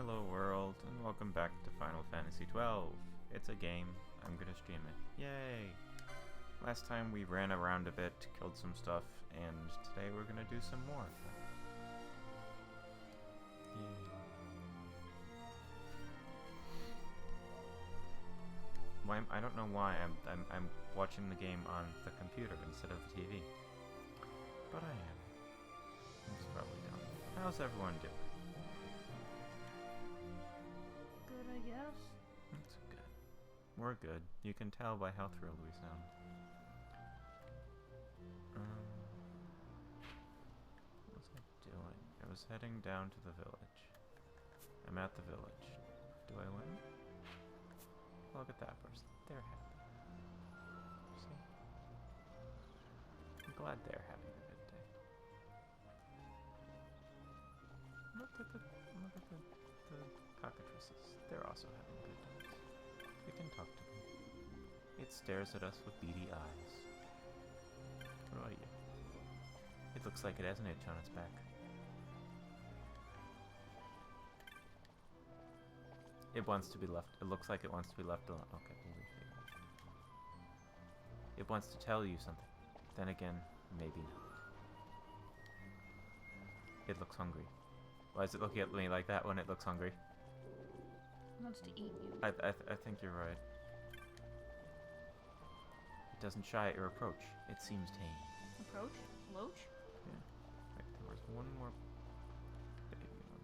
Hello world, and welcome back to Final Fantasy XII. It's a game. I'm gonna stream it. Yay! Last time we ran around a bit, killed some stuff, and today we're gonna do some more. Yay. I don't know why I'm watching the game on the computer instead of the TV. But I am. It's probably dumb. How's everyone doing? Good, I guess. That's good. We're good. You can tell by how thrilled we sound. What was I doing? I was heading down to the village. I'm at the village. Do I win? Look at that person. They're happy. See? I'm glad they're having a good day. Look at the cockatrices. They're also having good days. We can talk to them. It stares at us with beady eyes. What about you? It looks like it has an itch on its back. It wants to be left. It looks like it wants to be left alone. Okay, we'll leave it. It wants to tell you something. Then again, maybe not. It looks hungry. Why is it looking at me like that when it looks hungry? It wants to eat you. I think you're right. It doesn't shy at your approach. It seems tame. Approach? Loach? Yeah. Wait, there was one more baby one.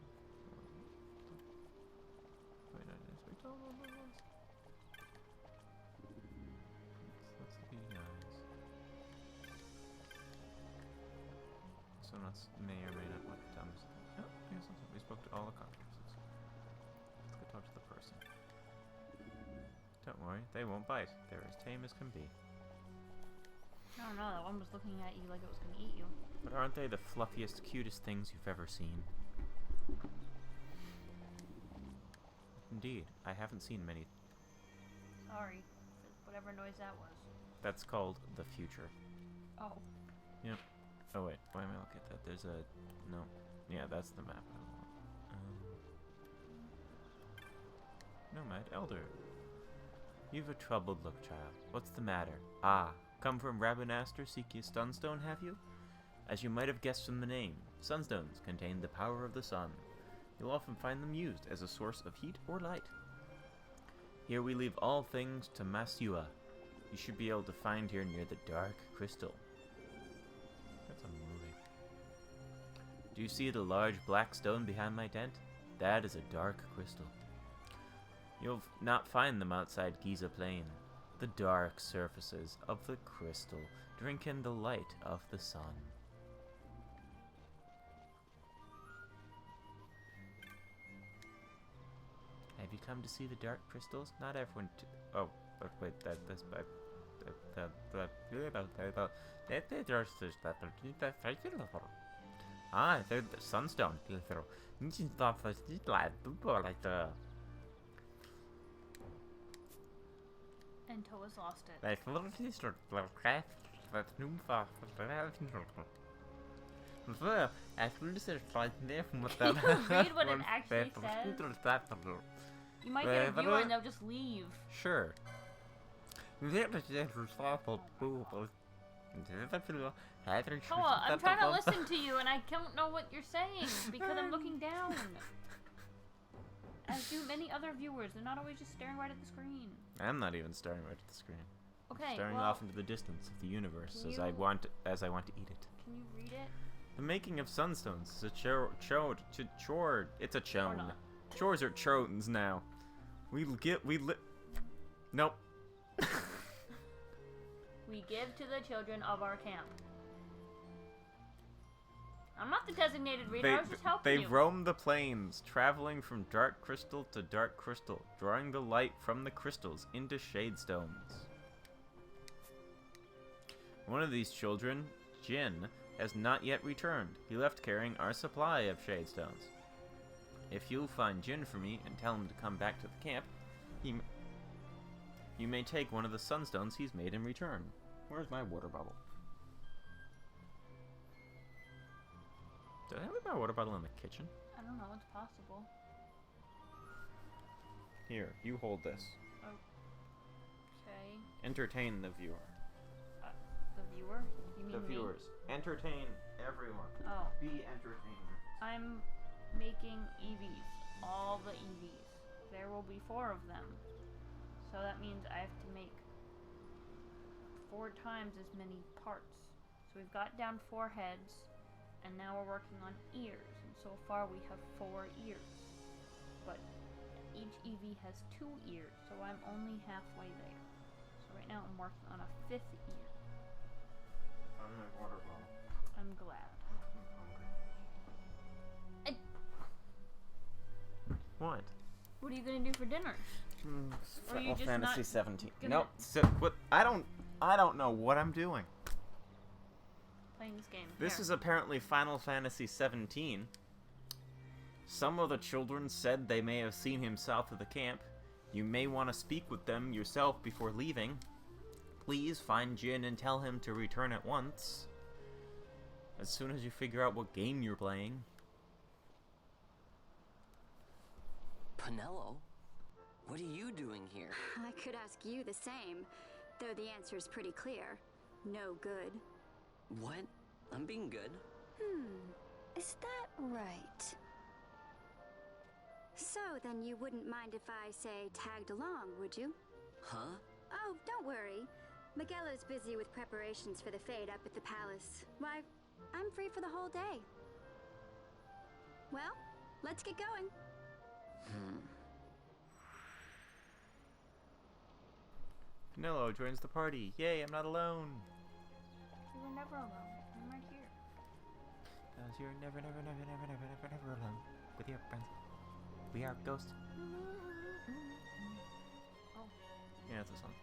Wait, I just wait. Oh, no, no, no. That's the beady eyes. So that's may or may not what comes. Oh, yes, we spoke to all the cockatrices. Let's go talk to the person. Don't worry, they won't bite. They're as tame as can be. I don't know, that one was looking at you like it was going to eat you. But aren't they the fluffiest, cutest things you've ever seen? Indeed, I haven't seen many. Sorry, whatever noise that was. That's called the future. Oh. Yep. Oh wait, why am I looking at that? There's a... no. Yeah, that's the map I want. Nomad Elder. You've a troubled look, child. What's the matter? Ah, come from Rabanastre seek ye Sunstone, have you? As you might have guessed from the name, Sunstones contain the power of the sun. You'll often find them used as a source of heat or light. Here we leave all things to Masua. You should be able to find here near the Dark Crystal. That's a movie. Do you see the large black stone behind my tent? That is a dark crystal. You'll not find them outside Giza Plain. The dark surfaces of the crystal drink in the light of the sun. Have you come to see the dark crystals? Not everyone. Oh, but wait, that's ah, they're the sunstone. And Toa's lost it. Read what it actually says? You might get a viewer and they'll just leave. Sure. Toa, I'm trying to listen to you and I don't know what you're saying because I'm looking down. As do many other viewers, they're not always just staring right at the screen. I'm not even staring right at the screen. Okay, Staring well, off into the distance of the universe as I want to eat it. Can you read it? The making of sunstones is a chore. It's a chone. not. Chores are chones now. Nope. We give to the children of our camp. I'm not the designated reader, I was just helping you. They roam the plains, traveling from dark crystal to dark crystal, drawing the light from the crystals into shade stones. One of these children, Jin, has not yet returned. He left carrying our supply of shade stones. If you'll find Jin for me and tell him to come back to the camp, you may take one of the sunstones he's made in return. Where's my water bottle? Did I leave my water bottle in the kitchen? I don't know, it's possible. Here, you hold this. Okay. Entertain the viewer. The viewer? You mean the viewers. Me? Entertain everyone. Oh. Be entertainers. I'm making EVs. All the EVs. There will be 4 of them. So that means I have to make 4 times as many parts. So we've got down 4 heads, and now we're working on ears. And so far we have 4 ears. But each EV has 2 ears, so I'm only halfway there. So right now I'm working on a 5th ear. I'm my water bottle. I'm glad. What? What are you gonna do for dinner? Final Fantasy XVII. Gonna... Nope. So, what? I don't know what I'm doing. Playing this game. This is apparently Final Fantasy XVII. Some of the children said they may have seen him south of the camp. You may want to speak with them yourself before leaving. Please find Jin and tell him to return at once. As soon as you figure out what game you're playing. Penelo? What are you doing here? I could ask you the same, though the answer's pretty clear. No good. What? I'm being good. Is that right? So, then you wouldn't mind if I, say, tagged along, would you? Huh? Oh, don't worry. Miguelo's busy with preparations for the fete up at the palace. Why, I'm free for the whole day. Well, let's get going. Penelo joins the party. Yay, I'm not alone. You were never alone. I'm right here. Cause you're never alone with your friends. We are ghosts. Oh. Yeah, that's a song.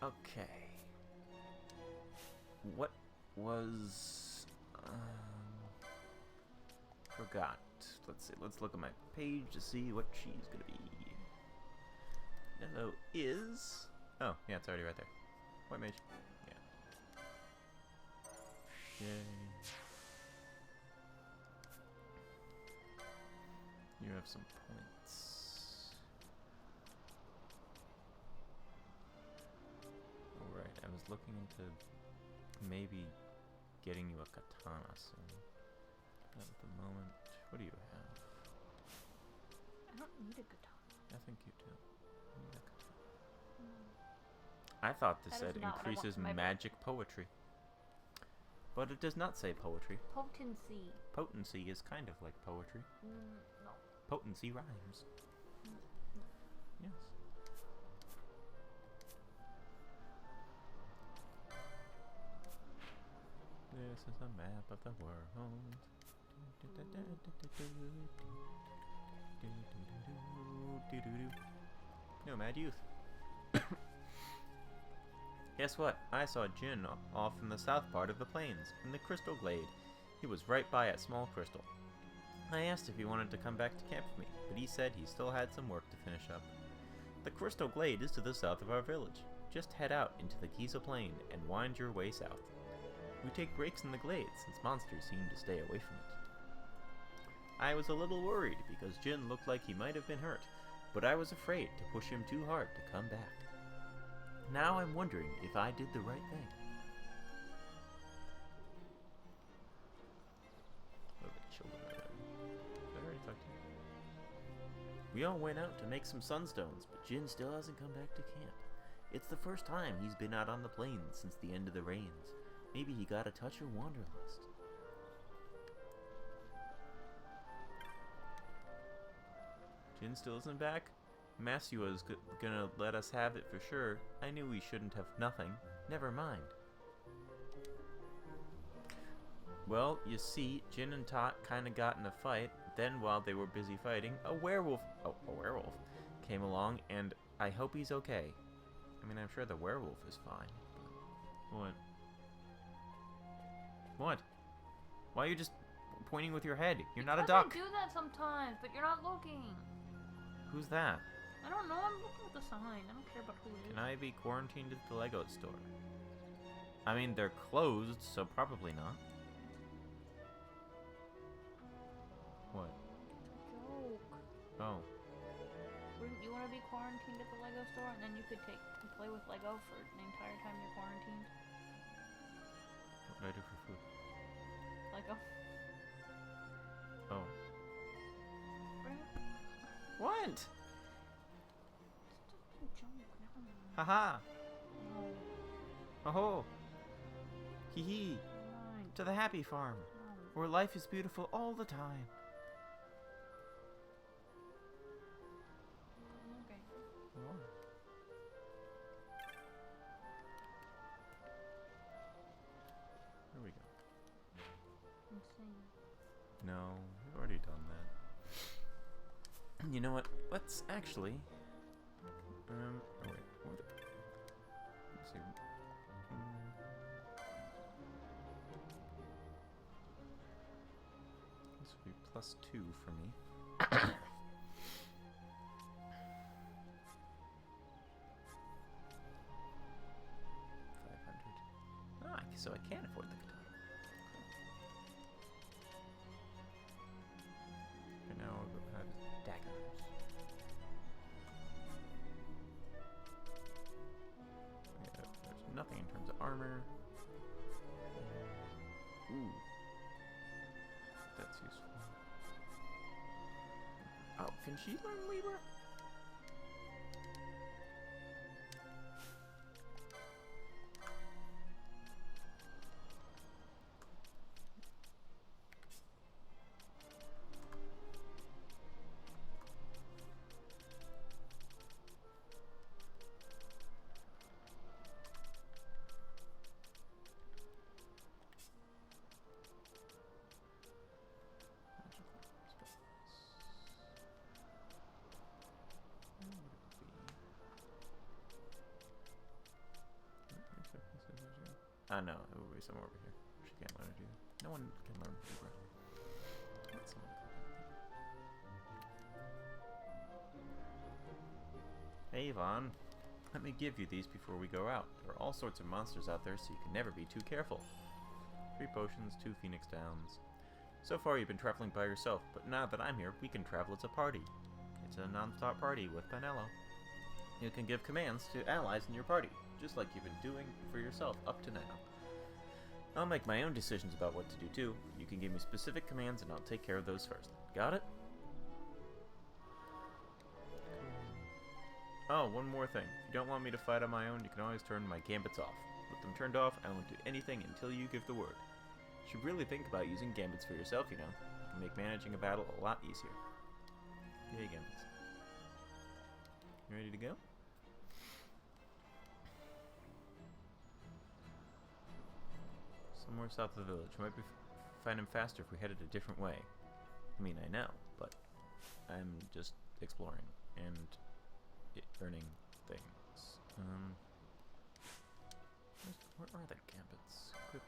Okay. What was... forgot. Let's see. Let's look at my page to see what she's gonna be. Hello is... Oh, yeah, it's already right there. White mage. Yeah. Yay. You have some points. Alright, I was looking into maybe getting you a katana soon. But at the moment, what do you have? I don't need a katana. I think you do. You need a katana. I thought this said increases magic poetry. But it does not say poetry. Potency. Potency is kind of like poetry. No. Potency rhymes. Yes. This is a map of the world. No, mad youth. Guess what? I saw Jin off in the south part of the plains, in the Crystal Glade. He was right by at Small Crystal. I asked if he wanted to come back to camp with me, but he said he still had some work to finish up. The Crystal Glade is to the south of our village. Just head out into the Giza Plain and wind your way south. We take breaks in the glade since monsters seem to stay away from it. I was a little worried because Jin looked like he might have been hurt, but I was afraid to push him too hard to come back. Now I'm wondering if I did the right thing. Oh, the children are there. Did I already talk to you? We all went out to make some sunstones, but Jin still hasn't come back to camp. It's the first time he's been out on the plains since the end of the rains. Maybe he got a touch of wanderlust. Jin still isn't back? Masua's gonna let us have it for sure. I knew we shouldn't have nothing. Never mind. Well, you see, Jin and Tot kinda got in a fight. Then, while they were busy fighting, a werewolf came along, and I hope he's okay. I mean, I'm sure the werewolf is fine. But what? What? Why are you just pointing with your head? You're not a duck. I do that sometimes, but you're not looking. Who's that? I don't know. I'm looking at the sign. I don't care about who it is. Can I be quarantined at the Lego store? I mean, they're closed, so probably not. What? Joke. Oh. You be quarantined at the Lego store, and then you could play with Lego for the entire time you're quarantined. What do I do for food? Lego. Oh. Right? What? Just a joke. No. Haha! No. Oh! Hee hee! Come on. To the happy farm, No. where life is beautiful all the time. Okay. Oh. Here we go. Insane. No, we've already done that. You know what? Let's actually. Oh wait. What? Let's see. This would be +2 for me. 500. Ah, so I can afford the guitar. And now I'll have daggers. Yeah, there's nothing in terms of armor. Ooh. That's useful. Oh, can she learn Libra? No, it will be somewhere over here. She can't learn it either. No one can learn Libra. That's someone. Hey, Yvonne. Let me give you these before we go out. There are all sorts of monsters out there, so you can never be too careful. 3 potions, 2 Phoenix Downs. So far, you've been traveling by yourself, but now that I'm here, we can travel as a party. It's a non-stop party with Panello. You can give commands to allies in your party, just like you've been doing for yourself up to now. I'll make my own decisions about what to do too. You can give me specific commands and I'll take care of those first. Got it? Oh, one more thing. If you don't want me to fight on my own, you can always turn my gambits off. With them turned off, I won't do anything until you give the word. You should really think about using gambits for yourself, you know. It can make managing a battle a lot easier. Yay, gambits. You ready to go? Somewhere south of the village. We might find him faster if we headed a different way. I mean, I know, but I'm just exploring and earning things. Where are the gambits? Equip.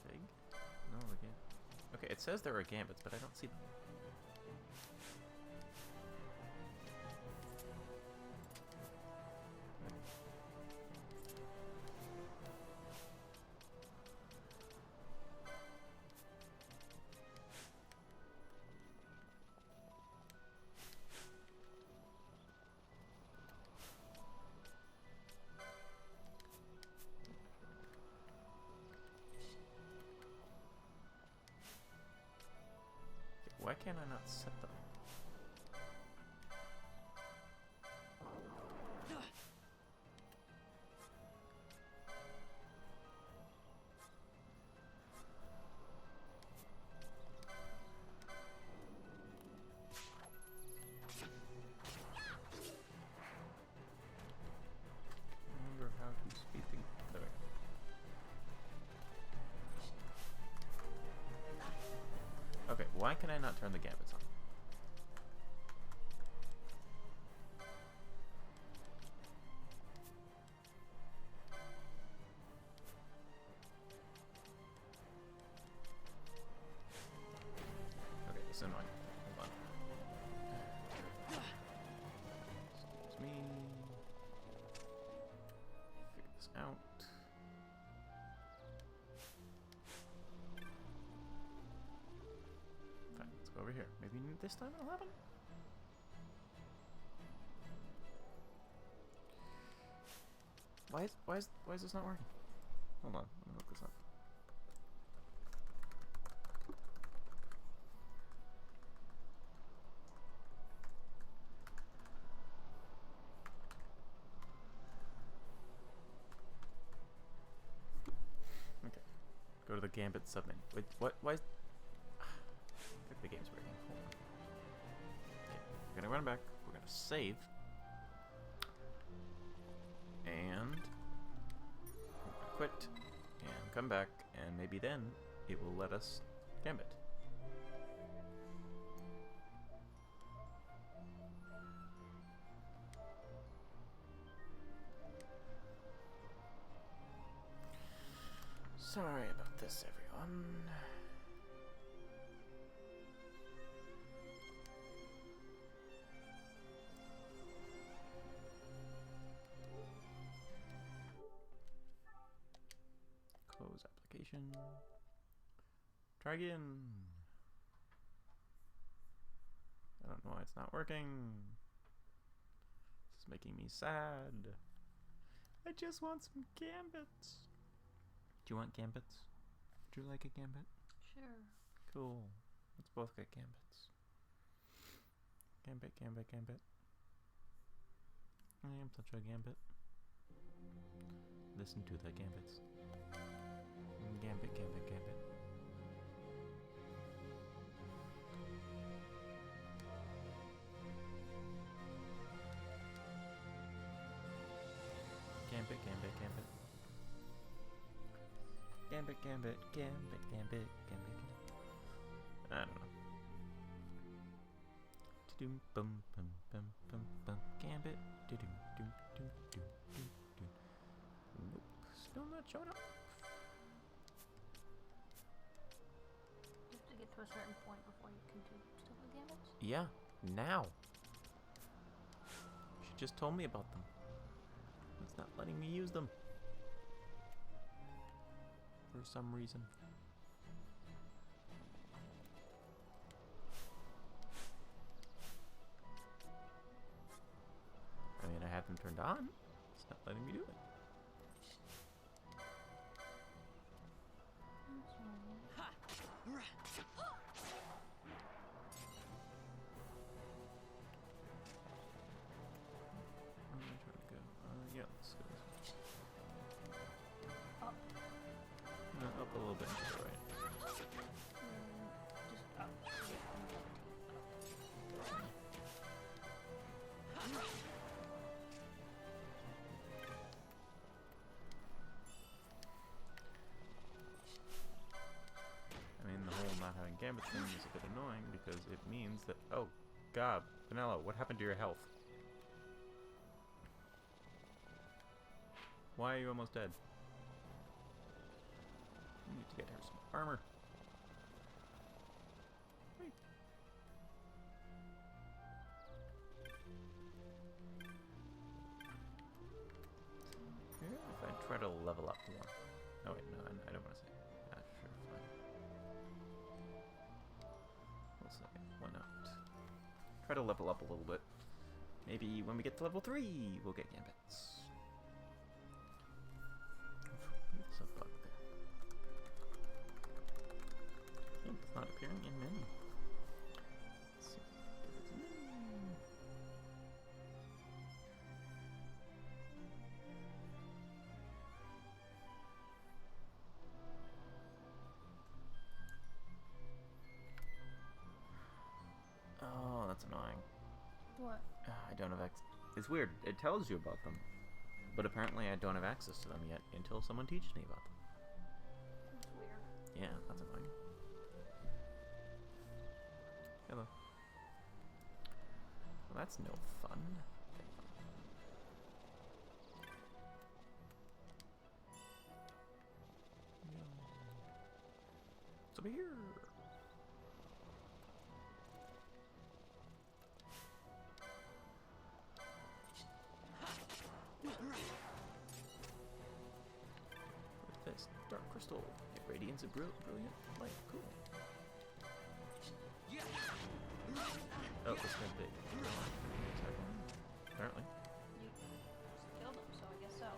Fig? No, the gambit. Okay, it says there are gambits, but I don't see them. Why can't I not set them? Remember how to speed things. There we go. Okay, why can I not turn the gambits on? Okay, it's annoying. Hold on. Excuse me. Figure this out. Fine. here. Maybe this time it'll happen? Why is this not working? Hold on, let me look this up. Okay. Go to the Gambit submenu. Wait, what? Why is... I think the game's breaking. Hold on. Okay, we're gonna run back. We're gonna save. And quit. And come back. And maybe then it will let us Gambit. Sorry about this, everyone. Close application. Try again. I don't know why it's not working. This is making me sad. I just want some gambits. Do you want gambits? Would you like a gambit? Sure. Cool. Let's both get gambits. Gambit, gambit, gambit. I am such a gambit. Listen to the gambits. Gambit, gambit, gambit. Gambit, gambit, gambit. Gambit, gambit, gambit, gambit, gambit. I don't know. Doom bum bum bum bum bum. Gambit. Doom doom doom doom doom doom. Nope. Still not showing up. You have to get to a certain point before you can do stuff with gambits? Yeah, now. She just told me about them. It's not letting me use them. For some reason. I mean, I have them turned on. It's not letting me do it. I'm gonna try to go. Yeah, let's go this way. Up. Up a little bit to the right. Just up. I mean, the whole not having gambit thing is a bit annoying because it means that... Oh, God. Vanilla, what happened to your health? Why are you almost dead? I need to get her some armor. Wait. Yeah, if I try to level up more. Oh wait, no, I don't want to say. Sure, fine. We'll say, why not? Try to level up a little bit. Maybe when we get to level 3, we'll get gambits. There's a bug there. It's not appearing in menu. Let's see. If it's in menu. Oh, that's annoying. What? I don't have access. It's weird. It tells you about them, but apparently I don't have access to them yet until someone teaches me about them. That's weird. Yeah, that's annoying. Hello. Well, that's no fun. It's over here. With this dark crystal, it radiates a brilliant light. Cool. Oh, this guy's big. Apparently. You just killed him, so I guess so.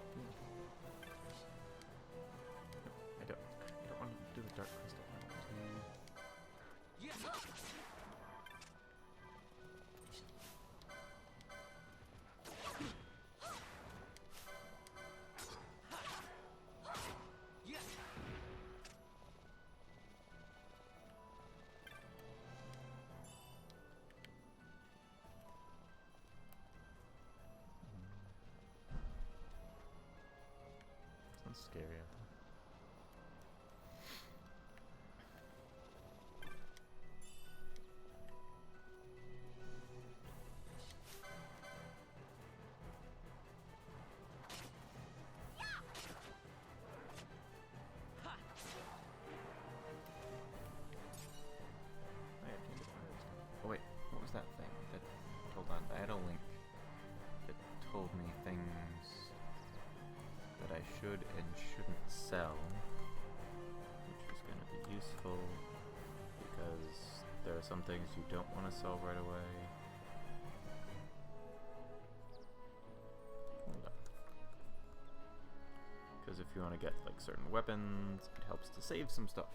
I don't want to do the dark crystal. I want to... Sounds scary out there. Oh wait, what was that thing that... Hold on, I had a link that told me things that I should and shouldn't sell, which is going to be useful because there are some things you don't want to sell right away. Hold on. Because if you want to get like certain weapons, it helps to save some stuff.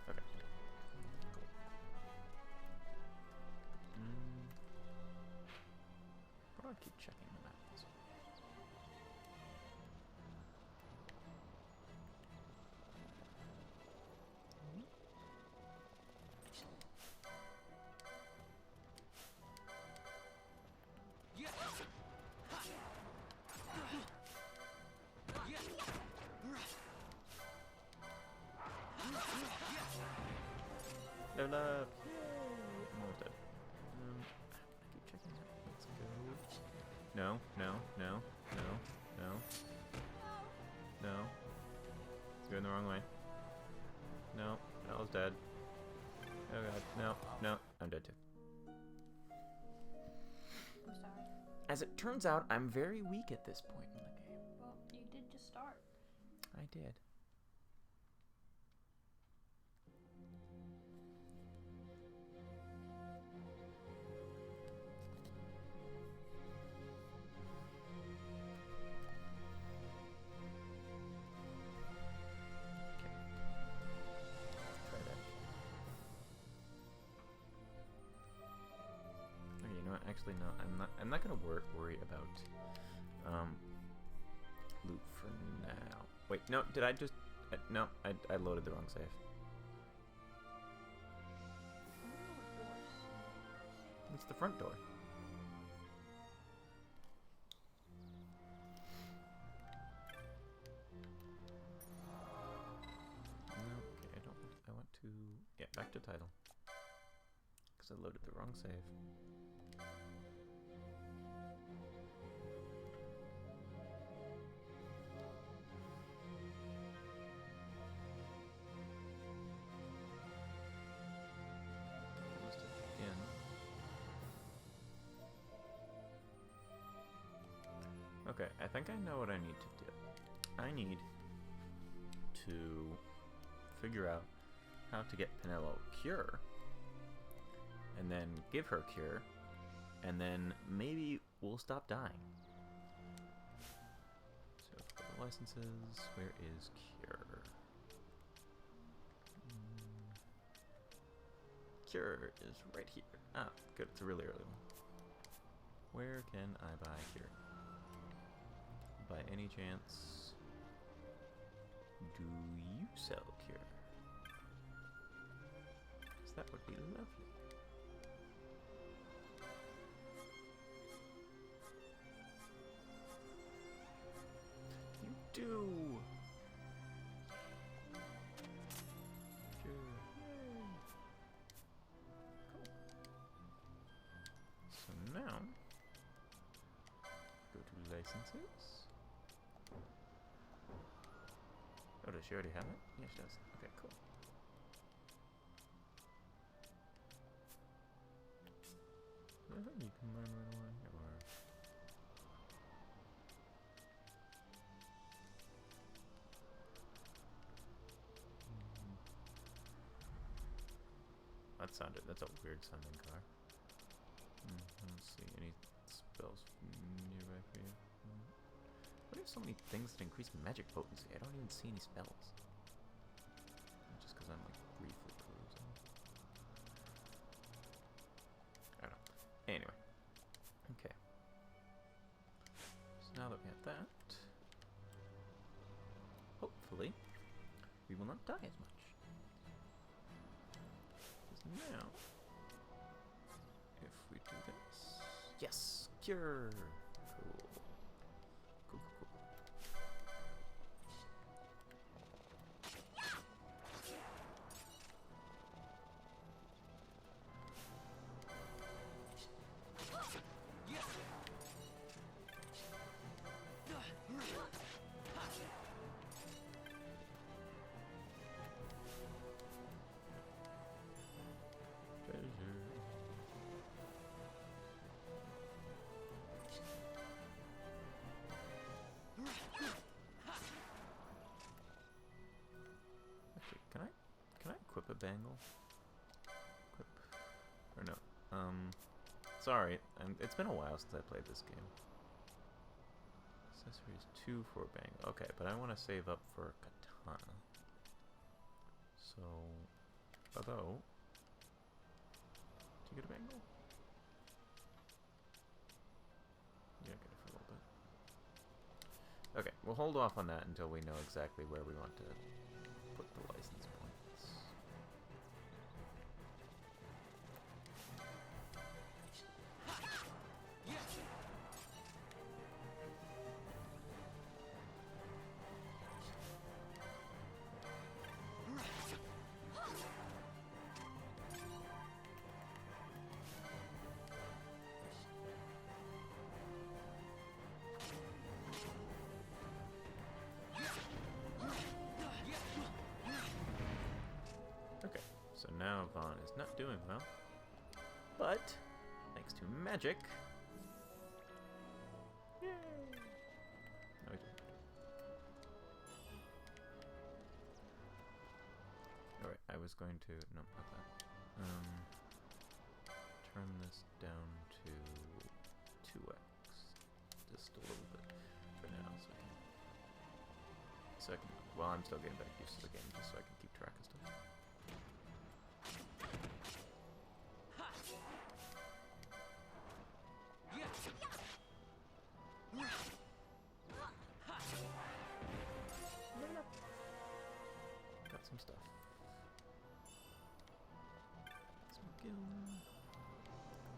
Okay. Cool. Why do I keep checking the map this way? Level up! I'm almost dead. I keep checking that. Let's go. No, no, no, no, no. No. It's going the wrong way. No, I was dead. Oh god, no, no, I'm dead too. I'm sorry. As it turns out, I'm very weak at this point in the game. Well, you did just start. I did. Try that. Okay, you know what? Actually, no. I'm not gonna worry about loot for now. Wait, no. Did I just? No, I loaded the wrong save. It's the front door. No, okay, I don't. I want to get back to title because I loaded the wrong save. Let's do it again. Okay, I think I know what I need to do. I need to figure out how to get Penelo Cure, and then give her Cure, and then maybe we'll stop dying. So, for the licenses, where is Cure? Cure is right here. Ah, good, it's a really early one. Where can I buy Cure? By any chance, do you sell Cure? Because that would be lovely. You do! Cure. Yay. Cool. So now, go to licenses. Oh, does she already have it? Yeah, she does. Okay, cool. I think you can learn right away, or... That's a weird sounding car. Let's see, any spells nearby for you? What are so many things that increase magic potency? I don't even see any spells. Just because I'm like briefly perusing. I don't know. Anyway. Okay. So now that we have that, hopefully we will not die as much. Now, if we do this, yes, cure. Cool. Cool, cool, cool. Can I equip a bangle? Equip. Or no. Sorry. It's been a while since I played this game. Accessories 2 for a bangle. Okay, but I want to save up for a katana. So, although, do you get a bangle? Yeah, get it for a little bit. Okay, we'll hold off on that until we know exactly where we want to put the license points. Okay, so now Vaughn is not doing well, but thanks to magic, yay! No, he's not. Alright, I was going to, no, not that. Turn this down to 2x, just a little bit for now, so I can, well, I'm still getting back used to the game, just so I can keep track of stuff. Got some stuff. Some gil.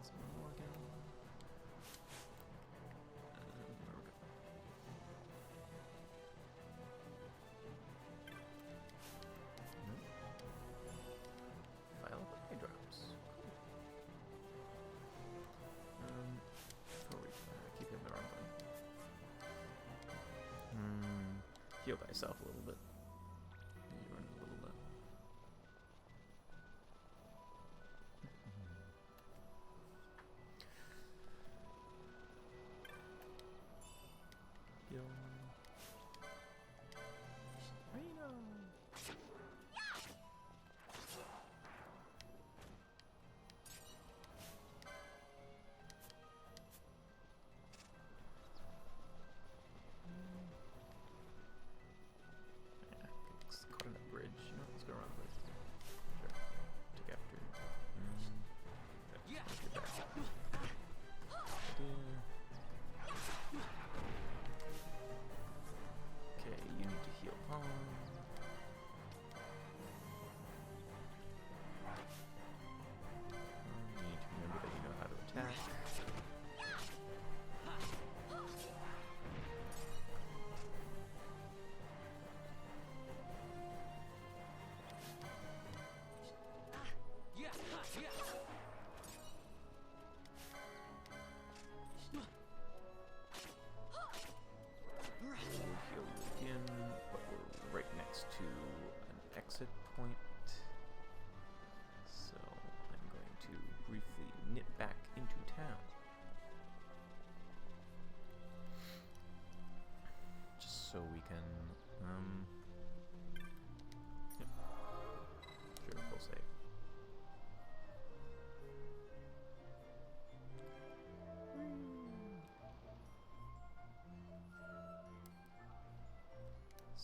Some more gil. Where we go? Nope. File up eye drops. Cool. Before we keep hitting the wrong button. Heal thyself a little bit. You run a little bit. Heal. Reno.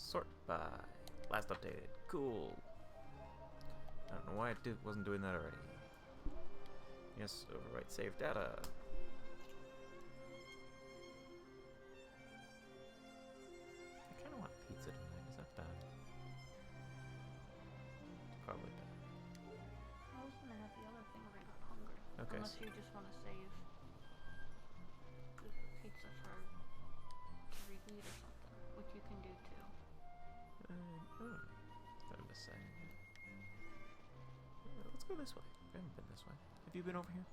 Sort by. Last updated. Cool. I don't know why it wasn't doing that already. Yes, overwrite save data. I kind of want pizza tonight. Is that bad? It's probably bad. I was gonna have the other thing if I got hungry. Okay. Unless you just want to save the pizza for to reheat or something, which you can do too. I'm just saying. Let's go this way. I haven't been this way. Have you been over here?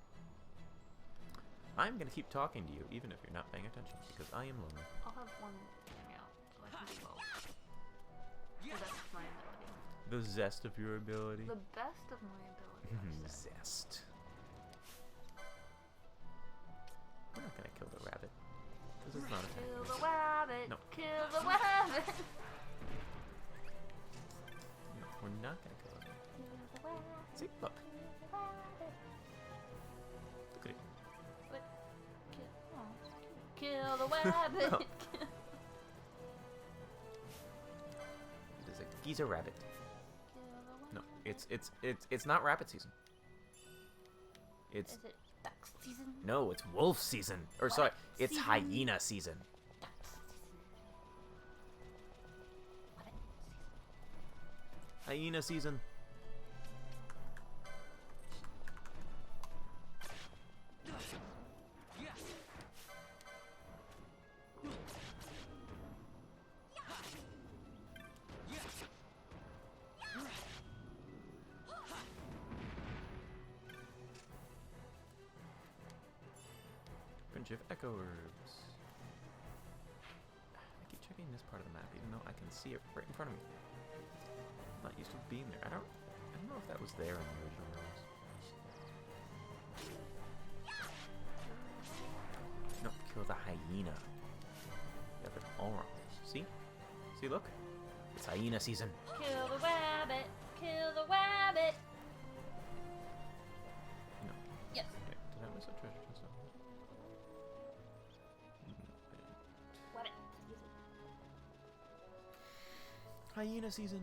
I'm gonna keep talking to you, even if you're not paying attention, because I am lonely. I'll have one thing out, so I can do both. So that's my ability. The zest of your ability. The best of my ability. I say. Zest. We're not gonna kill the rabbit. This is not a Kill the rabbit! No. Kill the rabbit! No, we're not gonna kill it. Kill the rabbit! See, look. Look at it. But kill the rabbit! No. It is a geezer rabbit. Kill the No, rabbit. it's not rabbit season. It's Is it duck season? no, it's wolf season. Or sorry, it's season? hyena season. Duck season. What season? Hyena season. Bunch of echo herbs. I keep checking this part of the map, even though I can see it right in front of me. I'm not used to being there. I don't know if that was there in the original release. No, kill the hyena. You have it all wrong. See? See, look. It's hyena season. Kill the rabbit! Kill the rabbit! No. Yes. Okay, did I miss a treasure chest? Rabbit. Hyena season.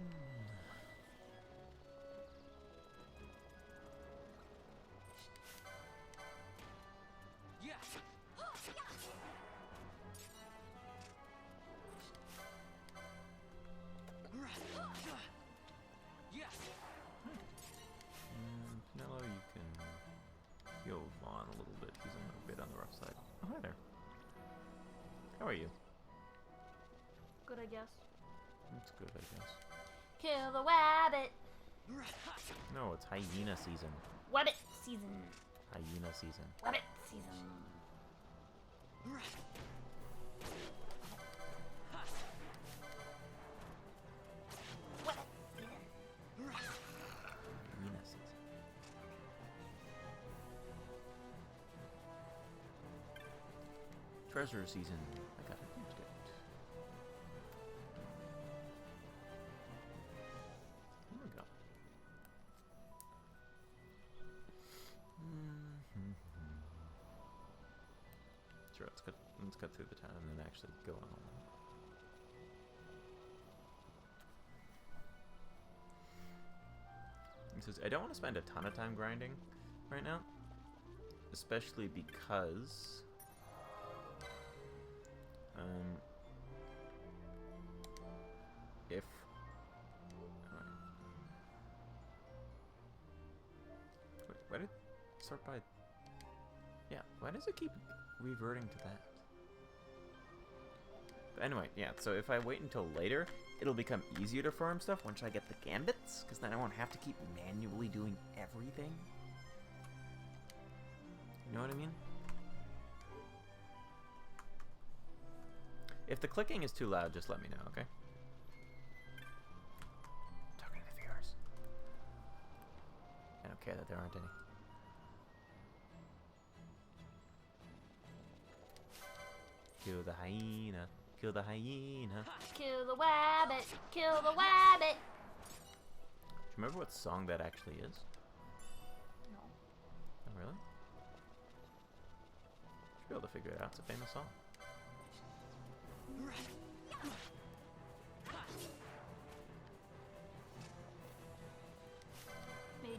Pinello, you can heal Vaughn a little bit. He's a bit on the rough side. Oh, hi there. How are you? Good, I guess. That's good, I guess. Kill the rabbit! No, it's hyena season. Rabbit season! Hyena season. Rabbit season! Rabbit season! Hyena season. Treasure season. I got it. That's good. There we go. Sure, let's cut through the town and then actually go on. He says, I don't want to spend a ton of time grinding right now, especially because if wait, why did sort by? Yeah, why does it keep reverting to that? But anyway, yeah, so if I wait until later, it'll become easier to farm stuff once I get the gambits, because then I won't have to keep manually doing everything. You know what I mean? If the clicking is too loud, just let me know, okay? Talking to the viewers. I don't care that there aren't any. Kill the hyena. Kill the hyena. Kill the rabbit! Kill the rabbit! Do you remember what song that actually is? No. Oh, really? Should be able to figure it out. It's a famous song.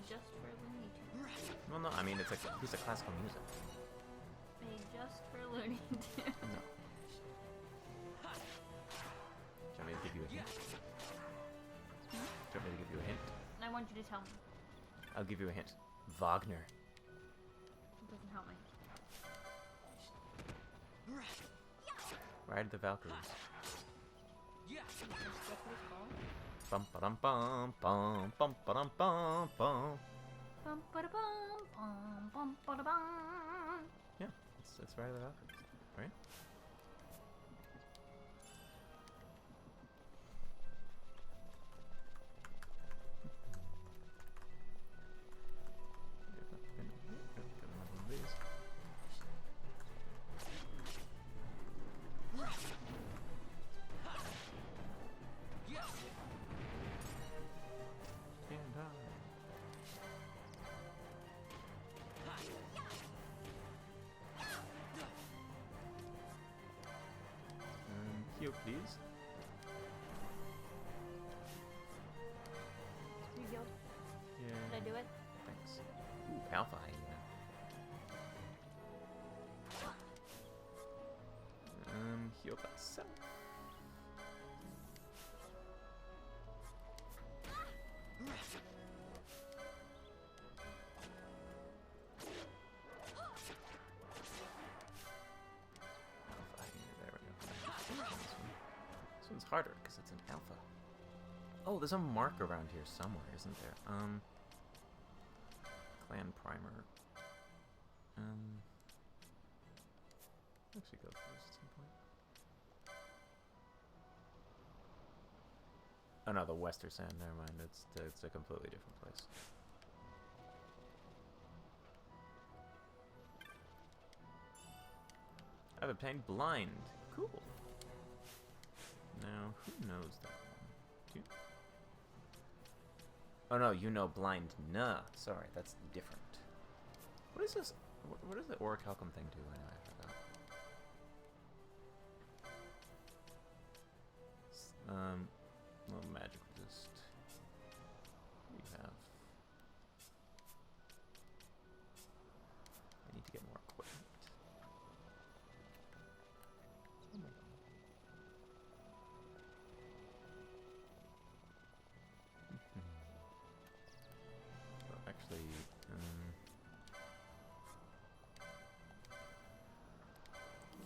just for Looney Tunes. Well, no, I mean, it's a piece of classical music. Made just for Looney Tunes. No. Do you want me to give you a hint? Do you want me to give you a hint? I want you to tell me. I'll give you a hint. Wagner. It doesn't help me. Ride the Valkyries. That's what it's called. Bum ba dum bum bum bum ba dum bum bum. Bum ba da bum bum ba da bum. Yeah, it's Ride the Valkyries, right? Get another one of these. Stand high. Heal, please. You healed? Yeah. Did I do it? Thanks. Ooh, Alpha Hyena. Heal thyself. Alpha Hyena, there we go. This one's harder because it's an alpha. Oh, there's a mark around here somewhere, isn't there? Clan primer. Actually go through this at some point. Oh no, the Wester Sand, never mind. It's a completely different place. I've obtained blind. Cool. Now, who knows that one? Do you? Oh no, you know blind. Nah, sorry, that's different. What is this? What does the orichalcum thing do anyway? I forgot. Little magic resist. We have. I need to get more equipment. Well, actually,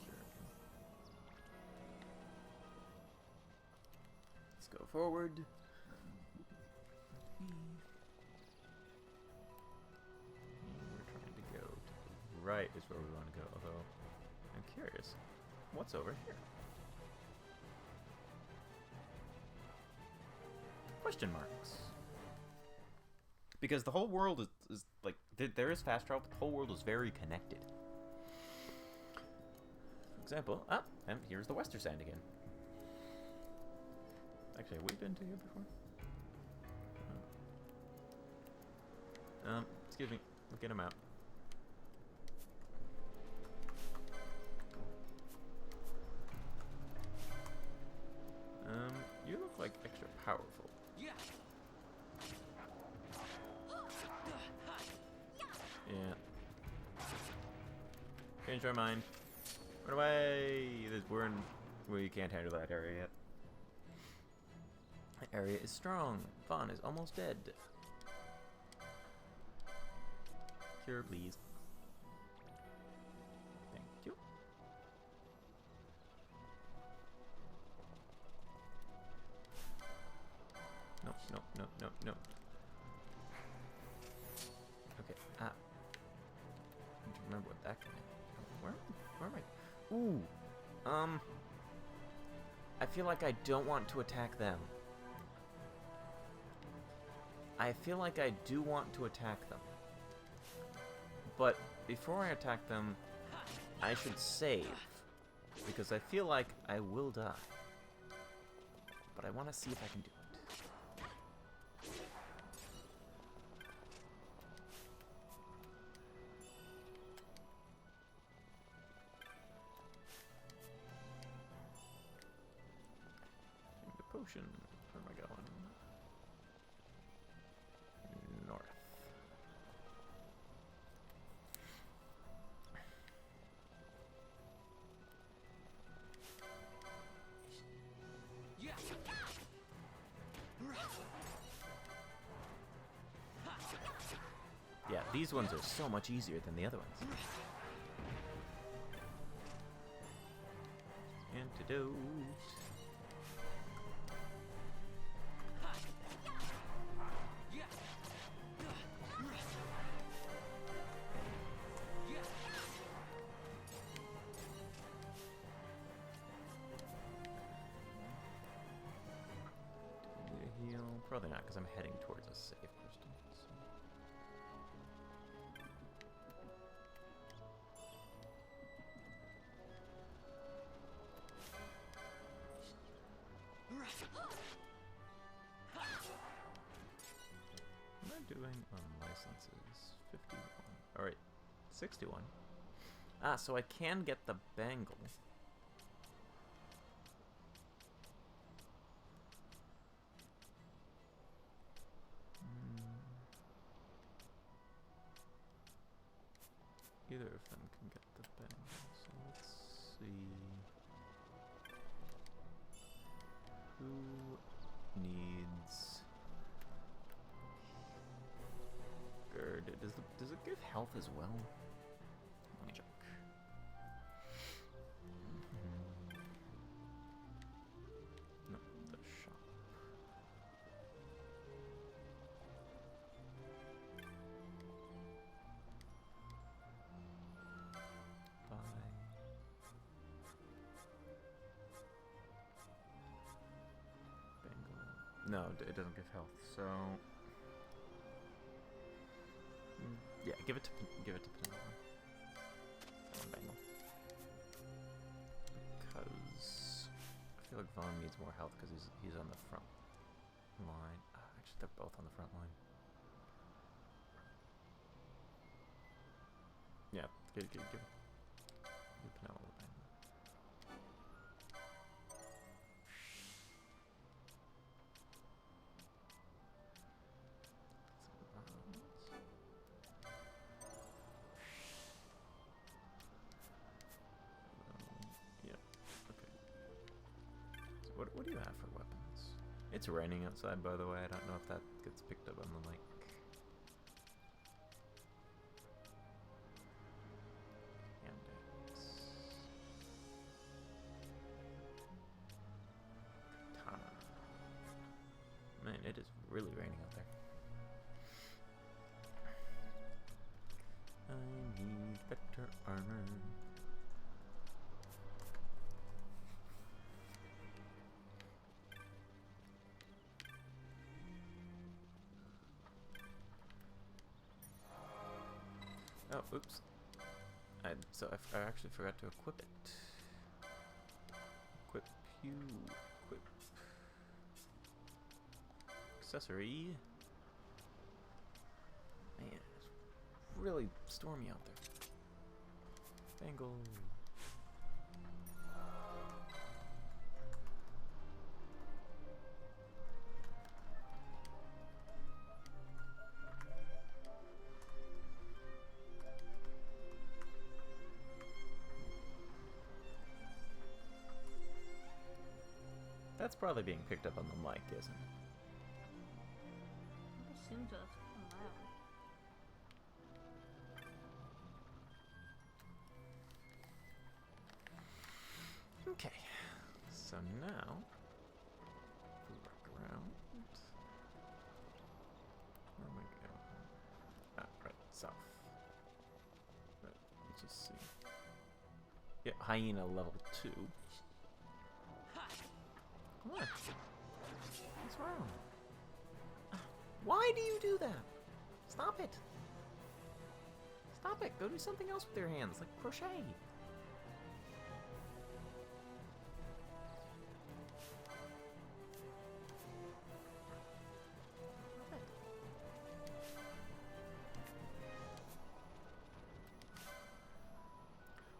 sure. Let's go forward. We're trying to go to the right is where we want to go, although I'm curious, what's over here? Question marks. Because the whole world is like, there is fast travel, but the whole world is very connected. For example, and here's the Wester Sand again. Actually, have we been to here before? Excuse me. We'll get him out. You look like extra powerful. Yeah. Change our mind. Run away! We can't handle that area yet. The area is strong. Vaughn is almost dead. Cure, please. Thank you. Nope, nope, nope, nope, nope. Okay, I need to remember what that guy is. Where am I? Ooh, I feel like I don't want to attack them. I feel like I do want to attack them. But before I attack them, I should save. Because I feel like I will die. But I want to see if I can do it. Drink the potion. Where am I going? North. These ones are so much easier than the other ones. Antidote. Heal? Probably not, because I'm heading towards a safe crystal. So. What am I doing on licenses? 51. Alright, 61. Ah, so I can get the bangle. Either of them can get the bangle, so let's see. Who needs Gerd? Does it give health as well? Let me check. No, the shop. No, it doesn't give health. So, yeah, give it to Penelope. Bangle. Because I feel like Vaughn needs more health because he's on the front line. Actually, they're both on the front line. Yeah, give Penelope the bangle. What do you have for weapons? It's raining outside, by the way. I don't know if that gets picked up on the mic. Index. Katana. Man, it is really raining out there. I need better armor. Oh, oops. I actually forgot to equip it. Equip you. Equip. Accessory. Man, it's really stormy out there. Bangle. That's probably being picked up on the mic, isn't it? I assume so. It's kind of loud. Okay, so now if we work around. Where am I going? Ah, right, south. Right, let's just see. Yeah, hyena level 2. What? What's wrong? Why do you do that? Stop it. Stop it. Go do something else with your hands, like crochet.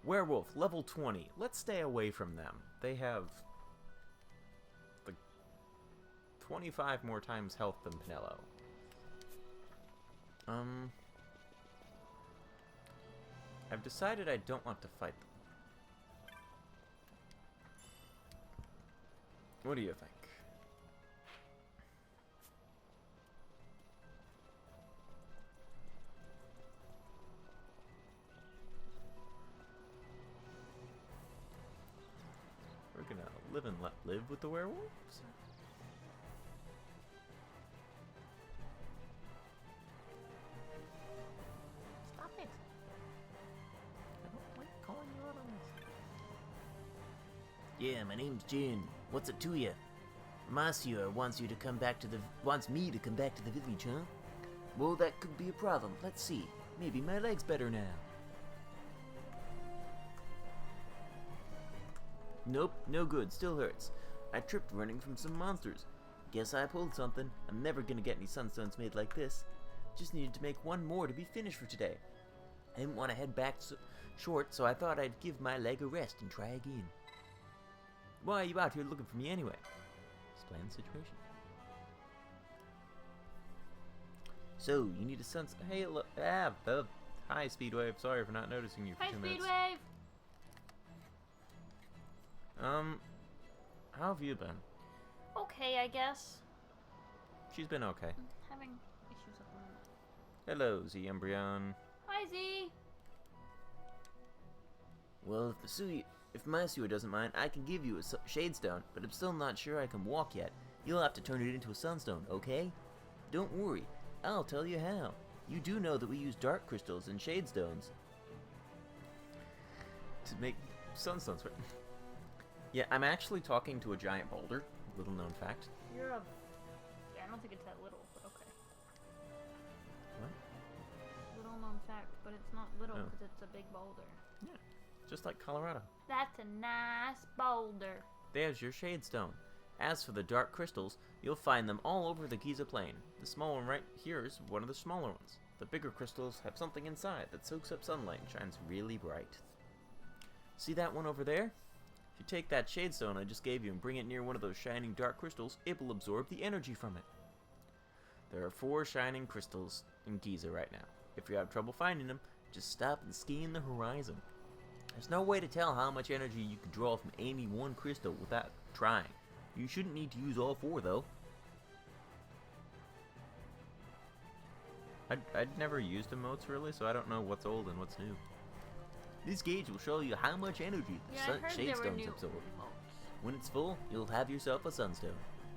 Werewolf, level 20. Let's stay away from them. They have 25 more times health than Pinello. I've decided I don't want to fight them. What do you think? and let live with the werewolves? Stop it. I don't like calling you out on this. Yeah, my name's Jin. What's it to you? Monsieur wants me to come back to the village, huh? Well, that could be a problem. Let's see. Maybe my leg's better now. Nope, no good. Still hurts. I tripped running from some monsters. Guess I pulled something. I'm never gonna get any sunstones made like this. Just needed to make one more to be finished for today. I didn't want to head back short, so I thought I'd give my leg a rest and try again. Why are you out here looking for me anyway? Explain the situation. So, you need a sense. Hey, look. Hi, Speedwave. Sorry for not noticing you for Hi, 2 minutes. Speedwave! How have you been? Okay, I guess. She's been okay. I'm having issues at the moment. Hello, Z Embryon. Hi, Z! Well, if Monsieur doesn't mind, I can give you a shade stone, but I'm still not sure I can walk yet. You'll have to turn it into a sunstone, okay? Don't worry, I'll tell you how. You do know that we use dark crystals and shade stones To make sunstones, right? Yeah, I'm actually talking to a giant boulder. Little known fact. You're a... Yeah, I don't think it's that little, but okay. What? Little known fact, but it's not little Oh. because it's a big boulder. Yeah, just like Colorado. That's a nice boulder. There's your shade stone. As for the dark crystals, you'll find them all over the Giza Plain. The small one right here is one of the smaller ones. The bigger crystals have something inside that soaks up sunlight and shines really bright. See that one over there? If you take that shade stone I just gave you and bring it near one of those shining dark crystals, it will absorb the energy from it. There are 4 shining crystals in Giza right now. If you have trouble finding them, just stop and scan the horizon. There's no way to tell how much energy you can draw from any one crystal without trying. You shouldn't need to use all 4 though. I'd never used emotes really, so I don't know what's old and what's new. This gauge will show you how much energy the Yeah, I heard shade there were stones new absorb. emotes. When it's full, you'll have yourself a sunstone.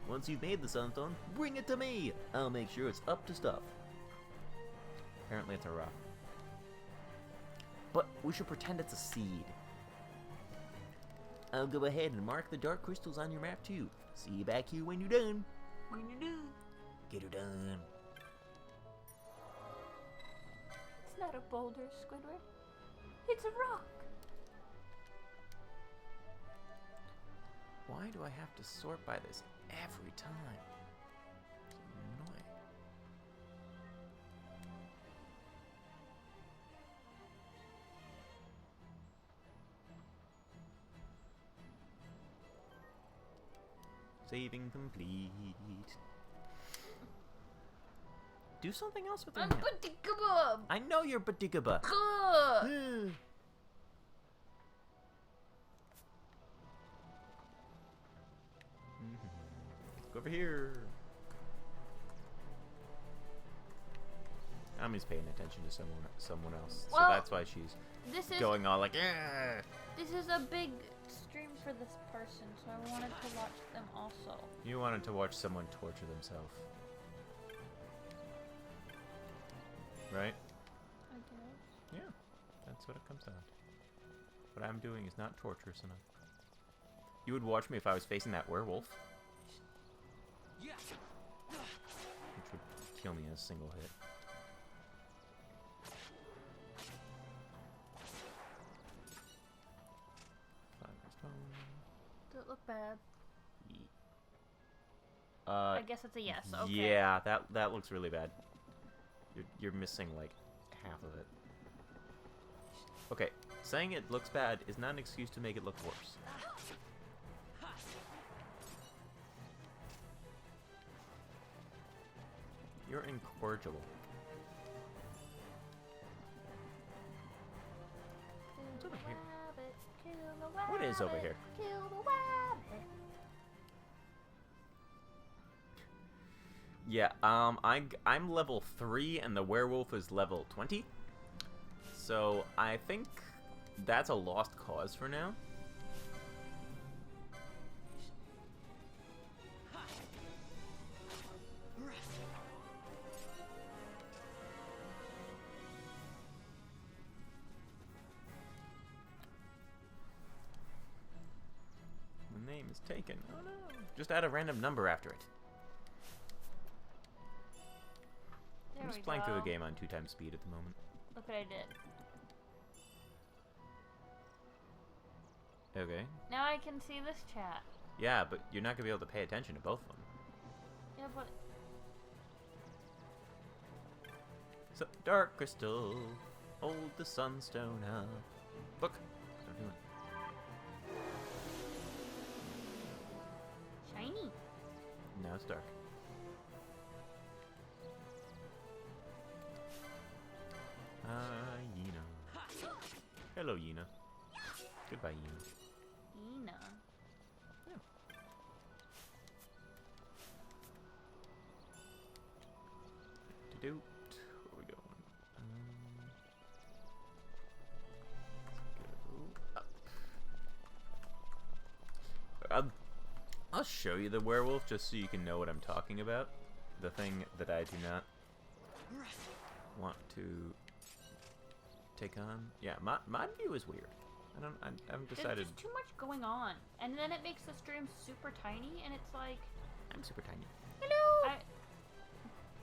Once you've made the sunstone, bring it to me. I'll make sure it's up to stuff. Apparently it's a rock. But we should pretend it's a seed. I'll go ahead and mark the dark crystals on your map too. See you back here when you're done. When you do. Get her done. It's not a boulder, Squidward. It's a rock. Why do I have to sort by this every time? It's annoying. Saving complete. Do something else with your hand. Unbelievable. I know you're Badigaba. Good. Go over here. Ami's paying attention to someone else, so Well, that's why she's This is going all like, "Argh." this is a big stream for this person, so I wanted to watch them also. You wanted to watch someone torture themselves, right? I guess. Yeah, that's what it comes down to. What I'm doing is not torturous enough. You would watch me if I was facing that werewolf, which would kill me in a single hit. Does it look bad? Uh, I guess it's a yes. Okay. Yeah, that looks really bad. You're missing like half of it. Okay, saying it looks bad is not an excuse to make it look worse. You're incorrigible. What's over here? What is over here? Kill the rabbit. Yeah, I'm level 3 and the werewolf is level 20. So I think that's a lost cause for now. game is taken. Oh no. Just add a random number after it. There I'm we just playing go. through a game on 2x speed at the moment. Look what I did. Okay. Now I can see this chat. Yeah, but you're not gonna be able to pay attention to both of them. Yeah, but So, Dark Crystal, hold the Sunstone up. Look, what I'm doing. shiny. Now it's dark. Yena. Hello, Yena. Goodbye, Yena. Ina. To-do. Where we going? Let's go up. I'll show you the werewolf just so you can know what I'm talking about. The thing that I do not want to take on. Yeah, mod view is weird. I haven't decided. There's just too much going on, and then it makes the stream super tiny, and it's like, I'm super tiny. hello.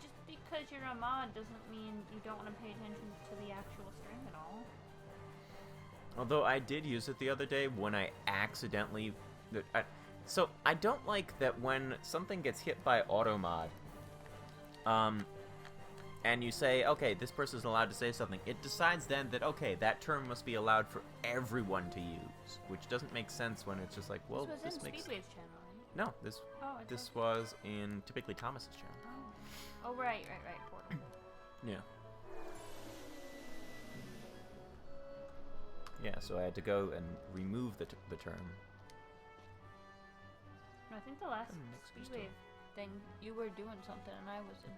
Just because you're a mod doesn't mean you don't want to pay attention to the actual stream at all. Although I did use it the other day when I accidentally. So I don't like that when something gets hit by auto mod, and you say, okay, this person's allowed to say something, it decides then that, okay, that term must be allowed for everyone to use, which doesn't make sense when it's just like, well, This was this in makes. Speedwave's channel, right? No, this It's this was in typically Thomas's channel. Oh, right, Portal. Yeah. Yeah, so I had to go and remove the term. No, I think the last Next crystal. Speedwave thing, you were doing something, and I was in.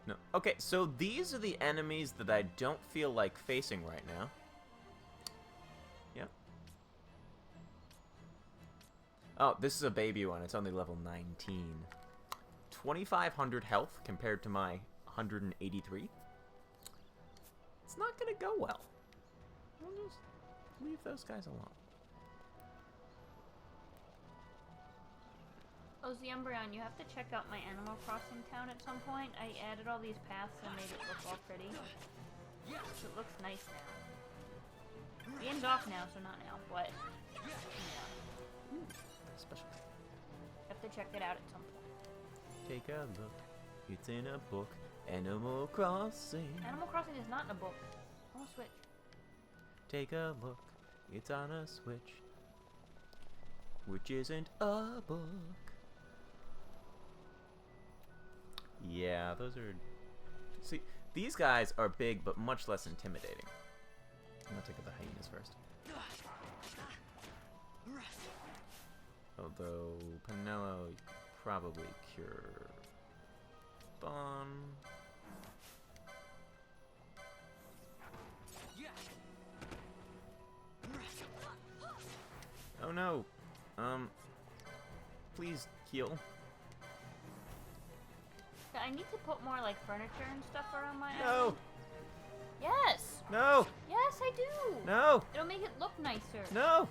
No. Okay, so these are the enemies that I don't feel like facing right now. Yep. Oh, this is a baby one. It's only level 19. 2,500 health compared to my 183. It's not gonna go well. We'll just leave those guys alone. Oh, Umbreon, you have to check out my Animal Crossing town at some point. I added all these paths and made it look all pretty. So it looks nice now. The game's off now, so not now, but yeah. Special. Have to check it out at some point. Take a look. It's in a book. Animal Crossing. Animal Crossing is not in a book. On a Switch. Take a look. It's on a Switch. Which isn't a book. Yeah, those are... See, these guys are big, but much less intimidating. I'm gonna take out the hyenas first. Although, Pinello, you could probably cure... Spawn... Oh no! Please heal. I need to put more like furniture and stuff around my No! island. Yes! No! Yes, I do! No! It'll make it look nicer. No!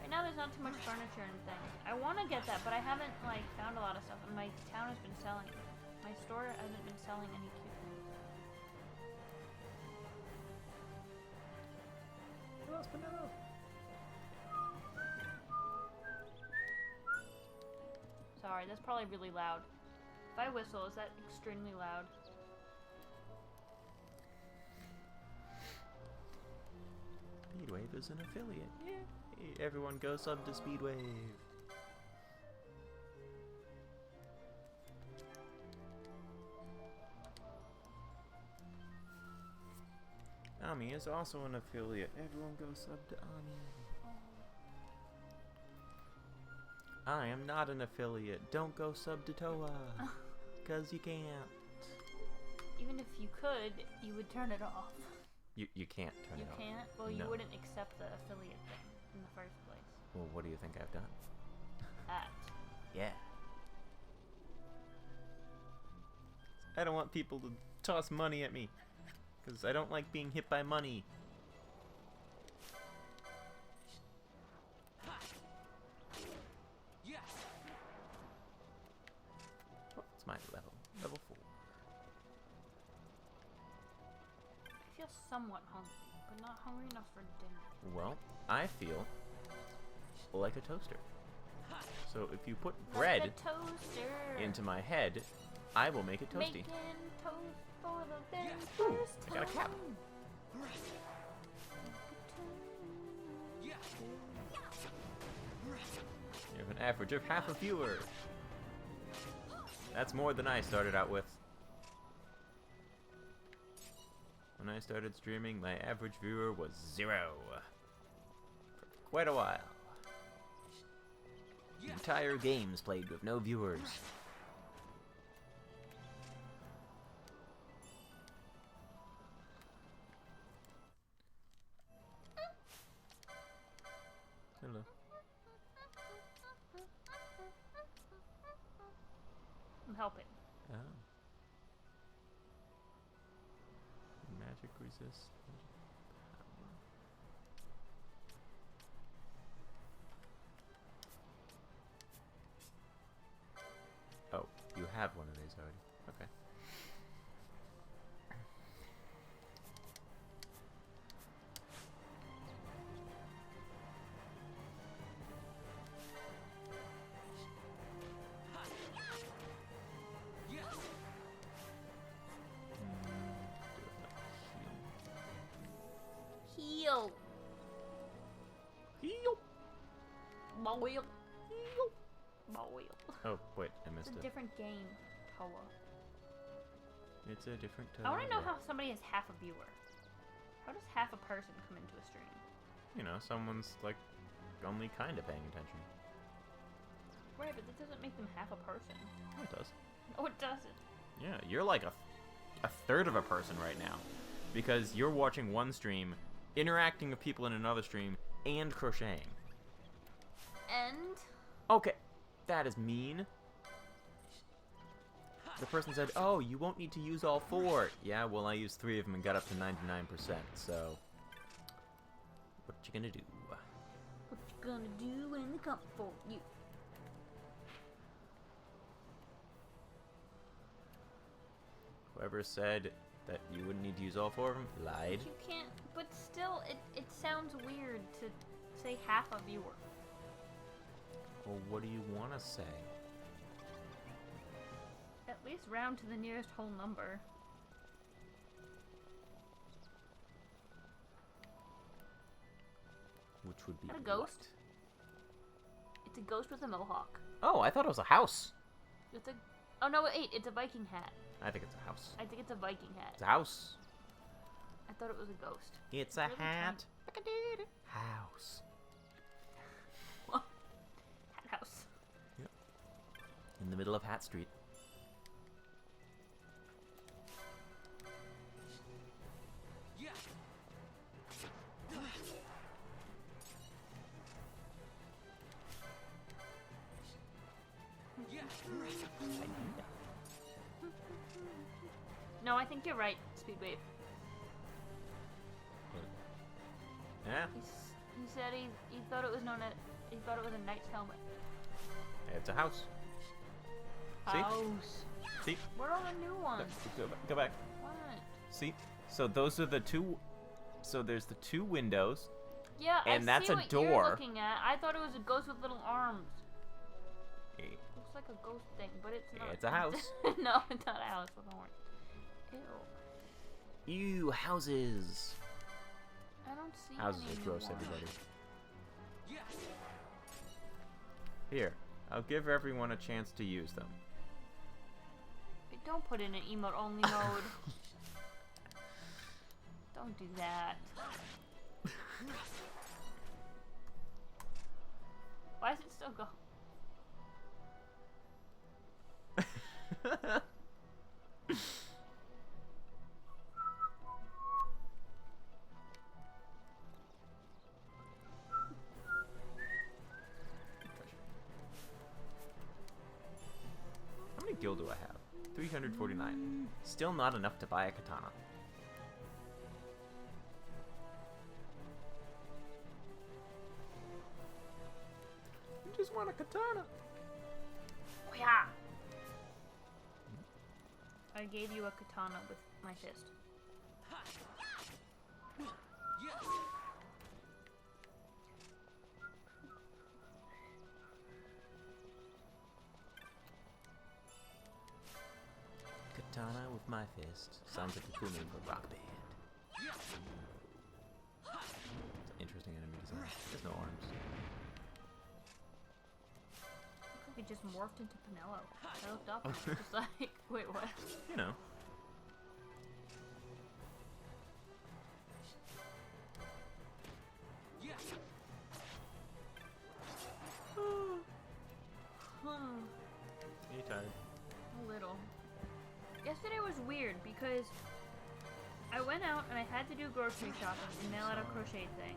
Right now there's not too much furniture and things. I want to get that, but I haven't like found a lot of stuff, and my town has been selling. My store hasn't been selling any cute things. Who else but no? Sorry, that's probably really loud. If I whistle, is that extremely loud? Speedwave is an affiliate. Yeah. Everyone go sub to Speedwave. Ami is also an affiliate. Everyone go sub to Ami. I am not an affiliate. Don't go sub to Toa. Because you can't. Even if you could, you would turn it off. You can't turn You it off. can't? Well, you No. wouldn't accept the affiliate thing in the first place. Well, what do you think I've done? That. Yeah. I don't want people to toss money at me. Because I don't like being hit by money. just somewhat hungry, but not hungry enough for dinner. Well, I feel like a toaster. So if you put bread Like a toaster. into my head, I will make it toasty. Making toast for the very Ooh, first I got a cap. time. You have an average of half a viewer. That's more than I started out with. When I started streaming, my average viewer was 0. For quite a while. Entire games played with no viewers. Hello. I'm helping. Oh. Magic resist. Oh, you have one of these already. Okay. Heal. Heal. Boil. Heal. Boil. Oh, wait, I missed It's a it. different game, Toa. It's a different I want to know how somebody has half a viewer. How does half a person come into a stream? You know, someone's, like, only kind of paying attention. Right, but that doesn't make them half a person. Yeah, it does. No, it doesn't. Yeah, you're like a third of a person right now. Because you're watching one stream, interacting with people in another stream, and crocheting. And Okay, that is mean. The person said, oh, you won't need to use all 4. Yeah, well, I used 3 of them and got up to 99%, so... What you gonna do? what you gonna do when they come for you? Whoever said that you wouldn't need to use all 4 of them lied. You can't, but still, it sounds weird to say half a viewer. Well, what do you want to say? At least round to the nearest whole number. Which would be Is that a ghost? what? It's a ghost with a mohawk. Oh, I thought it was a house. It's a... Oh, no, wait, it's a Viking hat. I think it's a house. I think it's a Viking hat. It's a house. I thought it was a ghost. It's a Really hat. House. What? Hat house. In the middle of Hat Street. No, I think you're right, Speedwave. Yeah, He said he thought it was known as... He thought it was a knight's helmet. it's a house. See? House. See? Where are the new ones? Go back. What? See? So those are the two. So there's the 2 windows. Yeah, And I that's see a what door. you're looking at. I thought it was a ghost with little arms. Eh, Looks like a ghost thing, but it's not. It's a house. No, it's not a house with horns. Ew. Ew, houses. I don't see Houses any are new gross, ones. everybody. Here, I'll give everyone a chance to use them. Hey, don't put in an emote only mode. Don't do that. Why is it still go? How many gil do I have? 349. Still not enough to buy a katana. I just want a katana. Oh, yeah. I gave you a katana with my fist. Katana with my fist. Sounds like a cool name for a rock band. It's an interesting enemy design. There's no arms. Looks like it just morphed into Pinello. I looked up and it was just like, wait, what? You know. Are you tired? A little. Yesterday was weird because I went out and I had to do grocery shopping and mail out a crochet thing.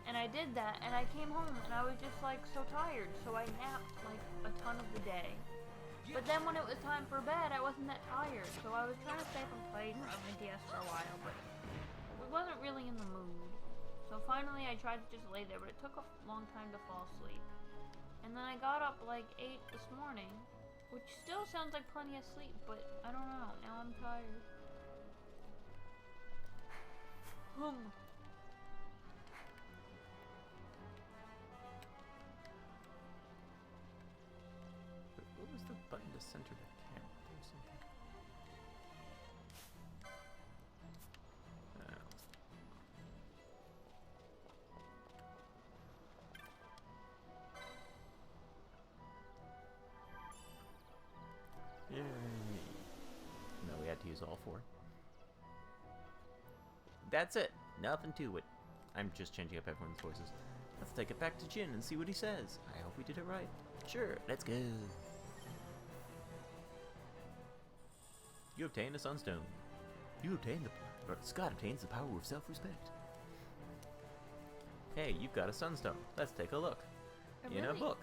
And I did that and I came home and I was just like so tired, so I napped like a ton of the day. But then when it was time for bed, I wasn't that tired, so I was trying to stay up and play on my DS for a while, but I wasn't really in the mood. So finally I tried to just lay there, but it took a long time to fall asleep. And then I got up like 8 this morning, which still sounds like plenty of sleep, but I don't know. Now I'm tired. What was the button to center the camera? There was something. Yay. No, we had to use all 4. That's it. Nothing to it. I'm just changing up everyone's voices. Let's take it back to Jin and see what he says. I hope we did it right. Sure, let's go. You obtain a sunstone. You obtain Scott obtains the power of self-respect. Hey, you've got a sunstone. Let's take a look. In a book.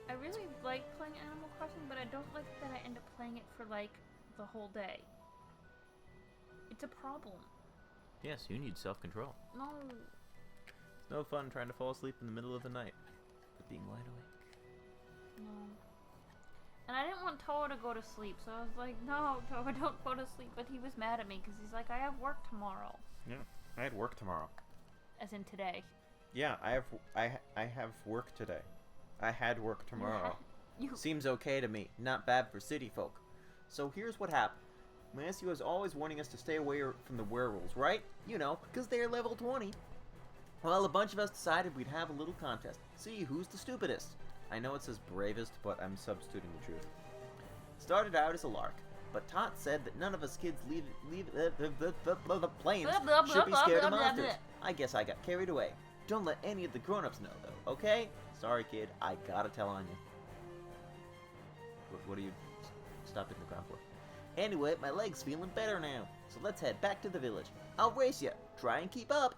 I really like playing Animal Crossing, but I don't like that I end up playing it for like the whole day. It's a problem. Yes, you need self-control. No. It's no fun trying to fall asleep in the middle of the night, but being wide awake. No. And I didn't want Toa to go to sleep, so I was like, no, Toa, don't go to sleep. But he was mad at me because he's like, I have work tomorrow. Yeah, I had work tomorrow. As in today. Yeah, I have work today. I had work tomorrow. You Seems okay to me. Not bad for city folk. So here's what happened. Matthew was always wanting us to stay away from the werewolves, right? You know, because they're level 20. Well, a bunch of us decided we'd have a little contest. See who's the stupidest. I know it says bravest, but I'm substituting the truth. Started out as a lark, but Tot said that none of us kids leave the plains should be scared of monsters. I guess I got carried away. Don't let any of the grown-ups know, though, okay? Sorry, kid. I gotta tell on you. What are you stopping the ground for? Anyway, my leg's feeling better now, so let's head back to the village. I'll race you. Try and keep up.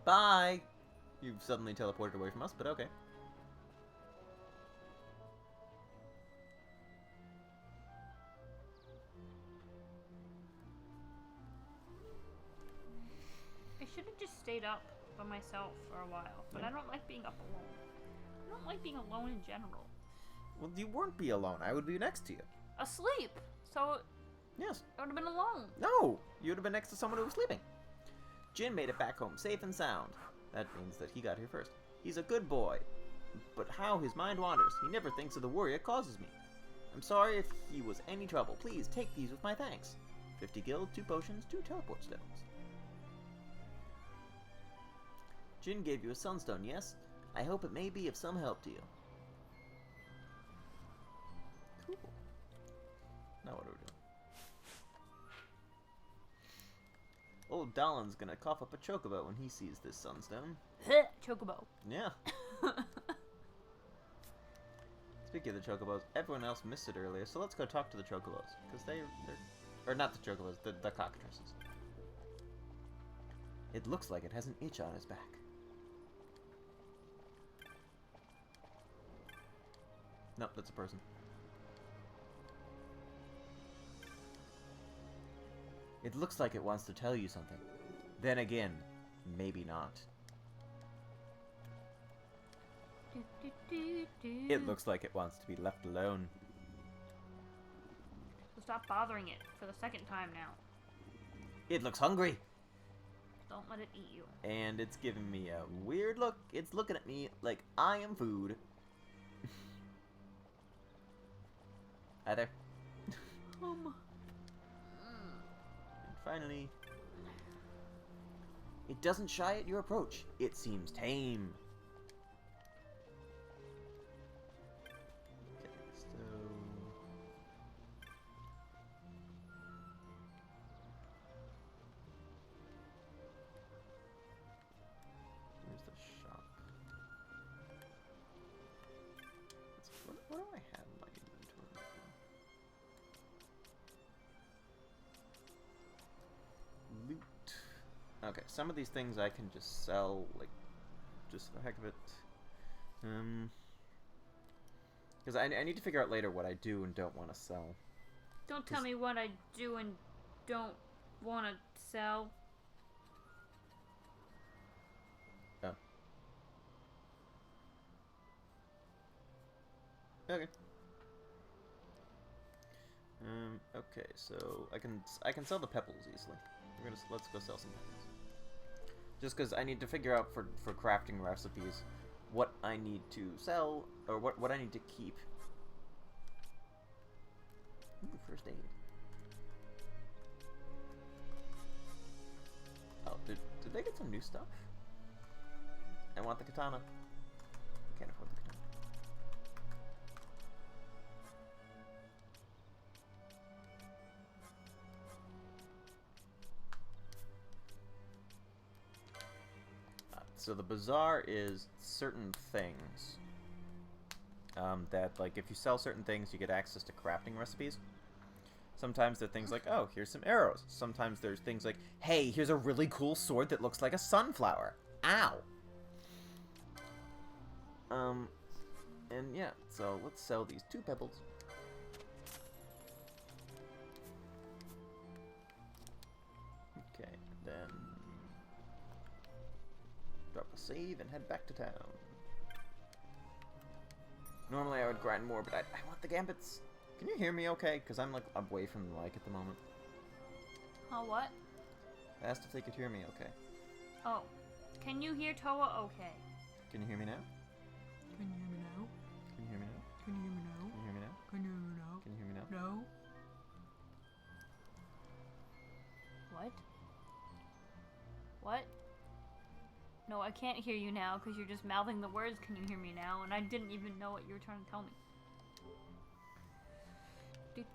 Bye. You've suddenly teleported away from us, but okay. I should have just stayed up by myself for a while, but I don't like being up alone. I don't like being alone in general. Well, you wouldn't be alone. I would be next to you. Asleep! So Yes. I would have been alone. No! You would have been next to someone who was sleeping. Jin made it back home safe and sound. That means that he got here first. He's a good boy. But how his mind wanders. He never thinks of the worry it causes me. I'm sorry if he was any trouble. Please take these with my thanks. 50 gil, 2 potions, 2 teleport stones. Jin gave you a sunstone, yes? I hope it may be of some help to you. Cool. Now what are we doing? Old Dalin's gonna cough up a chocobo when he sees this sunstone. Chocobo. Yeah. Speaking of the chocobos, everyone else missed it earlier, so let's go talk to the chocobos. Because they're... Or not the chocobos, the cockatrices. It looks like it has an itch on its back. Nope, that's a person. It looks like it wants to tell you something. Then again, maybe not. It looks like it wants to be left alone. So stop bothering it for the second time now. It looks hungry. Don't Don't let it eat you. And it's giving me a weird look. It's looking at me like I am food. Hi there. And finally, it doesn't shy at your approach. It seems tame. Okay, so where's the shop? What do I have in my inventory right now? Loot. Okay, some of these things I can just sell, like, just for the heck of it. Because I need to figure out later what I do and don't want to sell. Don't tell me what I do and don't want to sell. Oh. Okay. Okay, so I can sell the pebbles easily. Let's go sell some pebbles. Just because I need to figure out for crafting recipes what I need to sell or what I need to keep. Ooh, first aid. Oh, did they get some new stuff? I want the katana. Can't afford the katana. So the bazaar is certain things that, like, if you sell certain things, you get access to crafting recipes. Sometimes they're things like, oh, here's some arrows. Sometimes there's things like, hey, here's a really cool sword that looks like a sunflower. Ow! And yeah, so let's sell these 2 pebbles. Okay, then drop a save and head back to town. Normally I would grind more, but I want the gambits. Can you hear me okay? Because I'm, like, away from the mic at the moment. What? I asked if they could hear me okay. Oh. Can you hear Toa okay? Can you hear me now? Can you hear me now? Can you hear me now? Can you hear me now? Can you hear me now? Can you hear me now? Can you hear me now? No. What? What? No, I can't hear you now because you're just mouthing the words, can you hear me now? And I didn't even know what you were trying to tell me. Okay,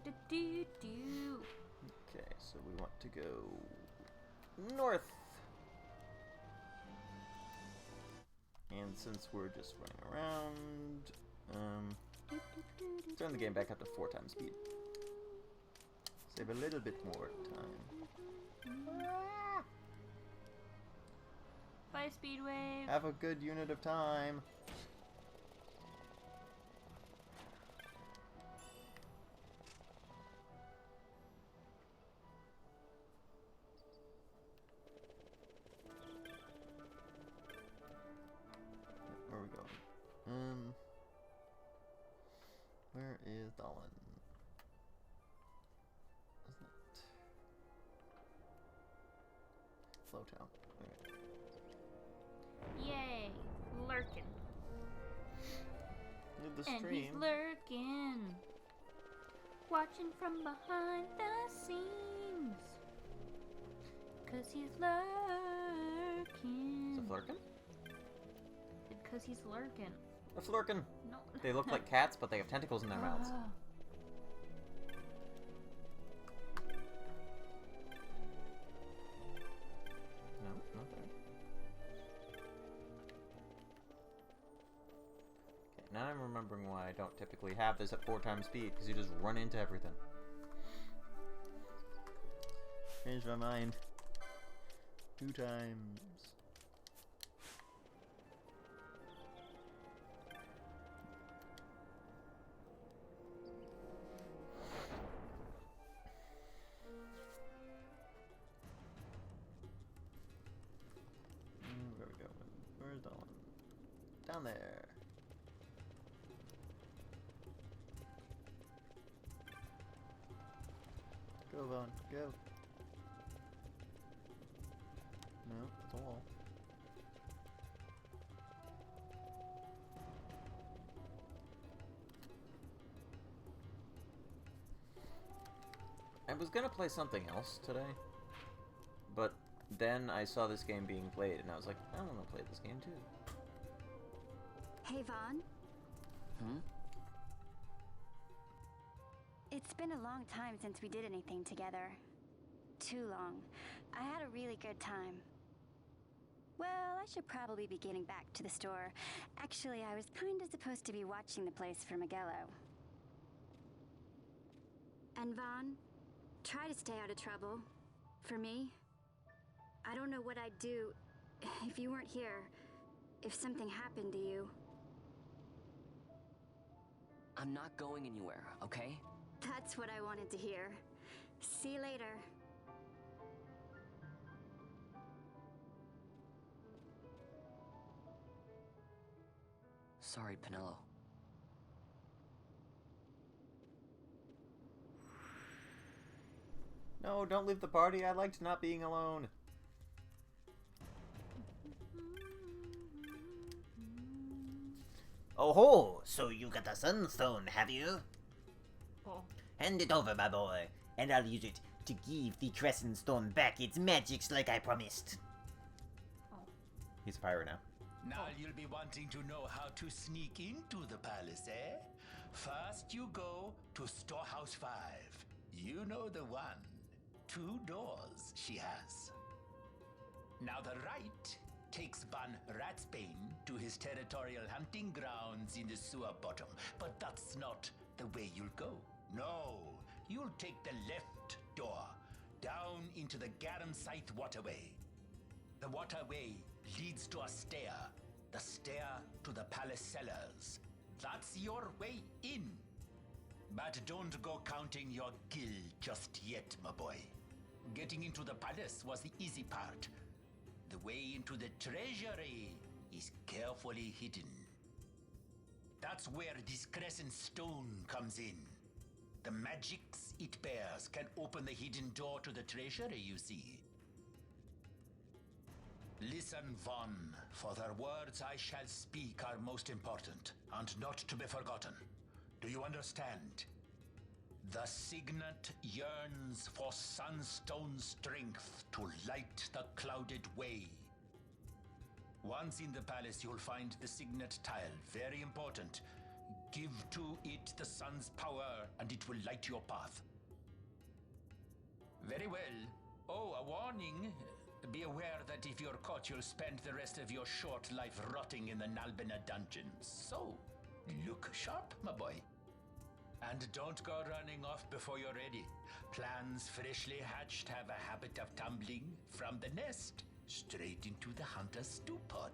so we want to go north. And since we're just running around, turn the game back up to 4 times speed. Save a little bit more time. Bye, Speedwave. Have a good unit of time. Where are we going? Where is Dolan? Isn't it? Flowtown. Okay. Yay. Lurking. Leave the And stream. he's lurking. Watching from behind the scenes. 'Cause he's lurking. Is it Flurkin? Because he's lurking. A Flurkin. No. They look like cats, but they have tentacles in their mouths. Ah. No, not there. Okay, now I'm remembering why I don't typically have this at 4 times speed, because you just run into everything. Changed my mind. 2 times. Where are we going? Where's Dolan? Down there. Go, Vaughn. Go. No. That's all. I was gonna play something else today, but then I saw this game being played, and I was like, I want to play this game too. Hey, Vaughn. Hmm? It's been a long time since we did anything together. Too long. I had a really good time. Well, I should probably be getting back to the store. Actually, I was kinda supposed to be watching the place for Miguelo. And Vaughn, try to stay out of trouble. For me. I don't know what I'd do if you weren't here. If something happened to you. I'm not going anywhere, okay? That's what I wanted to hear. See you later. Sorry, Penelo. No, don't leave the party. I liked not being alone. Oh ho! So you got a sunstone, have you? Oh. Hand it over, my boy, and I'll use it to give the crescent stone back its magics like I promised. He's a pirate now. Now you'll be wanting to know how to sneak into the palace, eh? First you go to Storehouse 5. You know the one. 2 doors she has. Now the right takes Ban Ratsbane to his territorial hunting grounds in the sewer bottom. But that's not the way you'll go. No, you'll take the left door, down into the Garum Scythe waterway. The waterway leads to a stair. The stair to the palace cellars. That's your way in. But don't go counting your gil just yet, my boy. Getting into the palace was the easy part. The way into the treasury is carefully hidden. That's where this crescent stone comes in. The magics it bears can open the hidden door to the treasury, you see. Listen, Vaughn, for the words I shall speak are most important, and not to be forgotten. Do you understand? The signet yearns for sunstone strength to light the clouded way. Once in the palace, you'll find the signet tile, very important. Give to it the sun's power, and it will light your path. Very well. Oh, a warning. Be aware that if you're caught, you'll spend the rest of your short life rotting in the Nalbina dungeons. So, look sharp, my boy. And don't go running off before you're ready. Plans freshly hatched have a habit of tumbling from the nest straight into the hunter's stew pot.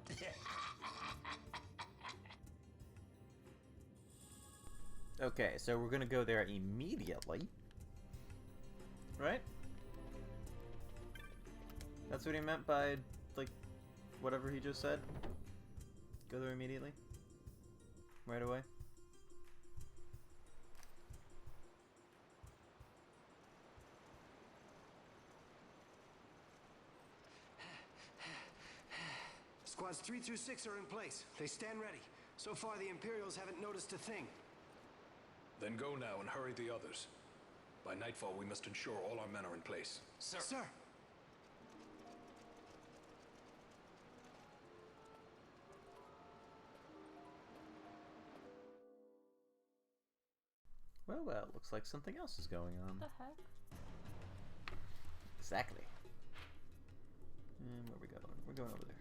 Okay, so we're gonna go there immediately. Right? That's what he meant by, like, whatever he just said? Go there immediately? Right away? Squads 3 through 6 are in place. They stand ready. So far, the Imperials haven't noticed a thing. Then go now and hurry the others. By nightfall, we must ensure all our men are in place. Sir. Sir. Well, well, looks like something else is going on. What the heck? Exactly. And where are we going? We're going over there.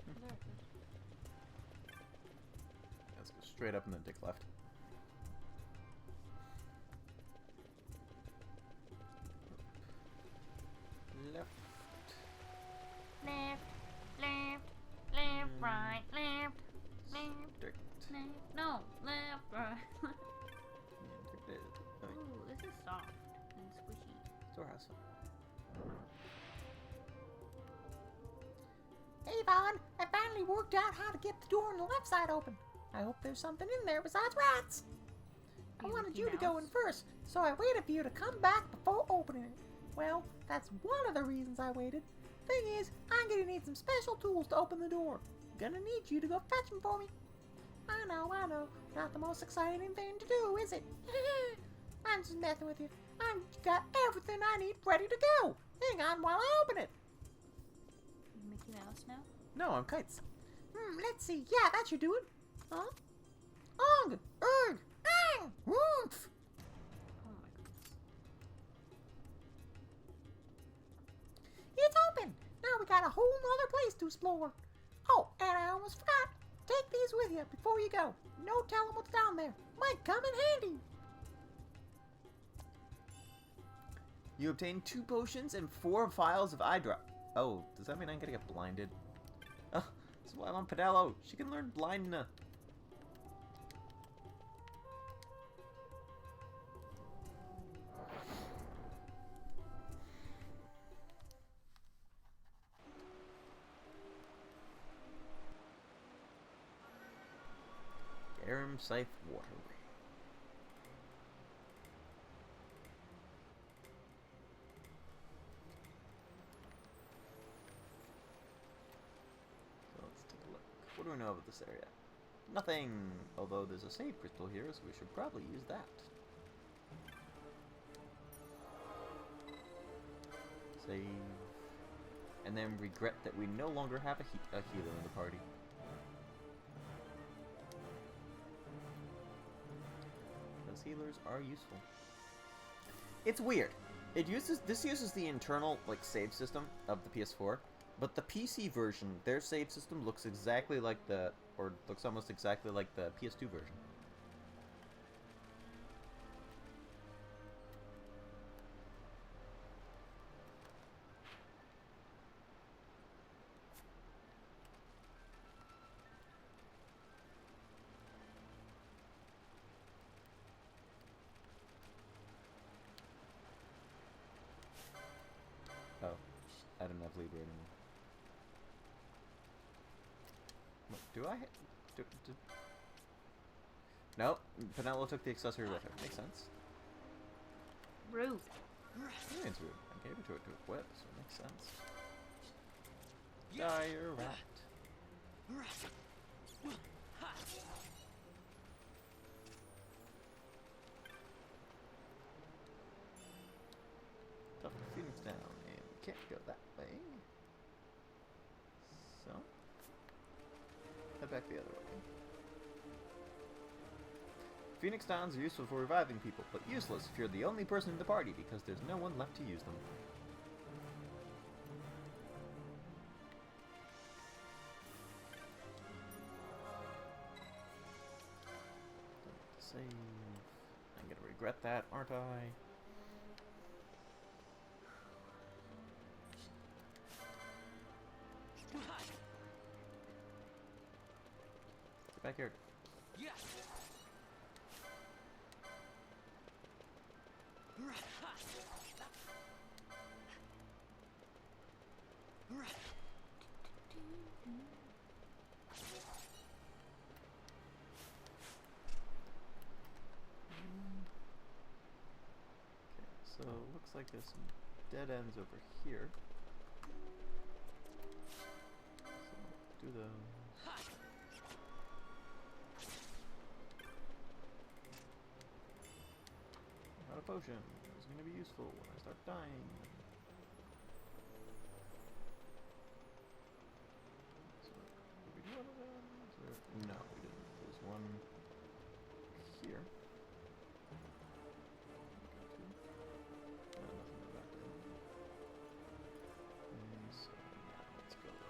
There it is. Let's go straight up and then take left. Left. Left, left, left, right, left, left, Dirt. left. No, left, right. Yeah, dirt. Oh, Ooh, this is soft and squishy. storehouse. Hey Vaughn, I finally worked out how to get the door on the left side open. I hope there's something in there besides rats. I wanted you to go in first, so I waited for you to come back before opening it. Well, that's one of the reasons I waited. Thing is, I'm gonna need some special tools to open the door. Gonna need you to go fetch them for me. I know. Not the most exciting thing to do, is it? I'm just messing with you. I've got everything I need ready to go. Hang on while I open it. Mickey Mouse now? No, I'm Kites. Let's see. Yeah, that should do it. Huh? Ugh! Ugh! Ang! Oomph! Oh my goodness. It's open! Now we got a whole nother place to explore. Oh, and I almost forgot. Take these with you before you go. No telling what's down there. Might come in handy. You obtain 2 potions and 4 vials of eye drop. Oh, does that mean I'm gonna get blinded? Oh, this is why I'm on Pedello. She can learn blindness. Garum Scythe Waterway. So let's take a look. What do we know about this area? Nothing! Although there's a save crystal here, so we should probably use that. Save. And then regret that we no longer have a healer in the party. Healers are useful. It's weird. This uses the internal save system of the PS4, but the PC version, their save system looks exactly like looks almost exactly like the PS2 version. I don't have Libra anymore. What, do I? Nope. Penelope took the accessory with her. Makes sense. Rude. It's rude. I gave it to her to equip, so it makes sense. Dire rat. Tough Phoenix down. Can't go that way. So, head back the other way. Phoenix Downs are useful for reviving people, but useless if you're the only person in the party because there's no one left to use them. Save. I'm gonna regret that, aren't I? Back here. Yes. So looks like there's some dead ends over here. So do those. Not a potion. It's going to be useful when I start dying. So, did we do one of them? No, we didn't. There's one here. Nothing to back there. And so now let's go up.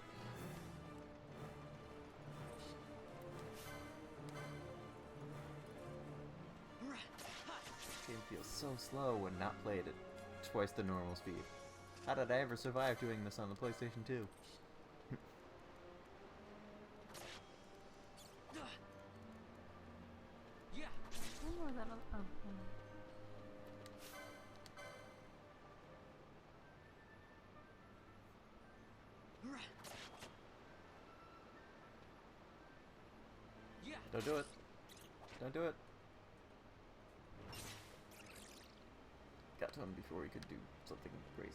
This game feels so slow when not played at twice the normal speed. How did I ever survive doing this on the PlayStation 2? Oh, that'll. Oh, Don't do it. Don't do it. Gotcha. ton before he could do something crazy.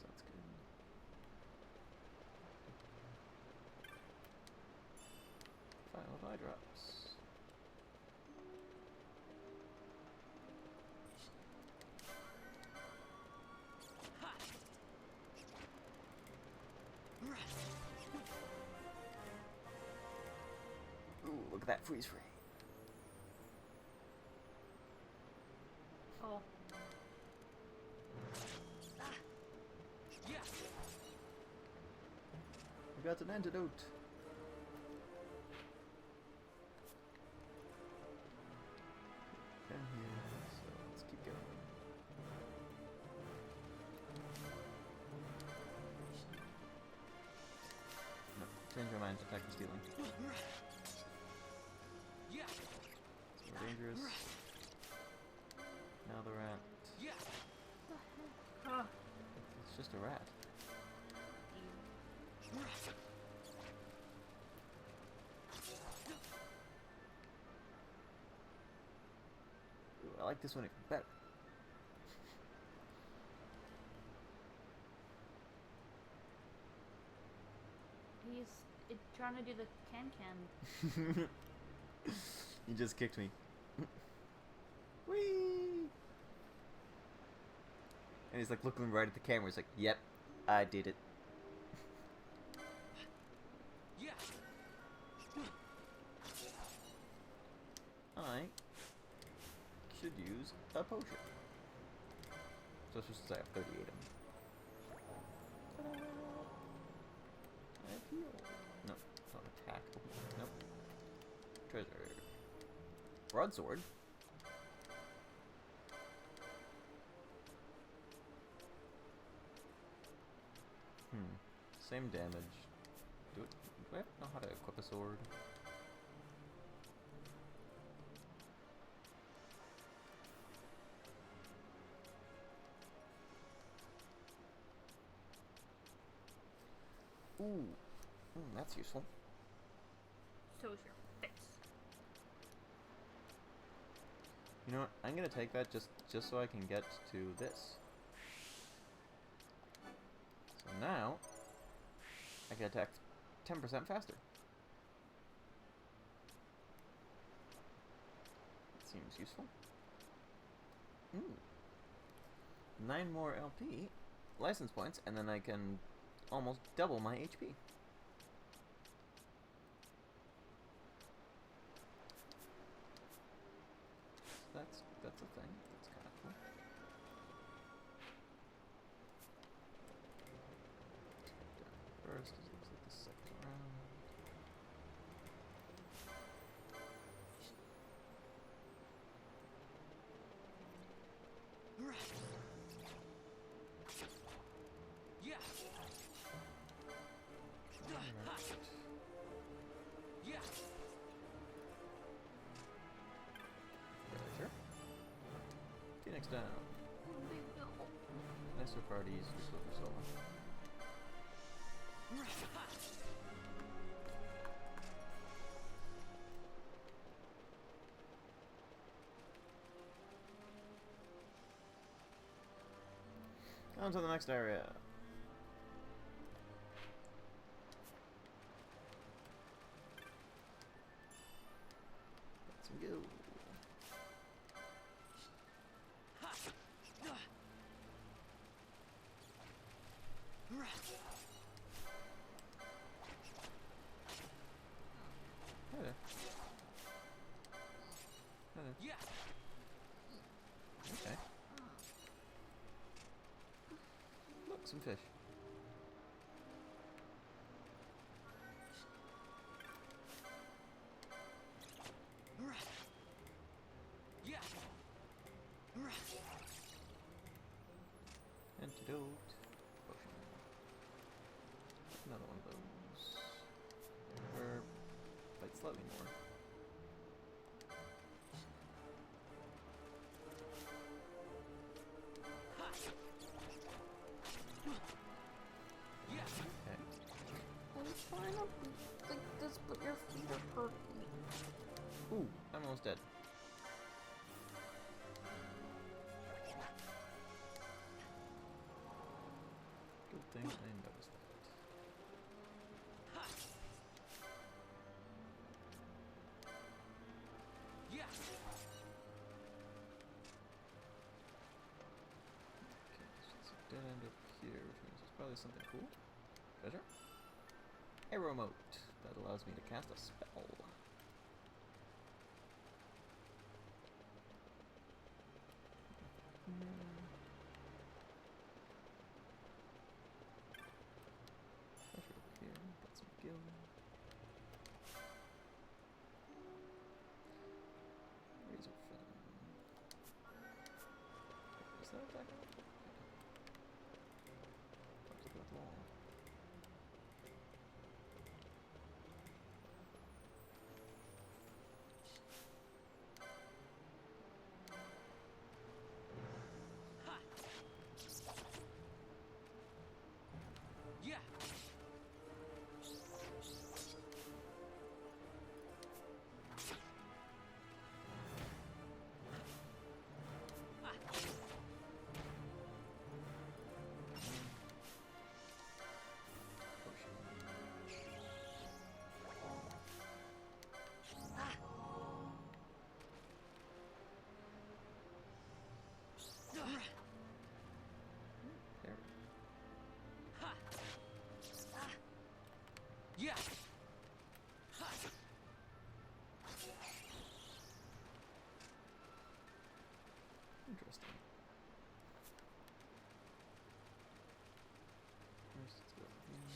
So that's good. File of eye drops. Ooh, look at that freeze frame. Oh. We got an antidote. Down here, so let's keep going. No, change your mind to attack and stealing. It's more dangerous. Now the rat. Huh. It's just a rat. Ooh, I like this one even better. He's trying to do the can-can. You just kicked me. Whee! And he's like looking right at the camera. He's like, "Yep, I did it." I should use a potion. So it's just as I have 38 of them. Ta-da! I have heal. No, it's not attack. Nope. Treasure. Broadsword. Same damage. Do I know how to equip a sword? Ooh, that's useful. So's your face. You know what? I'm gonna take that just so I can get to this. So now I can attack 10% faster. That seems useful. 9 more LP license points, and then I can almost double my HP. So that's a thing. That's kind of cool. First, it looks like the second round. Sure. Phoenix down. Nicer parties, Silver Soul. On to the next area. Let's go. Hello. Hello. Okay. Look, some fish. Antidote. Potion. Another one of those. Or like slightly more. Okay. I'm trying to be like this, but your feet are hurting me. Ooh, I'm almost dead. think I noticed that. Yeah. Okay, so it's a dead end up here, which means there's probably something cool. Treasure? Arrow mote. That allows me to cast a spell. Treasure over here. Got some gil. Razor fin. Is that attack? Up to the wall. Yeah. There. Yeah. Interesting. First, let's go over here.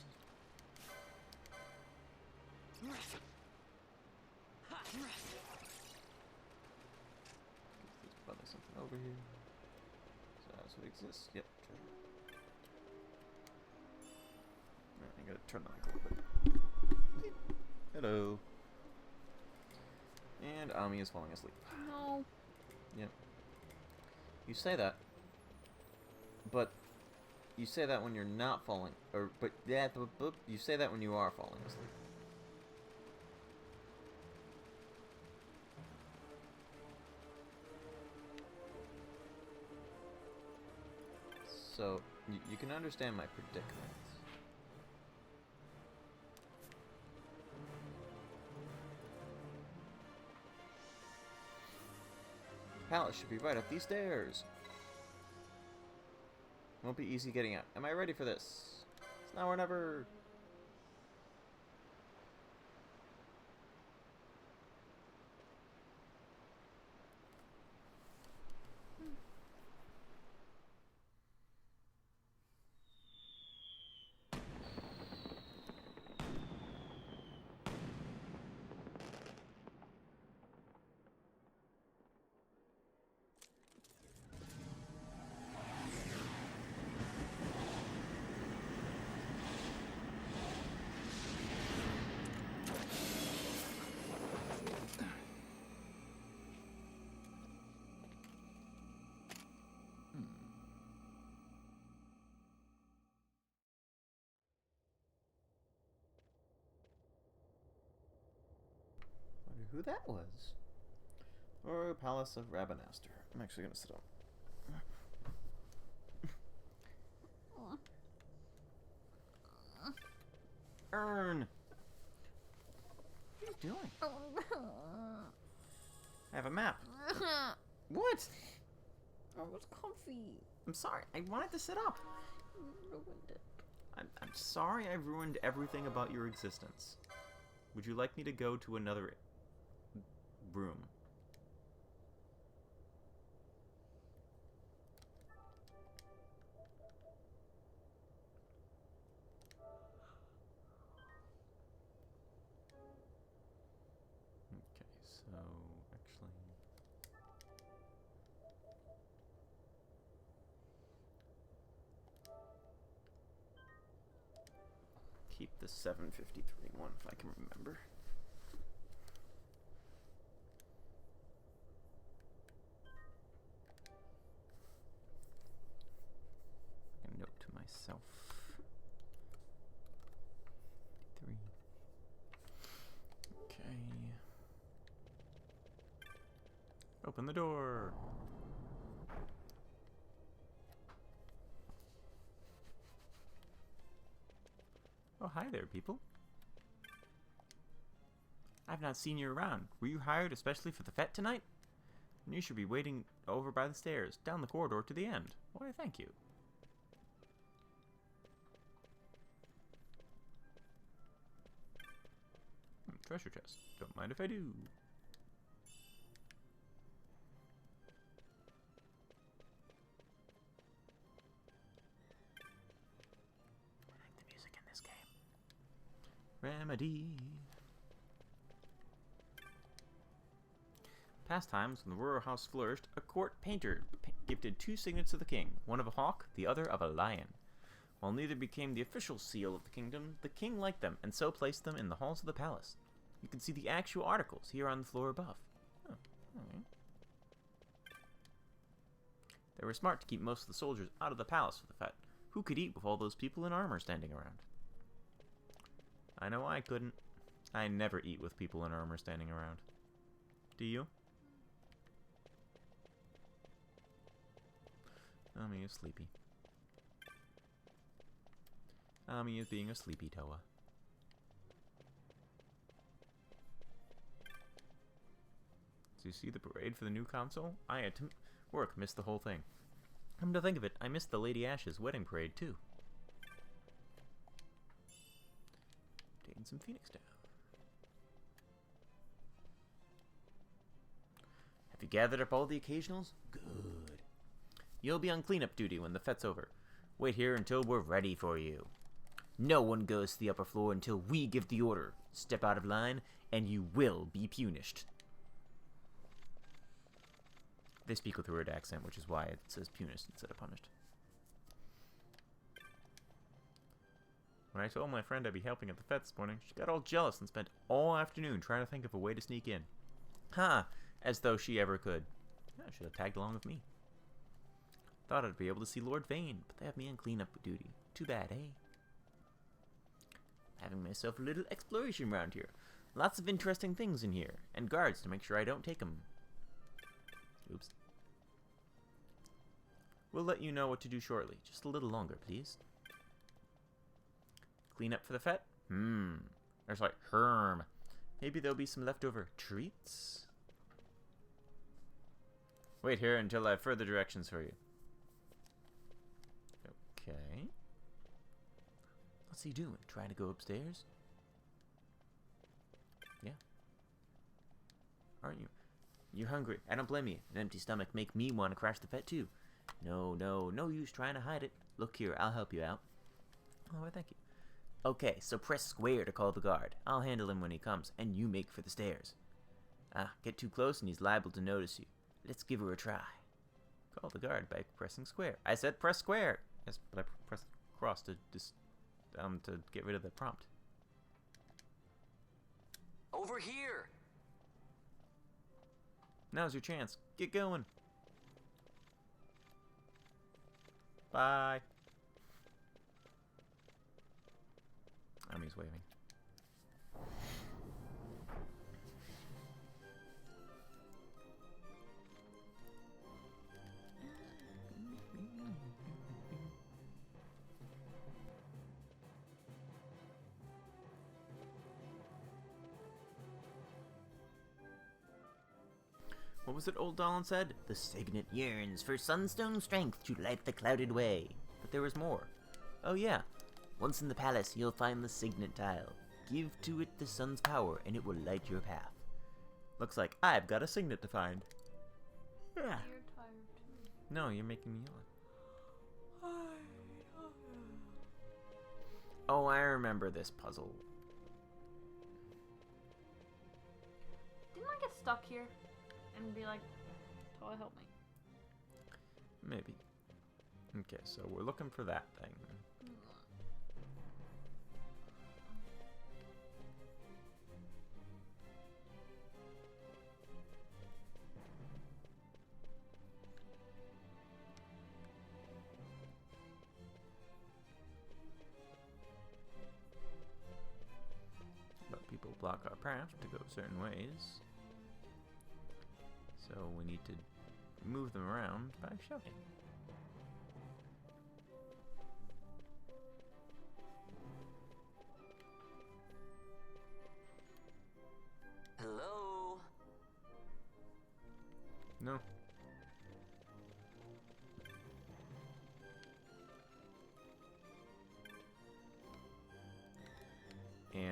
There's probably something over here. So that's what exists. Yep, treasure. Alright, I gotta turn the mic a little bit. Hello. And Ami is falling asleep. No. Yep. You say that, but you say that when you're not falling, but you say that when you are falling asleep. So you can understand my predicament. Palace should be right up these stairs. Won't be easy getting out. Am I ready for this? It's now or never. Wonder who that was. Or Palace of Rabanastre. I'm actually gonna sit up. Earn! What are you doing? I have a map. What? Oh, it was comfy. I'm sorry. I wanted to sit up. You ruined it. I'm sorry I ruined everything about your existence. Would you like me to go to another room? Okay, so actually... keep the 753 one if I can remember. A note to myself. 53. Okay. Open the door. Oh, hi there, people. I've not seen you around. Were you hired especially for the fete tonight? You should be waiting over by the stairs, down the corridor to the end. Why, thank you. Treasure chest. Don't mind if I do. I like the music in this game. Remedy. Past times, when the royal house flourished, a court painter gifted 2 signets to the king, one of a hawk, the other of a lion. While neither became the official seal of the kingdom, the king liked them and so placed them in the halls of the palace. You can see the actual articles here on the floor above. Oh, okay. They were smart to keep most of the soldiers out of the palace for the fete. Who could eat with all those people in armor standing around? I know I couldn't. I never eat with people in armor standing around. Do you? Ami is sleepy. Ami is being a sleepy Toa. Do you see the parade for the new console? I had to work, missed the whole thing. Come to think of it, I missed the Lady Ash's wedding parade too. Taking some Phoenix down. Have you gathered up all the occasionals? Good. You'll be on cleanup duty when the fete's over. Wait here until we're ready for you. No one goes to the upper floor until we give the order. Step out of line, and you will be punished. They speak with a weird accent, which is why it says punished instead of punished. When I told my friend I'd be helping at the fete this morning, she got all jealous and spent all afternoon trying to think of a way to sneak in. Ha! As though she ever could. Yeah, I should have tagged along with me. Thought I'd be able to see Lord Vane, but they have me on cleanup duty. Too bad, eh? Having myself a little exploration round here. Lots of interesting things in here, and guards to make sure I don't take them. Oops. We'll let you know what to do shortly. Just a little longer, please. Clean up for the fete? There's like herm. Maybe there'll be some leftover treats? Wait here until I have further directions for you. Okay. What's he doing? Trying to go upstairs? Yeah. Aren't you? You're hungry. I don't blame you. An empty stomach make me want to crash the fete too. No use trying to hide it. Look here, I'll help you out. Oh, well, thank you. Okay, so press square to call the guard. I'll handle him when he comes, and you make for the stairs. Get too close and he's liable to notice you. Let's give her a try. Call the guard by pressing square. I said press square! Yes, but I pressed cross to get rid of the prompt. Over here! Now's your chance. Get going. Bye. Ami's waving. What was it old Dolan said? The signet yearns for sunstone strength to light the clouded way. But there was more. Oh yeah. Once in the palace, you'll find the signet tile. Give to it the sun's power, and it will light your path. Looks like I've got a signet to find. You're tired too. No, you're making me yawn. Oh, I remember this puzzle. Didn't I get stuck here? And be like, Toa, help me. Maybe. Okay, so we're looking for that thing. But people block our path to go certain ways. So we need to move them around by shouting.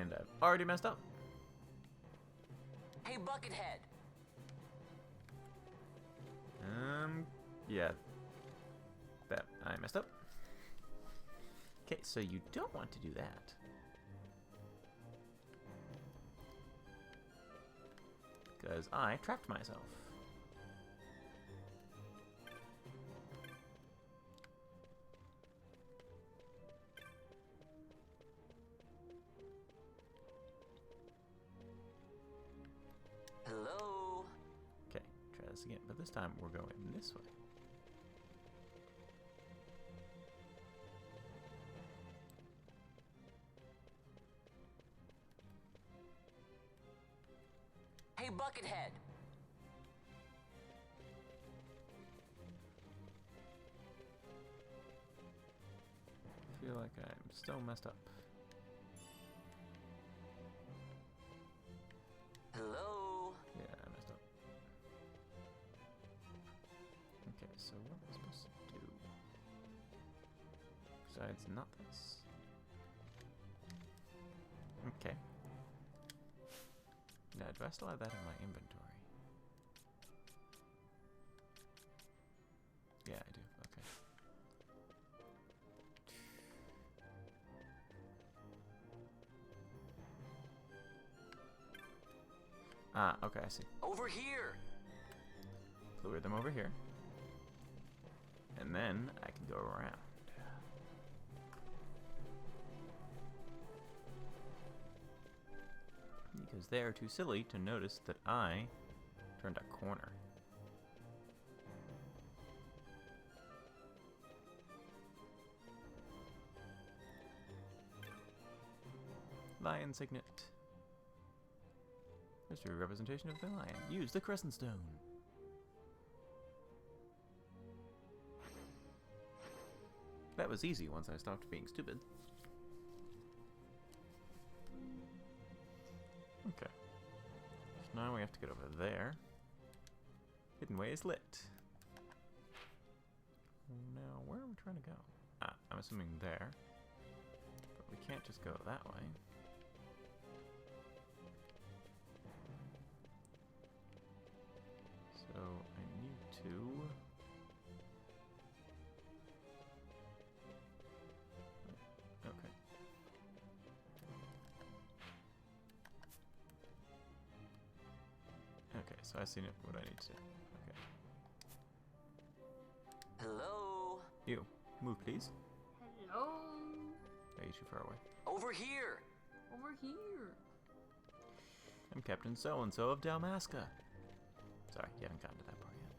And I've already messed up. Hey, Buckethead. Yeah. That I messed up. Okay, so you don't want to do that. Because I trapped myself. Hello? Okay, try this again, but this time we're going this way. Hey, Buckethead. I feel like I'm still messed up. Hello? Yeah, I messed up. Okay, so what am I supposed to do? Besides not this. Okay. Now, do I still have that in my inventory? Yeah, I do. Okay. Ah, okay, I see. Over here. Lure them over here. And then I can go around. Because they are too silly to notice that I turned a corner. Lion signet. History representation of the lion. Use the crescent stone. That was easy once I stopped being stupid. Okay. So now we have to get over there. Hidden way is lit. Now, where are we trying to go? Ah, I'm assuming there. But we can't just go that way. So, I need to... Okay. Okay, so I see what I need to do. Okay. Hello? You, move please. Hello? Are you too far away? Over here. Over here. I'm Captain So-and-so of Dalmasca. Sorry, you haven't gotten to that part yet.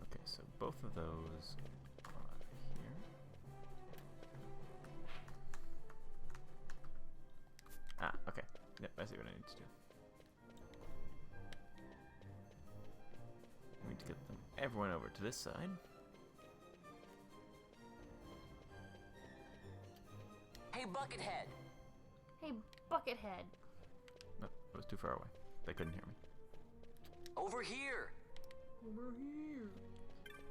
Okay, so both of those are here. Ah, okay. Yep, I see what I need to do. I need to get them everyone over to this side. Hey, Buckethead. Hey, Buckethead. No, I was too far away. They couldn't hear me. Over here. Over here.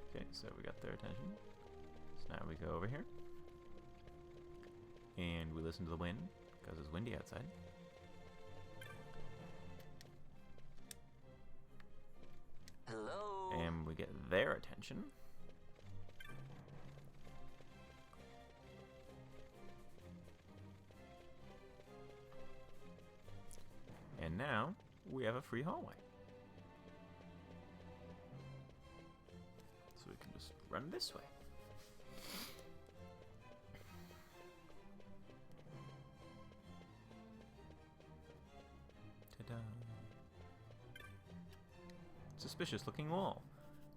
Okay, so we got their attention. So now we go over here. And we listen to the wind, because it's windy outside. Hello? And we get their attention. And now we have a free hallway. So we can just run this way. Ta-da. Suspicious looking wall.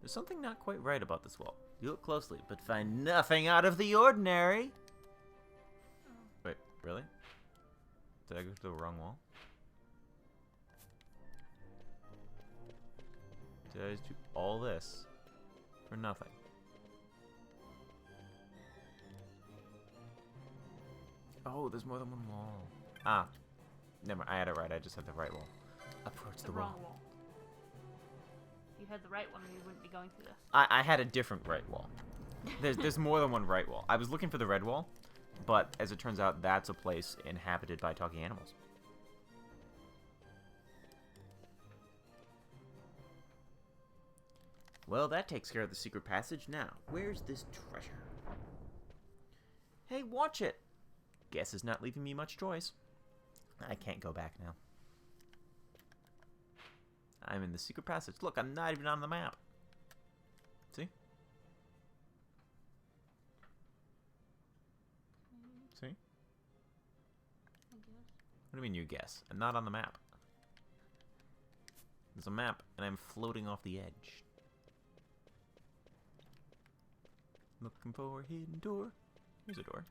There's something not quite right about this wall. You look closely, but find nothing out of the ordinary. Wait, really? Did I go to the wrong wall? Did I just do all this for nothing? Oh, there's more than one wall. Ah, never mind. I had it right. I just had the right wall. Approach the wall. Wrong wall. You had the right one, we wouldn't be going through this. I had a different right wall. There's more than one right wall. I was looking for the red wall, but as it turns out, that's a place inhabited by talking animals. Well, that takes care of the secret passage. Now, where's this treasure? Hey, watch it! Guess it's not leaving me much choice. I can't go back now. I'm in the secret passage. Look, I'm not even on the map. See? See? I guess. What do you mean you guess? I'm not on the map. There's a map, and I'm floating off the edge. Looking for a hidden door. Here's a door.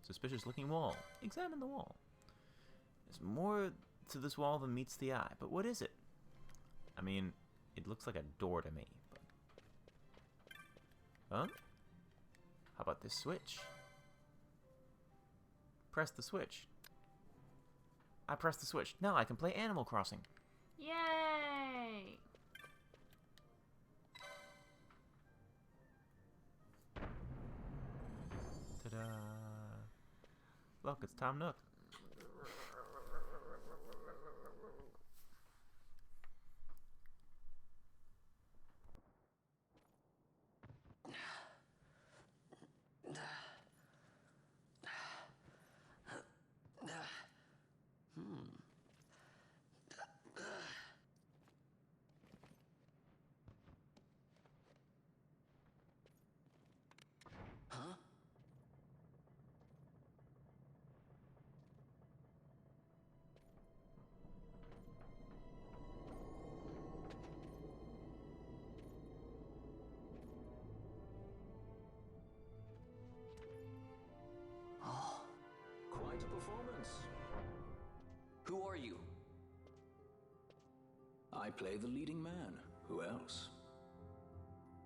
Suspicious looking wall. Examine the wall. There's more to this wall than meets the eye, but what is it? I mean, it looks like a door to me, but... Huh? How about this switch? Press the switch. I press the switch. Now I can play Animal Crossing. Yay! Ta-da! Look, it's Tom Nook. Huh? Oh, quite a performance. Who are you? I play the leading man. Who else?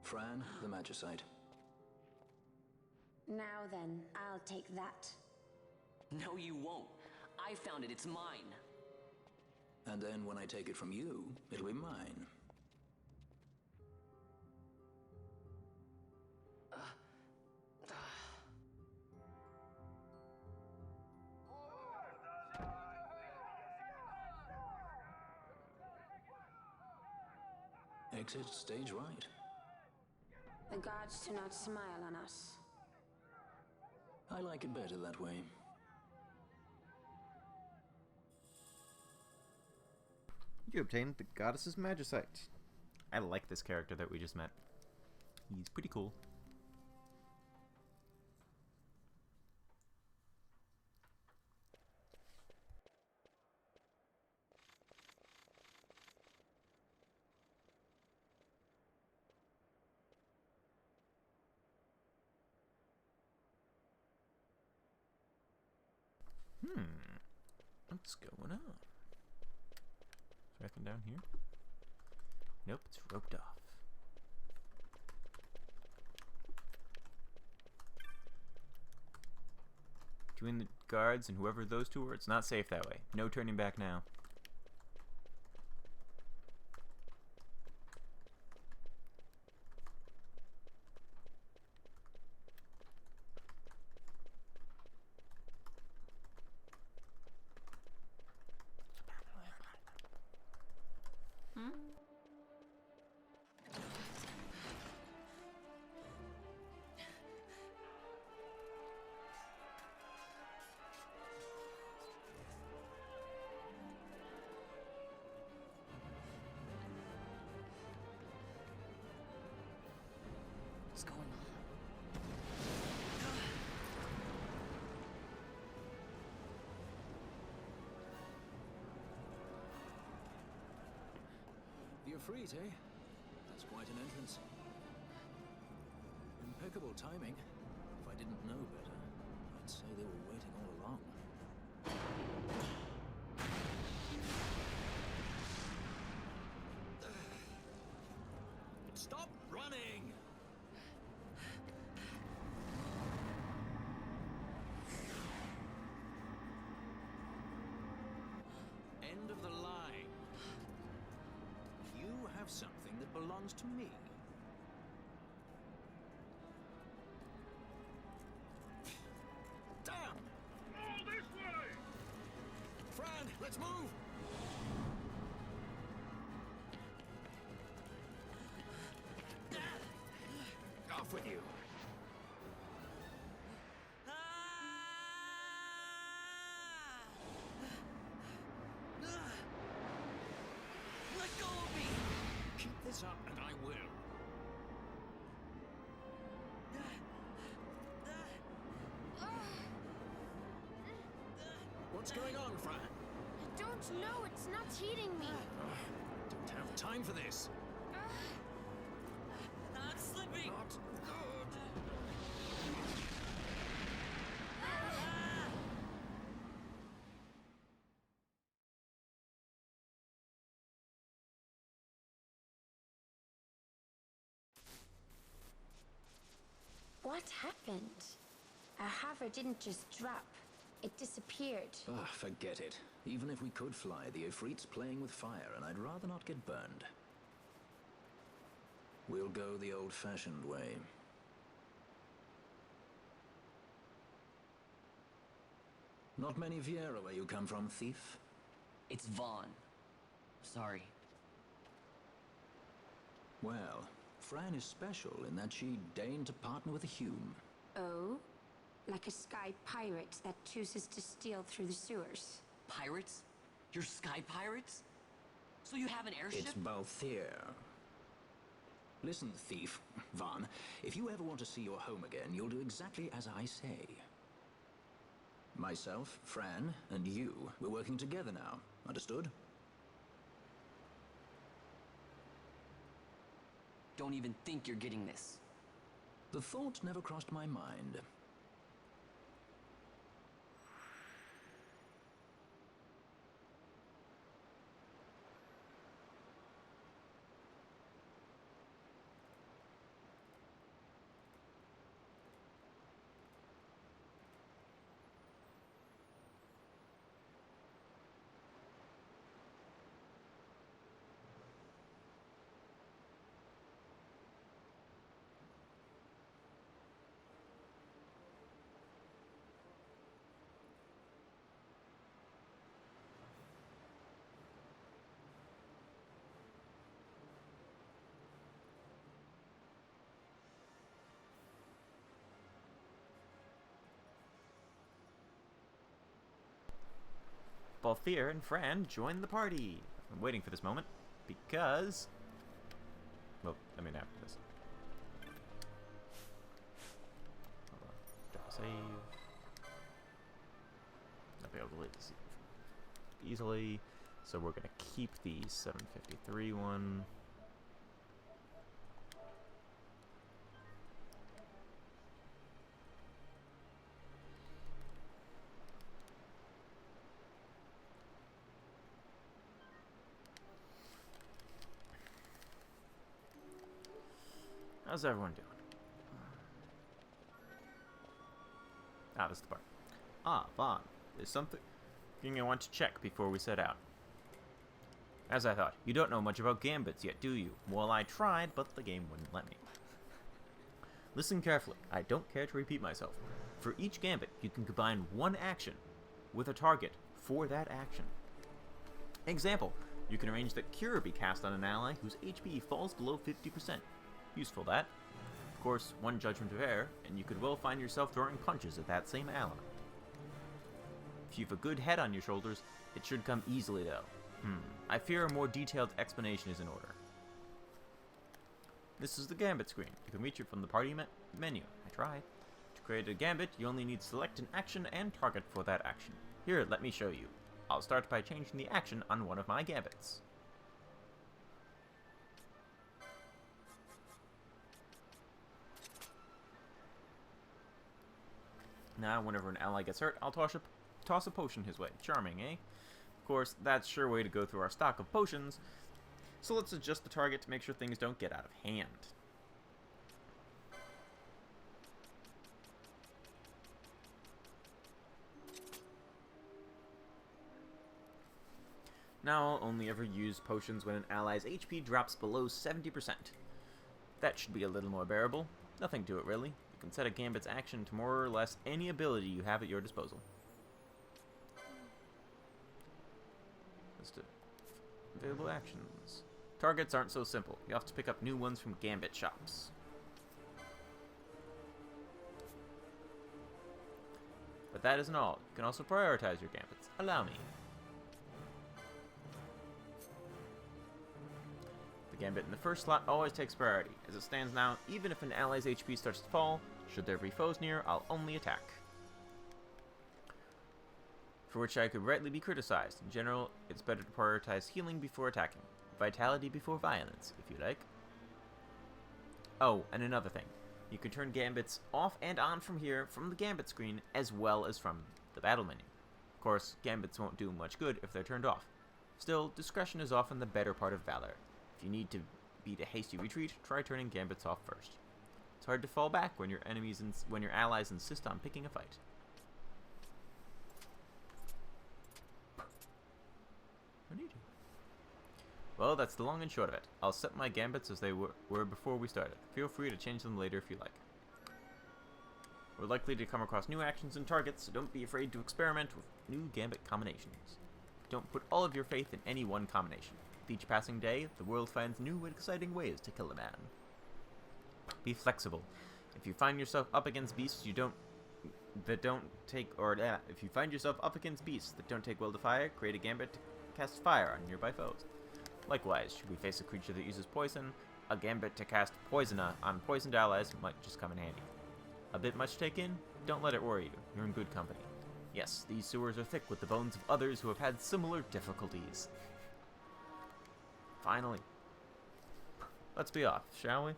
Fran, the Magicite. Now then, I'll take that. No, you won't. I found it. It's mine. And then when I take it from you, it'll be mine. Exit stage right. The gods do not smile on us. I like it better that way. You obtained the goddess's magicite. I like this character that we just met. He's pretty cool. What's going on? Is there anything down here? Nope, it's roped off. Between the guards and whoever those two were, it's not safe that way. No turning back now. What's going on? The Ifrit, eh? That's quite an entrance. Impeccable timing. If I didn't know better, I'd say they were waiting all along. Stop running! End of the line. You have have something that belongs to me. Damn! All this way! Fran, let's move! Off with you! Let go of me! Keep this up and I will. What's going on, Fran? I don't know, it's not heating me. Don't have time for this. I'm slipping! Not good. What happened? Our hover didn't just drop. It disappeared. Ah, forget it. Even if we could fly, the Ifrit's playing with fire, and I'd rather not get burned. We'll go the old-fashioned way. Not many Viera where you come from, thief? It's Vaughn. Sorry. Well, Fran is special in that she deigned to partner with a Hume. Oh? Like a sky pirate that chooses to steal through the sewers. Pirates? You're sky pirates? So you have an airship? It's both here. Listen, thief, Vaughn, if you ever want to see your home again, you'll do exactly as I say. Myself, Fran, and you, we're working together now. Understood? Don't even think you're getting this. The thought never crossed my mind. Balthier and Fran join the party. I'm waiting for this moment because... Well, I mean after this. Hold on. Drop a save. I'll be able to delete this easily. So we're going to keep the 753 one. How's everyone doing? Ah, this is the part. Ah, Vaughn, there's something I want to check before we set out. As I thought, you don't know much about gambits yet, do you? Well, I tried, but the game wouldn't let me. Listen carefully. I don't care to repeat myself. For each gambit, you can combine one action with a target for that action. Example, you can arrange that Cure be cast on an ally whose HP falls below 50%. Useful, that. Of course, one judgment of error, and you could well find yourself throwing punches at that same ally. If you've a good head on your shoulders, it should come easily, though. I fear a more detailed explanation is in order. This is the Gambit screen. You can reach it from the party menu. I tried. To create a Gambit, you only need to select an action and target for that action. Here, let me show you. I'll start by changing the action on one of my Gambits. Now, whenever an ally gets hurt, I'll toss a potion his way. Charming, eh? Of course, that's a sure way to go through our stock of potions, so let's adjust the target to make sure things don't get out of hand. Now I'll only ever use potions when an ally's HP drops below 70%. That should be a little more bearable. Nothing to it, really. You can set a Gambit's action to more or less any ability you have at your disposal. List of available actions. Targets aren't so simple. You have to pick up new ones from Gambit shops. But that isn't all. You can also prioritize your Gambits. Allow me. The Gambit in the first slot always takes priority. As it stands now, even if an ally's HP starts to fall, should there be foes near, I'll only attack. For which I could rightly be criticized. In general, it's better to prioritize healing before attacking. Vitality before violence, if you like. Oh, and another thing. You can turn Gambits off and on from here, from the Gambit screen, as well as from the battle menu. Of course, Gambits won't do much good if they're turned off. Still, discretion is often the better part of valor. If you need to beat a hasty retreat, try turning Gambits off first. It's hard to fall back when your allies insist on picking a fight. What do you do? Well, that's the long and short of it. I'll set my Gambits as they were before we started. Feel free to change them later if you like. We're likely to come across new actions and targets, so don't be afraid to experiment with new Gambit combinations. Don't put all of your faith in any one combination. With each passing day, the world finds new and exciting ways to kill a man. Be flexible. If you find yourself up against beasts if you find yourself up against beasts that don't take well to fire, create a Gambit to cast fire on nearby foes. Likewise, should we face a creature that uses poison, a Gambit to cast Poisona on poisoned allies might just come in handy. A bit much to take in? Don't let it worry you. You're in good company. Yes, these sewers are thick with the bones of others who have had similar difficulties. Finally. Let's be off, shall we?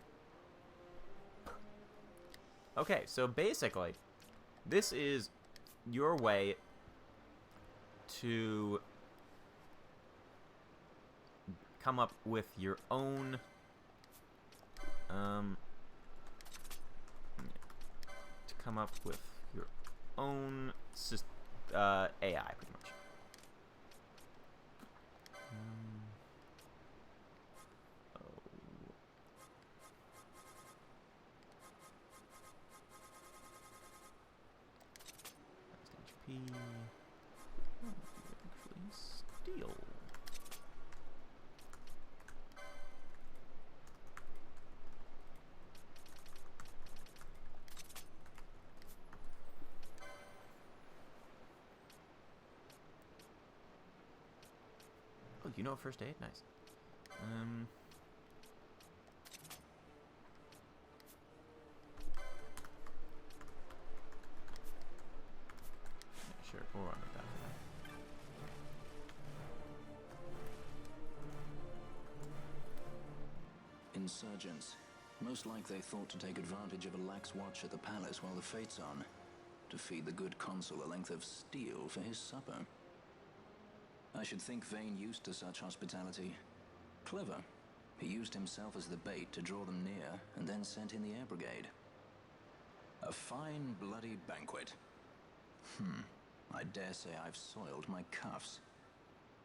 Okay, so basically, this is your way to come up with your own AI, pretty much. HP. Actually, steal. Oh, you know first aid? Nice. Yeah, sure, we'll run with that. Insurgents. Most like they thought to take advantage of a lax watch at the palace while the fate's on. To feed the good consul a length of steel for his supper. I should think Vane used to such hospitality. Clever. He used himself as the bait to draw them near, and then sent in the air brigade. A fine, bloody banquet. I dare say I've soiled my cuffs.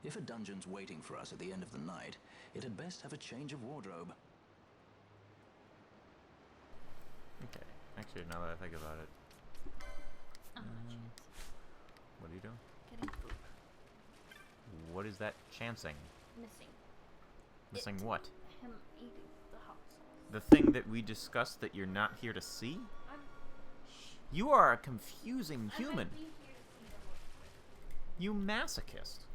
If a dungeon's waiting for us at the end of the night, it had best have a change of wardrobe. Okay. Actually, now that I think about it. What are you doing? Getting food. What is that chancing? Missing. Missing what? Him eating the hot sauce. The thing that we discussed that you're not here to see? You are a confusing human. You masochist.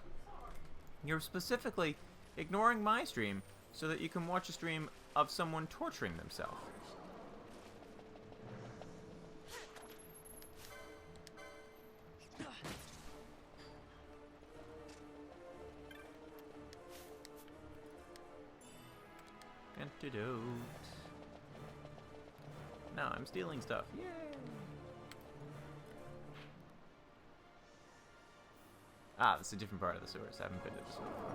You're specifically ignoring my stream so that you can watch a stream of someone torturing themselves. Antidote. Now I'm stealing stuff. Yay! Ah, this is a different part of the sewers. I haven't been to this one before.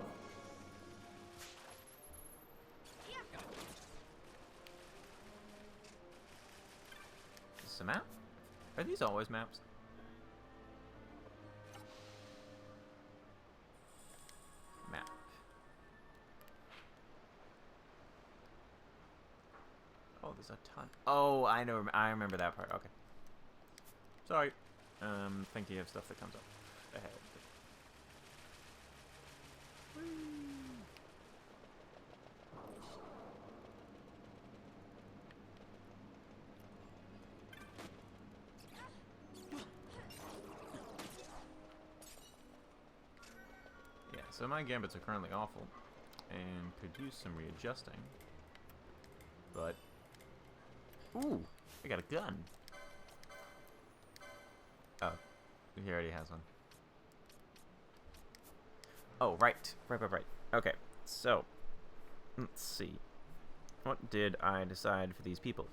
Is this a map? Are these always maps? Map. Oh, there's a ton. Oh, I know. I remember that part. Okay. Sorry. Thinking of stuff that comes up ahead. Yeah, so my gambits are currently awful and could use some readjusting. But ooh, I got a gun. Oh, he already has one. Oh, right. Right. Okay, so let's see. What did I decide for these people?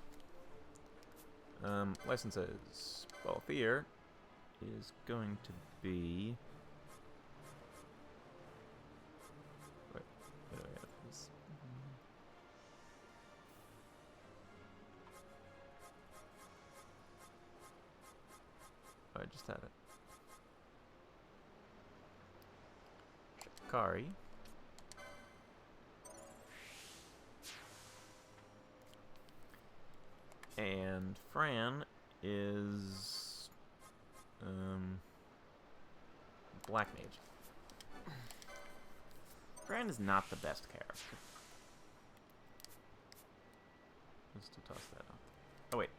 Licenses. Well, Fear is going to be... Wait, what do I have? This... Oh, I just had it. Shikari. And Fran is Black Mage. Fran is not the best character. Just to toss that up. Oh wait,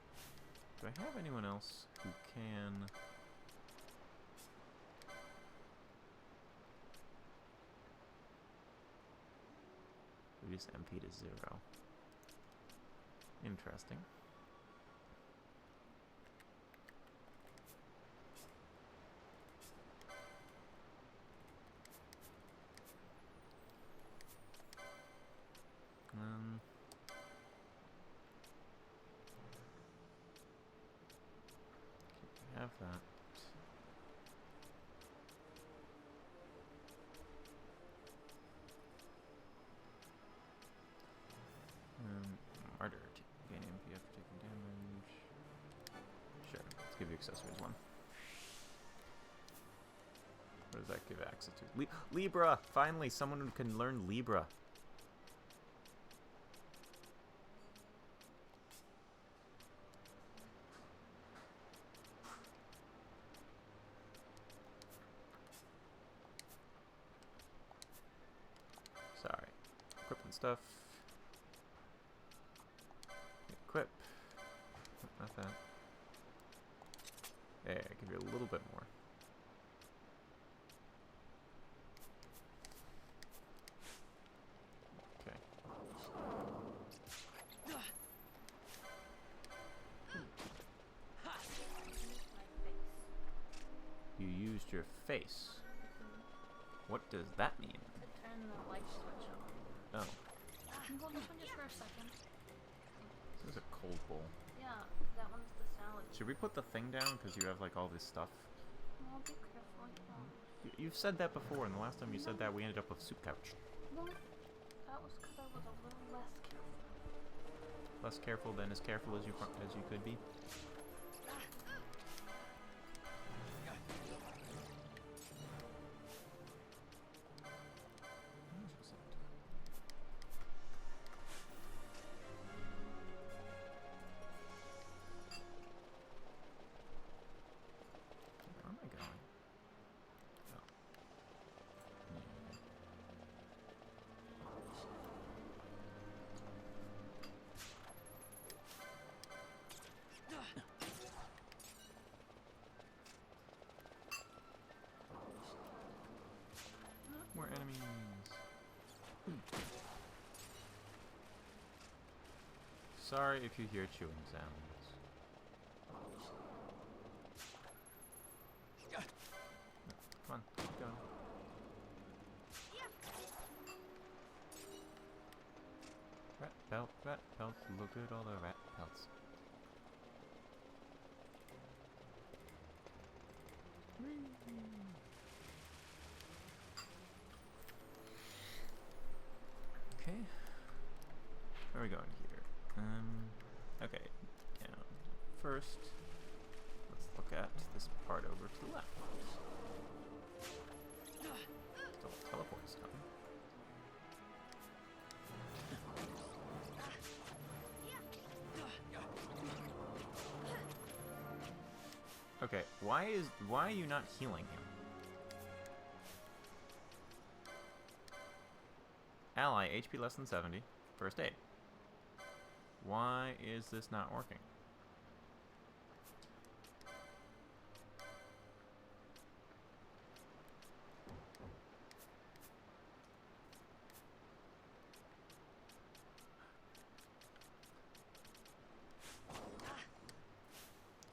do I have anyone else who can? Reduce MP to 0. Interesting. Have that. Martyr. Gain MP after taking damage. Sure. Let's give you accessories one. What does that give access to? Libra! Finally, someone who can learn Libra. Sorry. Equipment stuff. Equip. Not that. There, give you a little bit more. Okay. You used your face. What does that mean? To turn the light switch on. Oh. Can you hold this one just for a second? This is a cold bowl. Yeah, that one's the salad. Should we put the thing down because you have like all this stuff? Well, be careful. You've said that before, and the last time you said that, we ended up with soup couch. Well, that was because I was a little less careful. Less careful than as careful as you could be. Where am I going? Oh. More enemies. Sorry if you hear chewing sounds. Come on, keep going. Rat pelt, look at all the rat pelts. Okay. Where are we going here? Okay. Down. First, let's look at this part over to the left. Still teleport's coming. Okay, why are you not healing him? Ally, HP less than 70. First aid. Why is this not working?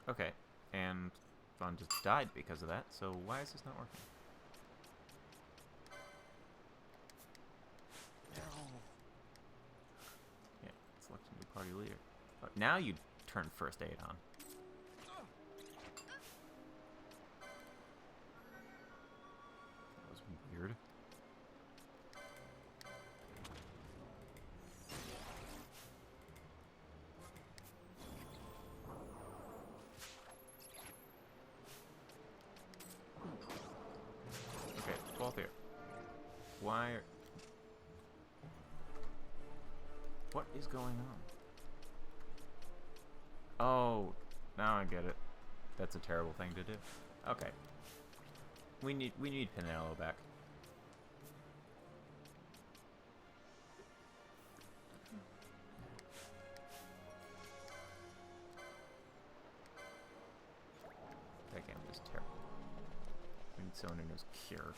Okay, and Vaughn just died because of that, so why is this not working? Yeah, select a new party leader. Oh, now you turn first aid on. That was weird. Okay, 12th here. Why are... What is going on? Oh, now I get it. That's a terrible thing to do. Okay. We need Pinello back. That game is terrible. We need someone who knows Cure.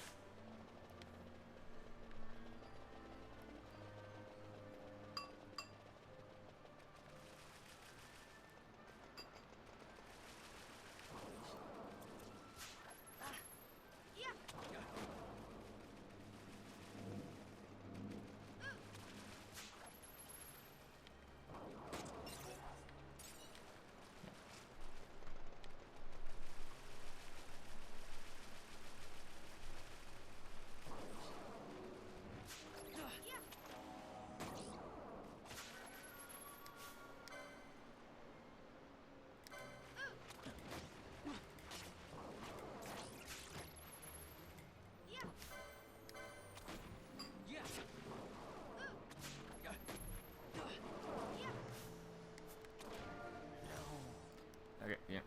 Okay, yeah.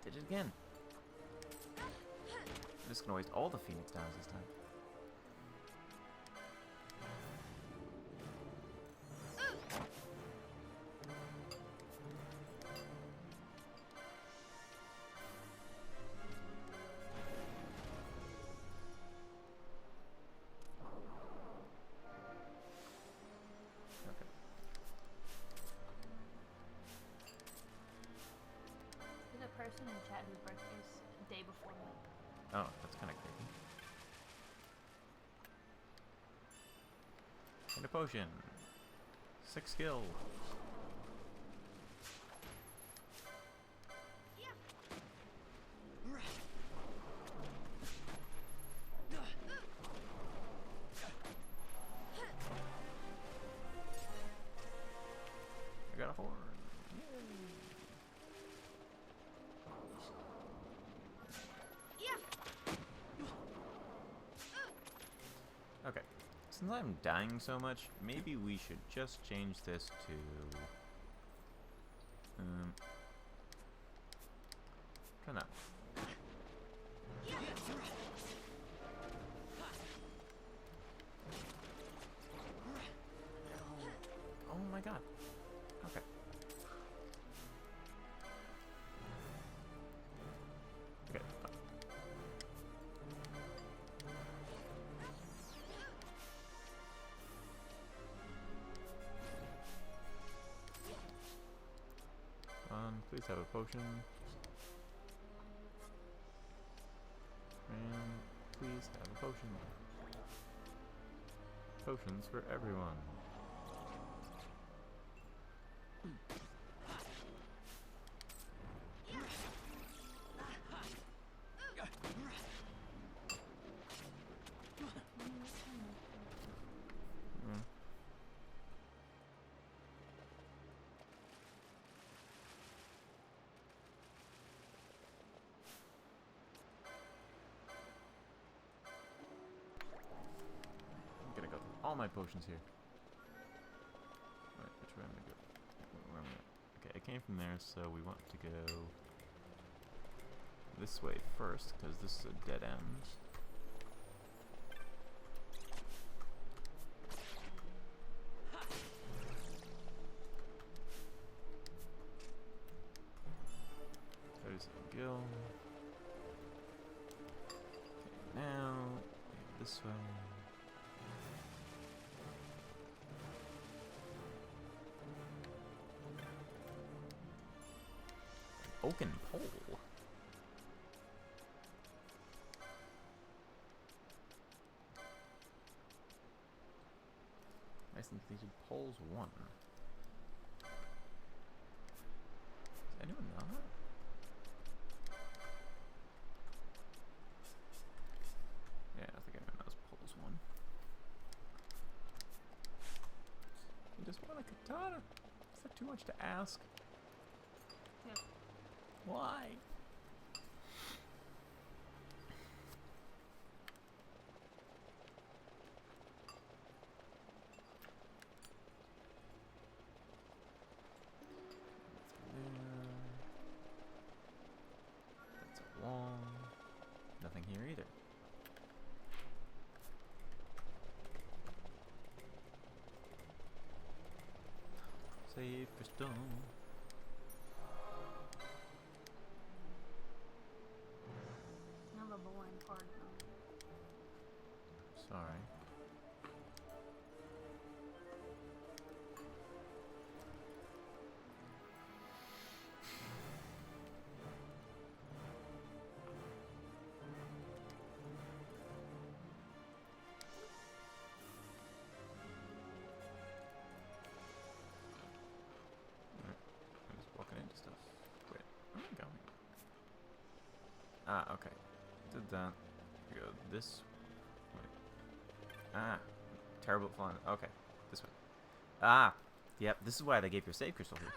Did it again. I'm just gonna waste all the Phoenix Downs this time. There's a person in chat whose birthday is a day before me. Oh, that's kind of creepy. And a potion. 6 skill. I got a horn. Okay, since I'm dying so much, maybe we should just change this to... try that one. Oh my god. Okay. Okay, fine. Please have a potion. And please have a potion. Potions for everyone. All my potions here. Right, which way am I going? Where am I? Okay, I came from there, so we want to go this way first, because this is a dead end. There's a gill. Okay, now this way. Oaken pole. Nice and completed poles 1. Is anyone not? Yeah, I think anyone knows poles 1. You just want a katana? Is that too much to ask? Yeah. Why? That's a wall. Nothing here either. Save for stone. Now the boring part. Sorry. I'm just walking into stuff. Wait, where am I going? Ah, okay. Did that. We go this way. Ah, terrible at flying. Okay, this way. Ah, yep. This is why they gave your save crystal here.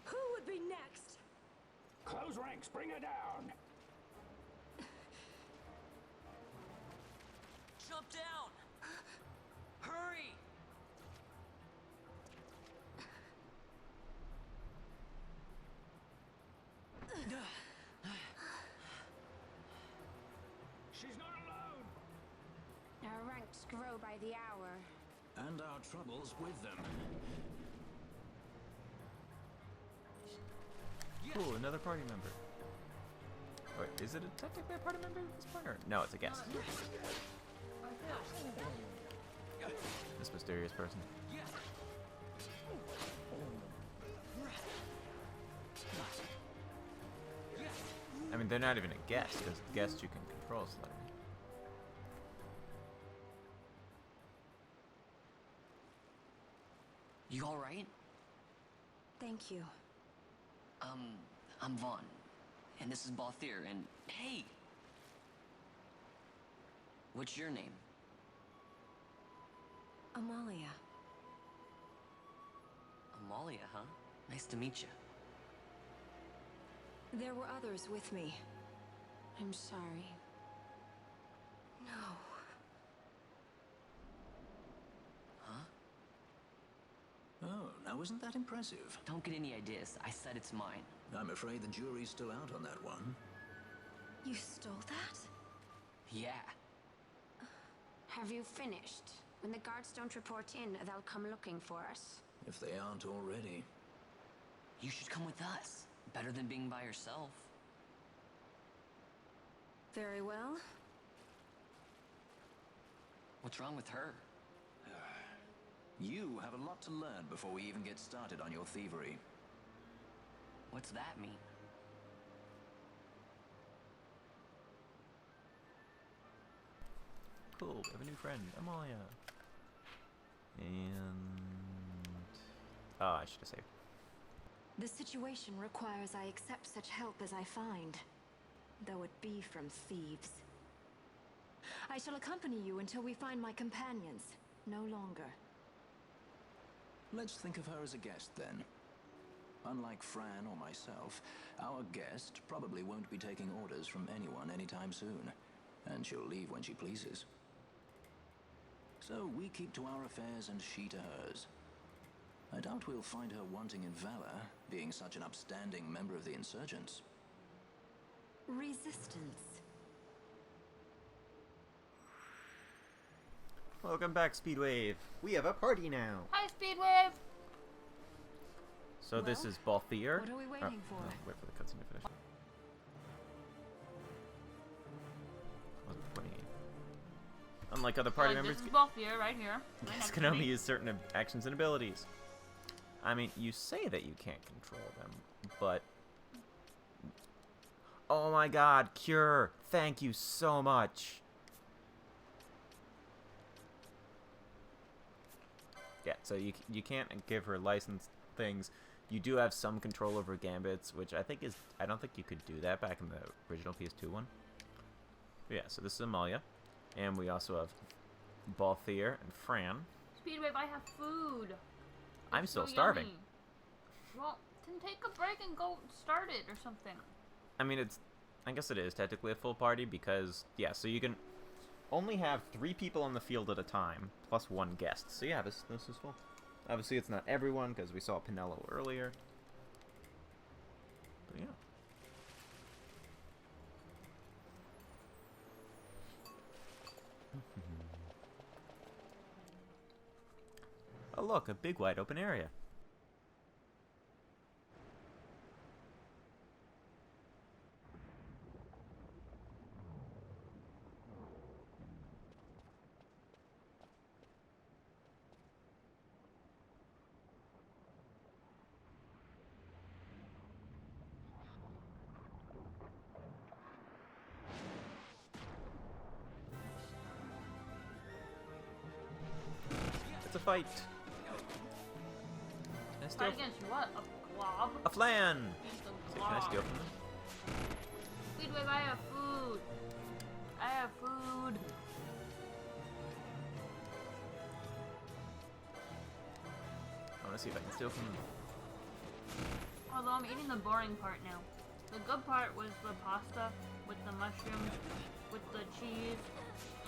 Who would be next? Close ranks, bring her down. Jump down! Hurry! She's not alone. Our ranks grow by the hour. And our troubles with them. Cool, another party member. Wait, is it technically a party member at this point? Or no, it's a guest. This mysterious person. I mean, they're not even a guest, because guests you can control slightly. You alright? Thank you. I'm Vaughn. And this is Balthier, and hey! What's your name? Amalia. Amalia, huh? Nice to meet you. There were others with me. I'm sorry. No. Huh? Oh, now isn't that impressive? Don't get any ideas. I said it's mine. I'm afraid the jury's still out on that one. You stole that? Yeah. Have you finished? When the guards don't report in, they'll come looking for us. If they aren't already. You should come with us. Better than being by yourself. Very well. What's wrong with her? You have a lot to learn before we even get started on your thievery. What's that mean? Cool, we have a new friend, Amalia. And... oh, I should have saved. The situation requires I accept such help as I find, though it be from thieves. I shall accompany you until we find my companions, no longer. Let's think of her as a guest, then. Unlike Fran or myself, our guest probably won't be taking orders from anyone anytime soon, and she'll leave when she pleases. So we keep to our affairs and she to hers. I doubt we'll find her wanting in valor, being such an upstanding member of the insurgents. Resistance. Welcome back, Speedwave. We have a party now. Hi, Speedwave! So this is Balthier. What are we waiting for? No, wait for the cutscene to finish. Wasn't pointing at you. Unlike other party members, This is Balthier right here. Right guests next can to only me. use certain actions and abilities. I mean, you say that you can't control them, but... Oh my god, Cure! Thank you so much! Yeah, so you can't give her licensed things. You do have some control over gambits, which I think is... I don't think you could do that back in the original PS2 one. But yeah, so this is Amalia. And we also have Balthier and Fran. Speedwave, I have food. I'm It's still so starving. yummy. Well, then take a break and go start it or something. I mean, it's... I guess it is technically a full party because... Yeah, so you can only have 3 people on the field at a time, plus 1 guest. So yeah, this is full. Obviously, it's not everyone, because we saw Pinello earlier. But yeah. Oh look, a big wide open area. It's a fight. Can I steal Fight against what? A glob? a flan? Against a Can I glob. steal from them? Speedwave, I have food. I have food. I want to see if I can steal from them. Although I'm eating the boring part now. The good part was the pasta with the mushrooms, with the cheese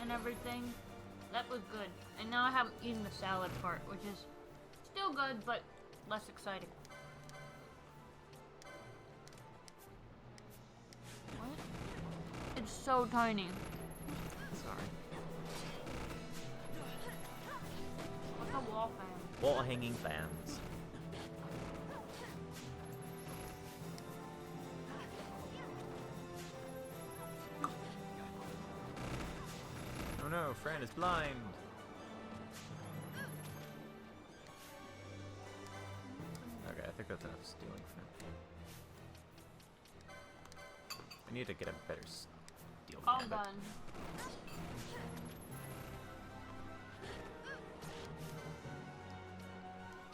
and everything. That was good. And now I haven't eaten the salad part, which is still good, but less exciting. What? It's so tiny. Sorry. What's a wall fan? Wall hanging fans. Oh no, Fran is blind. Okay, I think that's enough stealing for him. I need to get a better steal. All habit. done.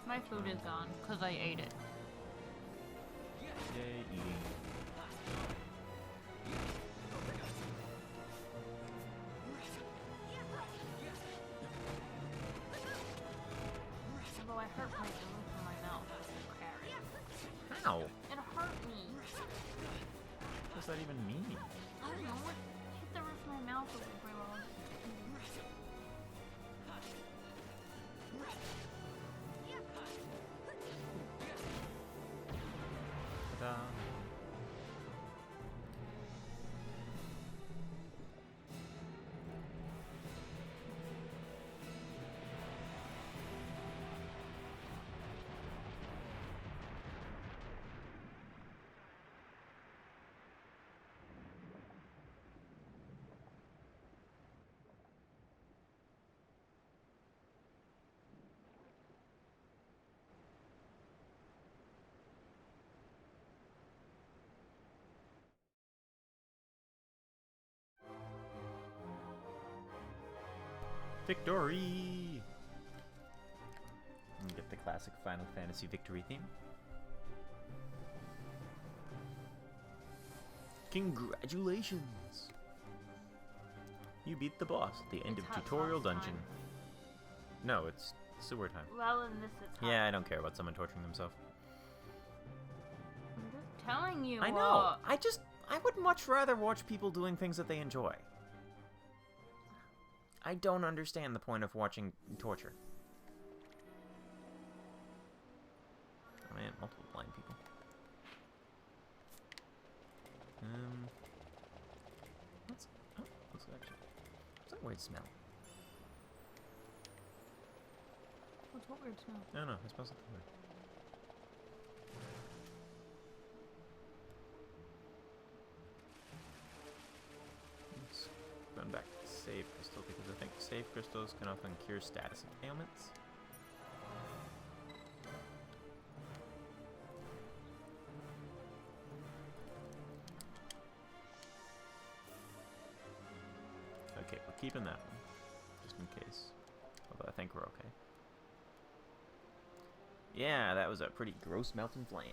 My food is gone, because I ate it. Yay, eating. Although I hurt my nose in my mouth as a carrot. How? It hurt me. What does that even mean? I don't know. It hit the roof of my mouth a little bit. Ta-da. Victory! And get the classic Final Fantasy victory theme. Congratulations! You beat the boss at the end It's of hot tutorial sauce dungeon. time. No, it's sewer time. Well, in this it's hot. Yeah, I don't care about someone torturing themselves. I'm just telling you. I know! I would much rather watch people doing things that they enjoy. I don't understand the point of watching torture. What's that weird smell? What's what weird smell? No, no, it smells something weird. Let's run back to save crystal because I think save crystals can often cure status ailments. Okay, we're keeping that one, just in case. Although I think we're okay. Yeah, that was a pretty gross melting flam.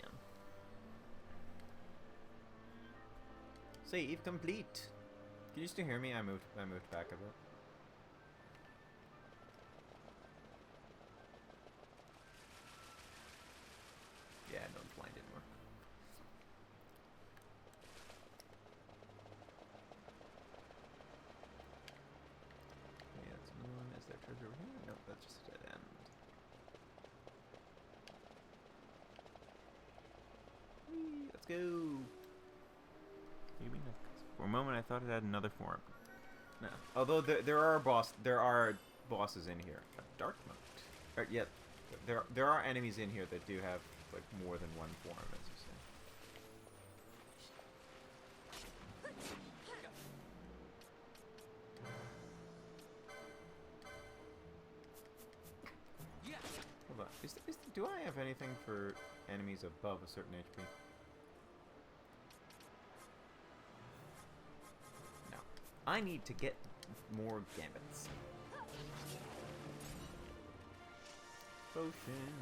Save complete. Can you still hear me? I moved back a bit. Yeah, no one's blind anymore. Yeah, that's another one. Is there treasure over here? Nope, that's just a dead end. Whee, let's go. Maybe not. For a moment, I thought it had another form. No. Although there are bosses in here. A dark moat. Yeah, there are enemies in here that do have like more than one form, as you say. Hold on. Do I have anything for enemies above a certain HP? No. I need to get more gambits. Potion.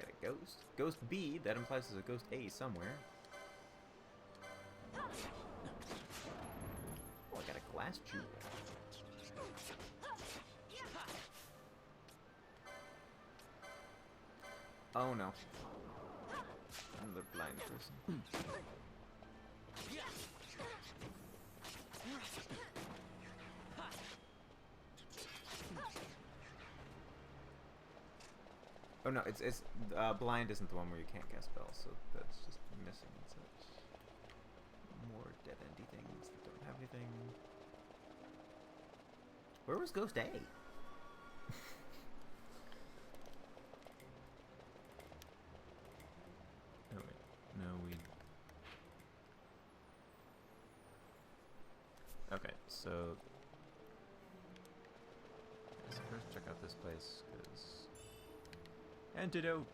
Got a ghost. Ghost B, that implies there's a ghost A somewhere. Oh, I got a glass tube. Oh no. Another blind person. Oh no, it's blind isn't the one where you can't cast spells, so that's just missing and such. More dead-endy things that don't have anything. Where was Ghost A? Oh wait, no, we... Okay, so... Let's first check out this place, because... Antidote!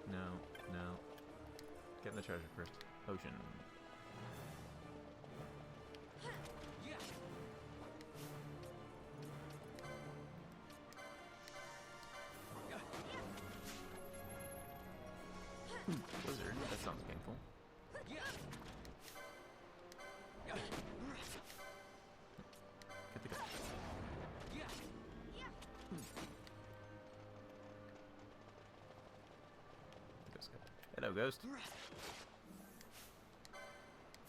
No. Get in the treasure first. Potion. Blizzard, that sounds painful. Get the gun. Hello, ghost.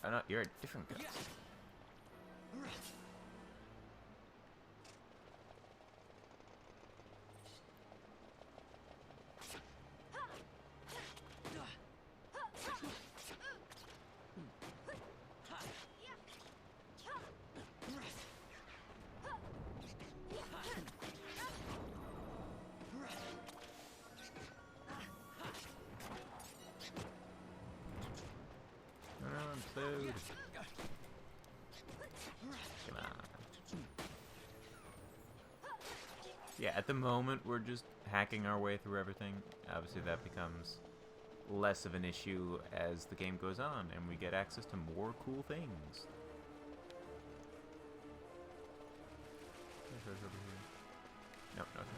Oh no, you're a different ghost. Food. Come on. Yeah, at the moment we're just hacking our way through everything. Obviously that becomes less of an issue as the game goes on and we get access to more cool things. Over here. Nope, nothing.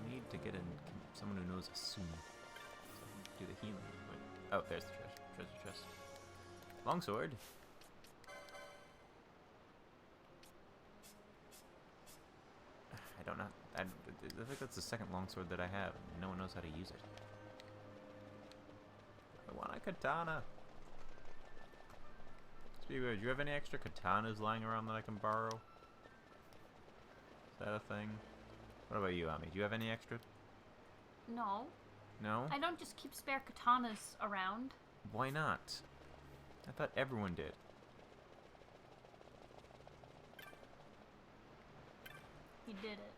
I need to get in someone who knows Assume. Do the healing. Wait. Oh, there's the treasure chest. Longsword. I don't know. I think that's the second longsword that I have. No one knows how to use it. I want a katana. Speaking of, do you have any extra katanas lying around that I can borrow? Is that a thing? What about you, Ami? Do you have any extra? No. No? I don't just keep spare katanas around. Why not? I thought everyone did. He did it.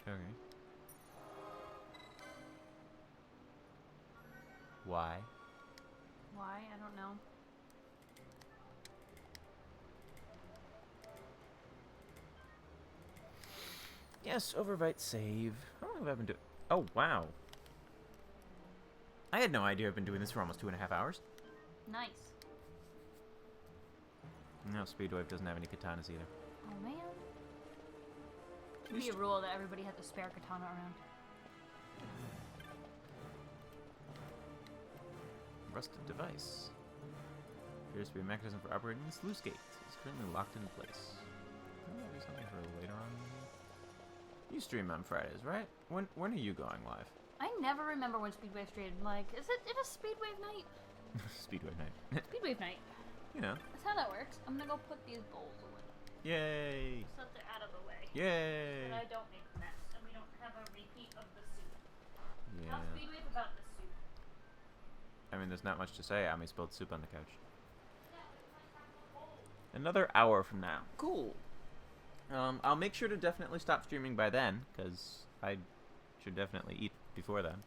Okay. Why? Why? I don't know. Yes, overwrite save. How long have I been doing? Oh, wow. I had no idea I've been doing this for almost 2.5 hours. Nice. No, Speedwave doesn't have any katanas either. Oh man. Should be a rule that everybody has a spare katana around. Rusted device. Appears to be a mechanism for operating the sluice gate. It's currently locked into place. Maybe something for later on. You stream on Fridays, right? When are you going live? I never remember when Speedwave streamed. Like, is it a Speedwave night? Speedwave night. Speedwave night. You know. That's how that works. I'm gonna go put these bowls away. Yay! So that they're out of the way. Yay! And I don't make a mess, and we don't have a repeat of the soup. Yeah. Tell Speedwave about the soup. I mean, there's not much to say. Ami spilled soup on the couch. Another hour from now. Cool. I'll make sure to definitely stop streaming by then, because I should definitely eat before then.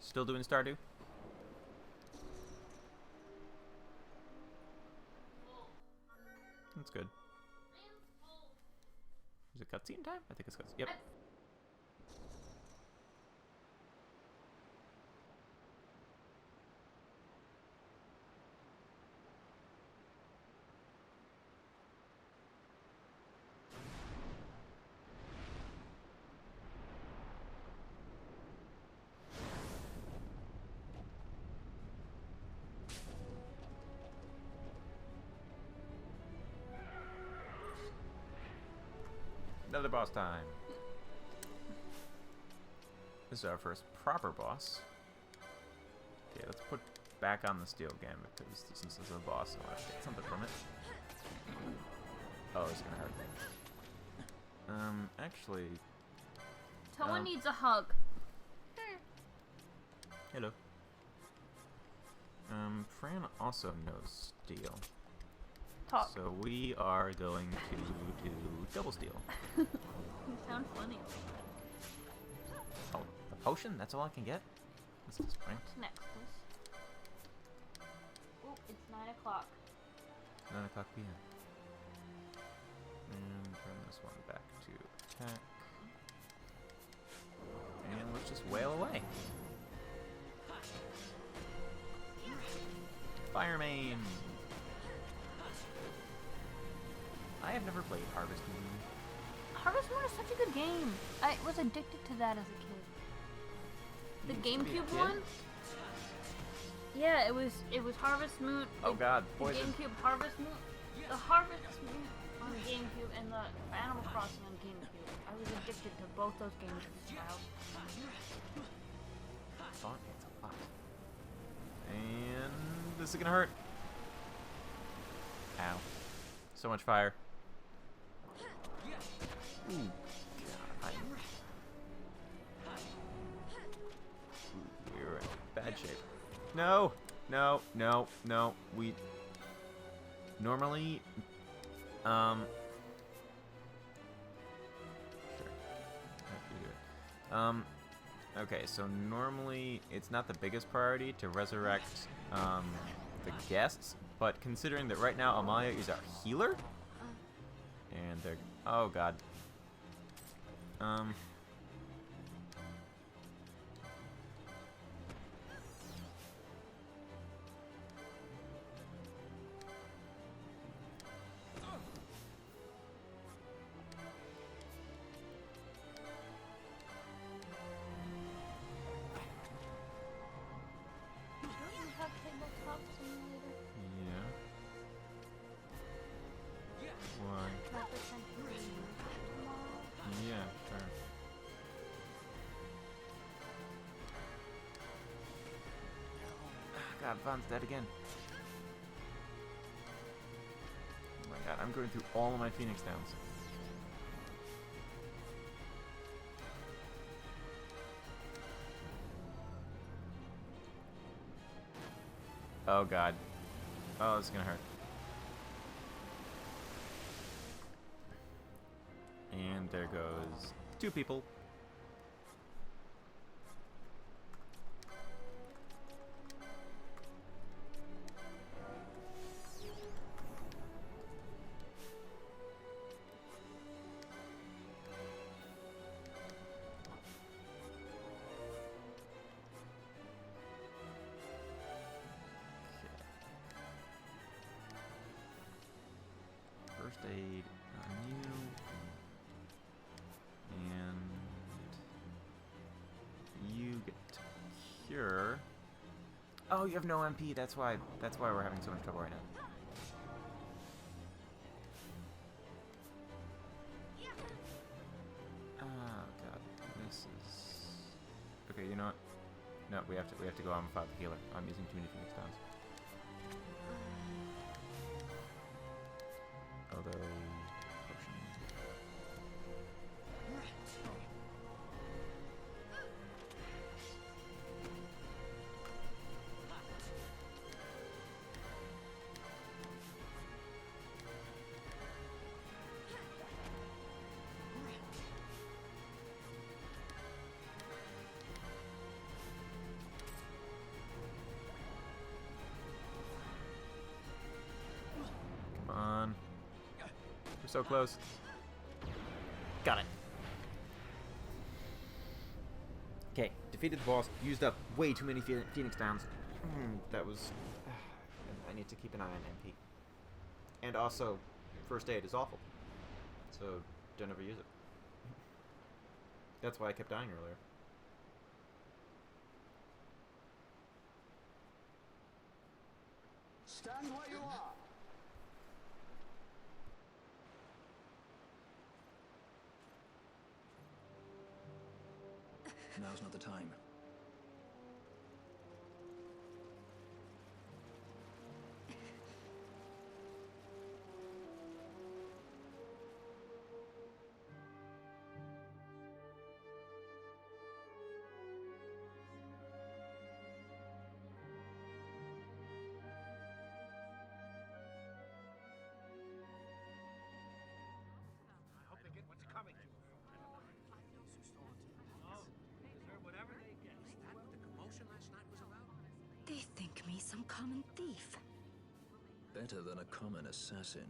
Still doing Stardew? That's good. Is it cutscene time? I think it's cutscene. Yep. Another boss time. This is our first proper boss. Okay, let's put back on the steel gambit because since this is a boss, I want to get something from it. Oh, it's gonna hurt. Actually. Toa needs a hug. Hello. Fran also knows steel. Talk. So we are going to do double steel. You sound funny. Oh, a potion? That's all I can get? This is right. What's next, please? Oh, it's 9 o'clock. 9 o'clock p.m. And turn this one back to attack. And let's just wail away. Fire main! I have never played Harvest Moon. Harvest Moon is such a good game. I was addicted to that as a kid. The GameCube one? Yeah, it was Harvest Moon. Oh god, the poison. GameCube Harvest Moon. The Harvest Moon on GameCube and the Animal Crossing on GameCube. I was addicted to both those games as a child. Thought it's a lot. And this is gonna hurt. Ow. So much fire. Ooh. God. Ooh, we're in bad shape. No! No, no, no. We normally sure. Okay, so normally it's not the biggest priority to resurrect the guests, but considering that right now Amalia is our healer, and they're oh god, yeah, sure. God, Vaughn's dead again. Oh my god, I'm going through all of my Phoenix Downs. Oh god. Oh, this is gonna hurt. And there goes 2 people. First aid on you. And you get to cure. Oh, you have no MP. That's why we're having so much trouble right now. Oh god, this is. Okay, you know what? No, we have to go on without the healer. I'm using too many Phoenix Downs. Although, potion. Come on. We're so close. Got it. Okay, defeated the boss. Used up way too many Phoenix Downs. That was... I need to keep an eye on MP. And also, first aid is awful. So, don't ever use it. That's why I kept dying earlier. Stand where you are. Now's not the time. I hope they get what's coming to them. Deserve whatever they get. Is that what the commotion last night was about? They think me some common thief. Better than a common assassin.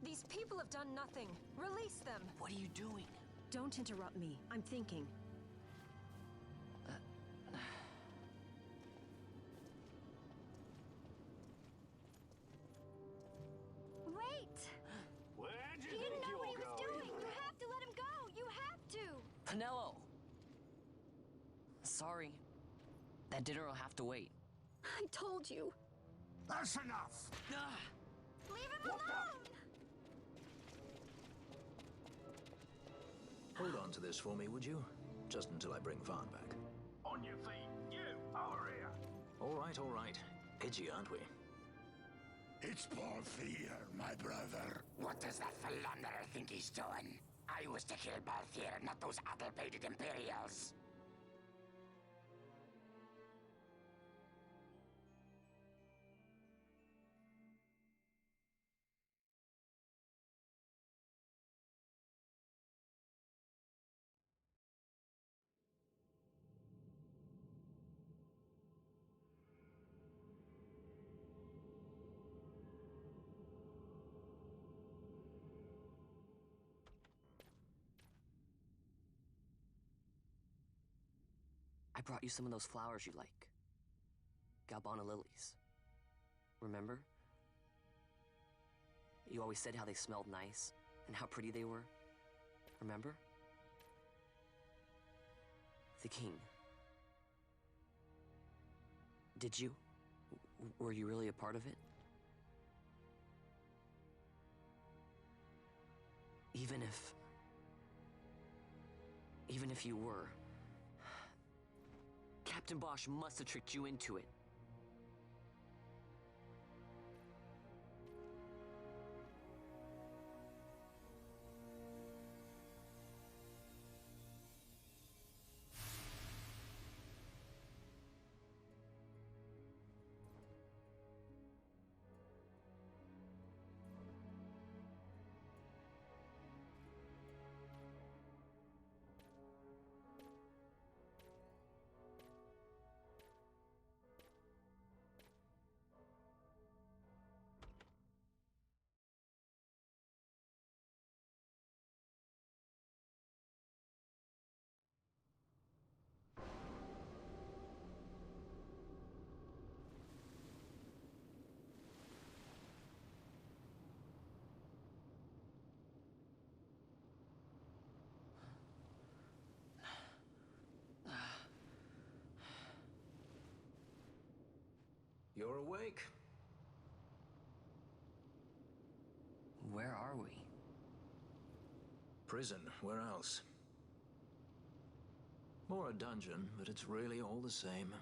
These people have done nothing. Release them. What are you doing? Don't interrupt me. I'm thinking. Wait! Where'd He you didn't think know what he you'll was go? doing! You have to let him go! You have to! Penelo! Sorry. That dinner will have to wait. I told you. That's enough! Ah! Leave him alone! Hold on to this for me, would you? Just until I bring Vaughn back. On your feet, you, over here! All right. Edgy, aren't we? It's Balthier, my brother. What does that philanderer think he's doing? I was to kill Balthier, not those addle-pated Imperials. I brought you some of those flowers you like. Galbana lilies. Remember? You always said how they smelled nice and how pretty they were. Remember? The king. Did you? Were you really a part of it? Even if you were, Captain Bosch must have tricked you into it. prison. Where else? Or a dungeon, but it's really all the same.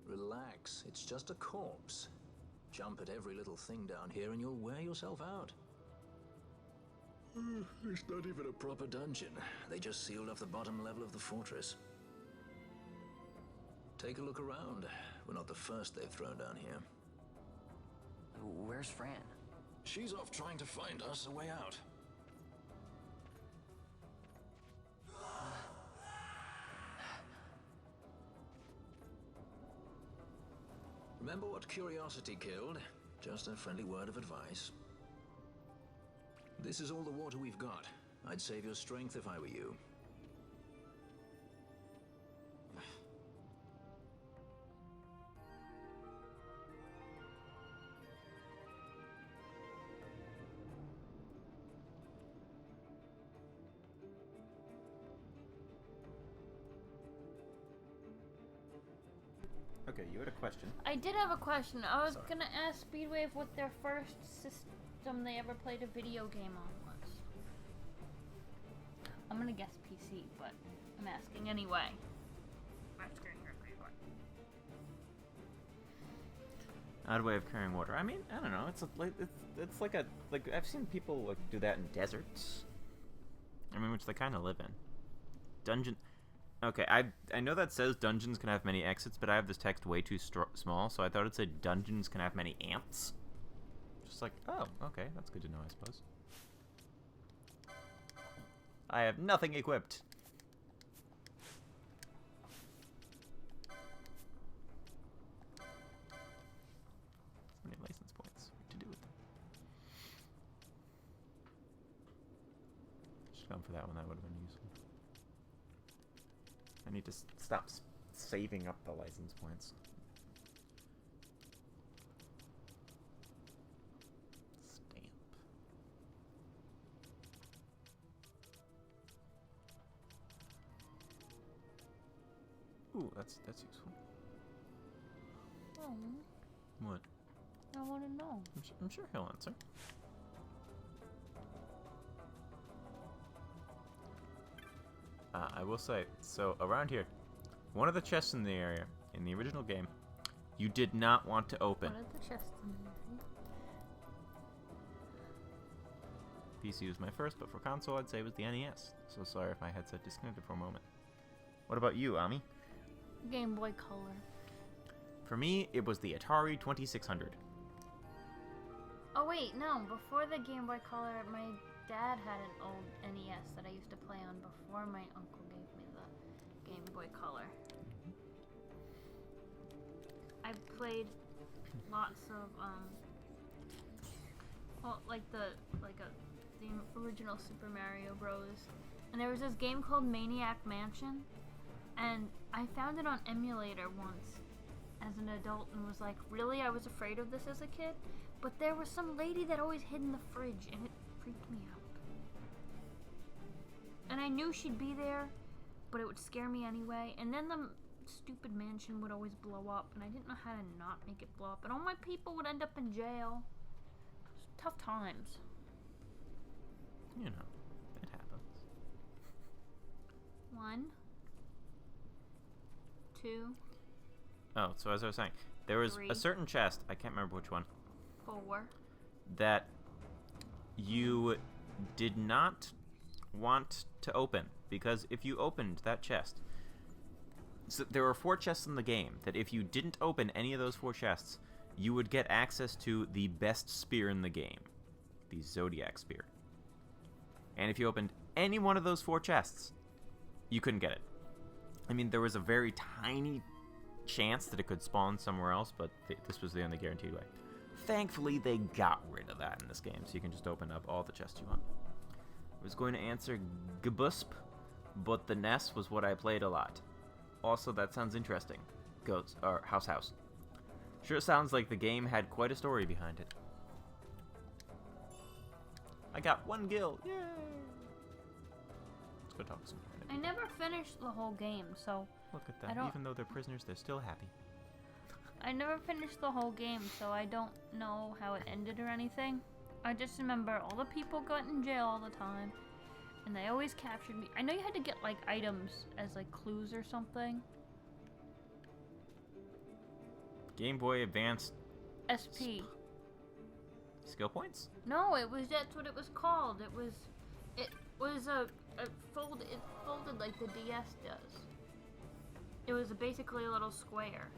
Relax, it's just a corpse. Jump at every little thing down here and you'll wear yourself out. It's not even a proper dungeon. They just sealed off the bottom level of the fortress. Take a look around. We're not the first they've thrown down here. Where's Fran? She's off trying to find us a way out. Remember what curiosity killed? Just a friendly word of advice. This is all the water we've got. I'd save your strength if I were you. Okay, you had a question. I did have a question. I was gonna ask Speedwave what their first system they ever played a video game on was. I'm gonna guess PC, but I'm asking anyway. Odd way of carrying water. I mean, I don't know. It's like I've seen people like do that in deserts. I mean, which they kind of live in. Dungeon. Okay, I know that says dungeons can have many exits, but I have this text way too small, so I thought it said dungeons can have many ants. Just like, oh, okay, that's good to know, I suppose. I have nothing equipped. How many license points? What to do with them? Should gone for that one. That would have been useful. I need to stop saving up the license points. Stamp. Ooh, that's useful. Oh. What? I want to know. I'm sure he'll answer. I will say, so around here, one of the chests in the area, in the original game, you did not want to open. What are the chests in the PC was my first, but for console, I'd say it was the NES. So sorry if my headset disconnected for a moment. What about you, Ami? Game Boy Color. For me, it was the Atari 2600. Oh wait, no. Before the Game Boy Color, my dad had an old NES that I used to play on before my uncle gave me the Game Boy Color. I played lots of well, the original Super Mario Bros. And there was this game called Maniac Mansion, and I found it on emulator once as an adult and was like, really? I was afraid of this as a kid? But there was some lady that always hid in the fridge, and it freaked me out. And I knew she'd be there, but it would scare me anyway. And then the stupid mansion would always blow up, and I didn't know how to not make it blow up. And all my people would end up in jail. It was tough times. You know, it happens. 1, 2. Oh, so as I was saying, there was 3. a certain chest, I can't remember which one, 4. that you did not want to open, because if you opened that chest, so there were 4 chests in the game that if you didn't open any of those 4 chests, you would get access to the best spear in the game, the Zodiac spear. And if you opened any one of those 4 chests, you couldn't get it. I mean, there was a very tiny chance that it could spawn somewhere else, but this was the only guaranteed way. Thankfully, they got rid of that in this game, so you can just open up all the chests you want. I was going to answer Gbusp, but the NES was what I played a lot. Also, that sounds interesting. goats, or house. Sure sounds like the game had quite a story behind it. I got 1 gil. Yay! Let's go talk to some I never finished the whole game, so Look at them. Even though they're prisoners, they're still happy. I never finished the whole game, so I don't know how it ended or anything. I just remember all the people got in jail all the time, and they always captured me. I know you had to get like items as like clues or something. Game Boy Advance SP. Skill points? No, that's what it was called. It was it folded like the DS does. It was basically a little square.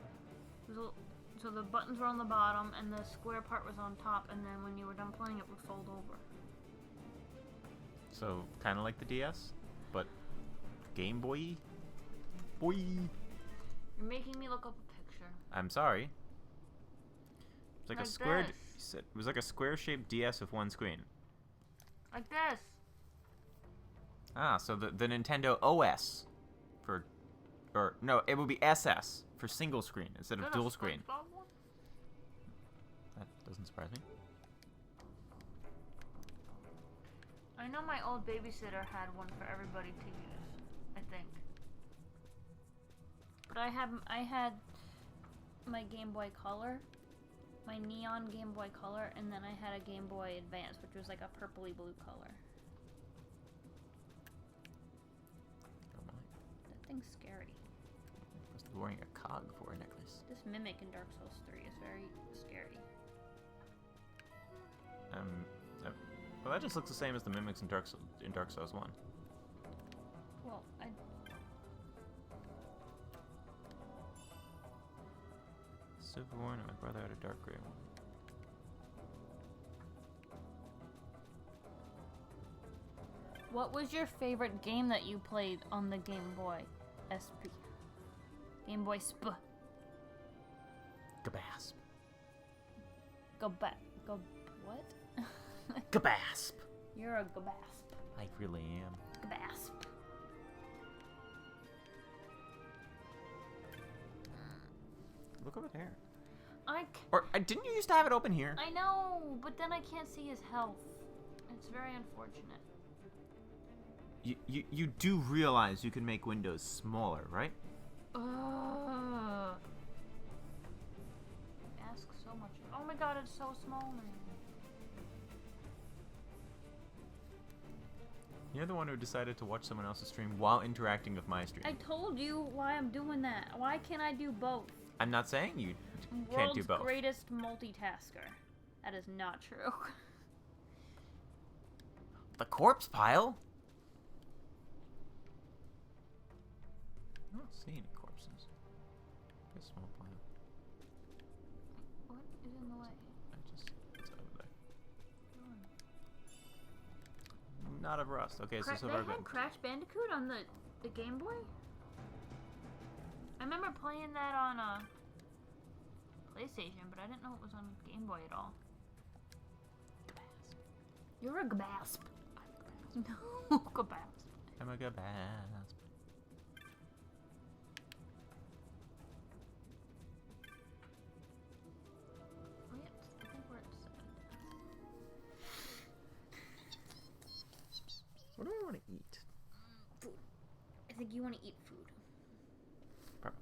So the buttons were on the bottom and the square part was on top, and then when you were done playing it would fold over. So kind of like the DS, but Game Boy. Boy. You're making me look up a picture. I'm sorry. It's like Like a square. this. It was like a square-shaped DS with 1 screen. Like this. Ah, so the Nintendo OS or no, it would be SS for single screen instead of dual screen. That doesn't surprise me. I know my old babysitter had one for everybody to use, I think. But I had my Game Boy Color, my neon Game Boy Color, and then I had a Game Boy Advance, which was like a purpley blue color. Oh my. That thing's scary. Must be wearing a cog for a necklace. This mimic in Dark Souls 3 is very scary. Well, that just looks the same as the mimics in Dark Souls 1. Well, Silver one and my brother had a dark gray one. What was your favorite game that you played on the Game Boy SP? Game Boy SP. Gabasp. Go back. Go what? Gabasp. You're a gabasp. I really am. Gabasp. Look over there. Didn't you used to have it open here? I know, but then I can't see his health. It's very unfortunate. You do realize you can make windows smaller, right? Ask so much. Oh my god, it's so small now. You're the one who decided to watch someone else's stream while interacting with my stream. I told you why I'm doing that. Why can't I do both? I'm not saying you can't do both. World's greatest multitasker. That is not true. The corpse pile? I don't see any corpses. A small pile. What is in the way? It's over there. Not of rust. Okay, so far They had Crash Bandicoot on the Game Boy? I remember playing that on PlayStation, but I didn't know it was on Game Boy at all. Gabasp. You're a gabasp. No, gabasp. I'm a gabasp. I think we're at 7. What do I want to eat? Food. I think you want to eat food. Probably.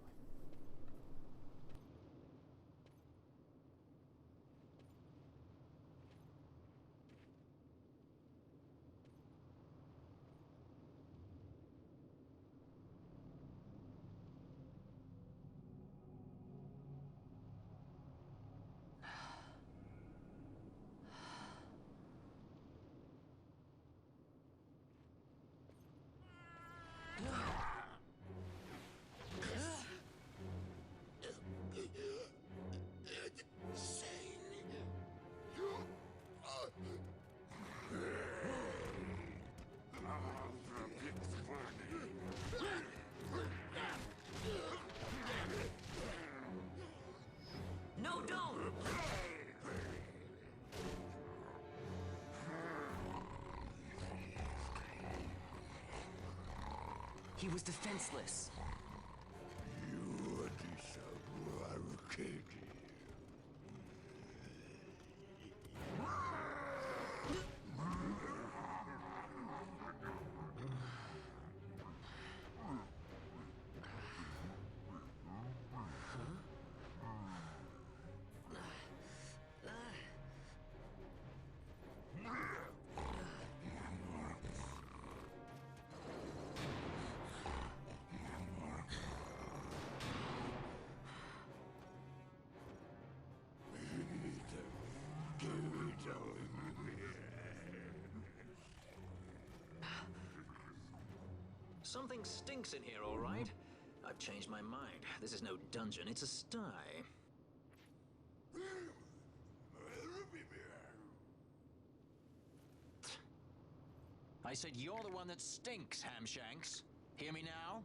No, don't! He was defenseless. You deserve Something stinks in here, all right? I've changed my mind. This is no dungeon, it's a sty. I said you're the one that stinks, Hamshanks. Hear me now?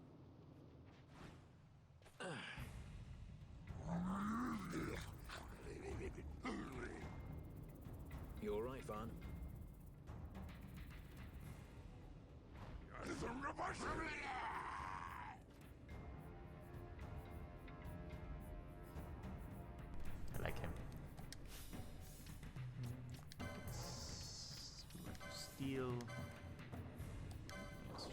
You all right, Vaughn? I like him. Steel. Yes, sure.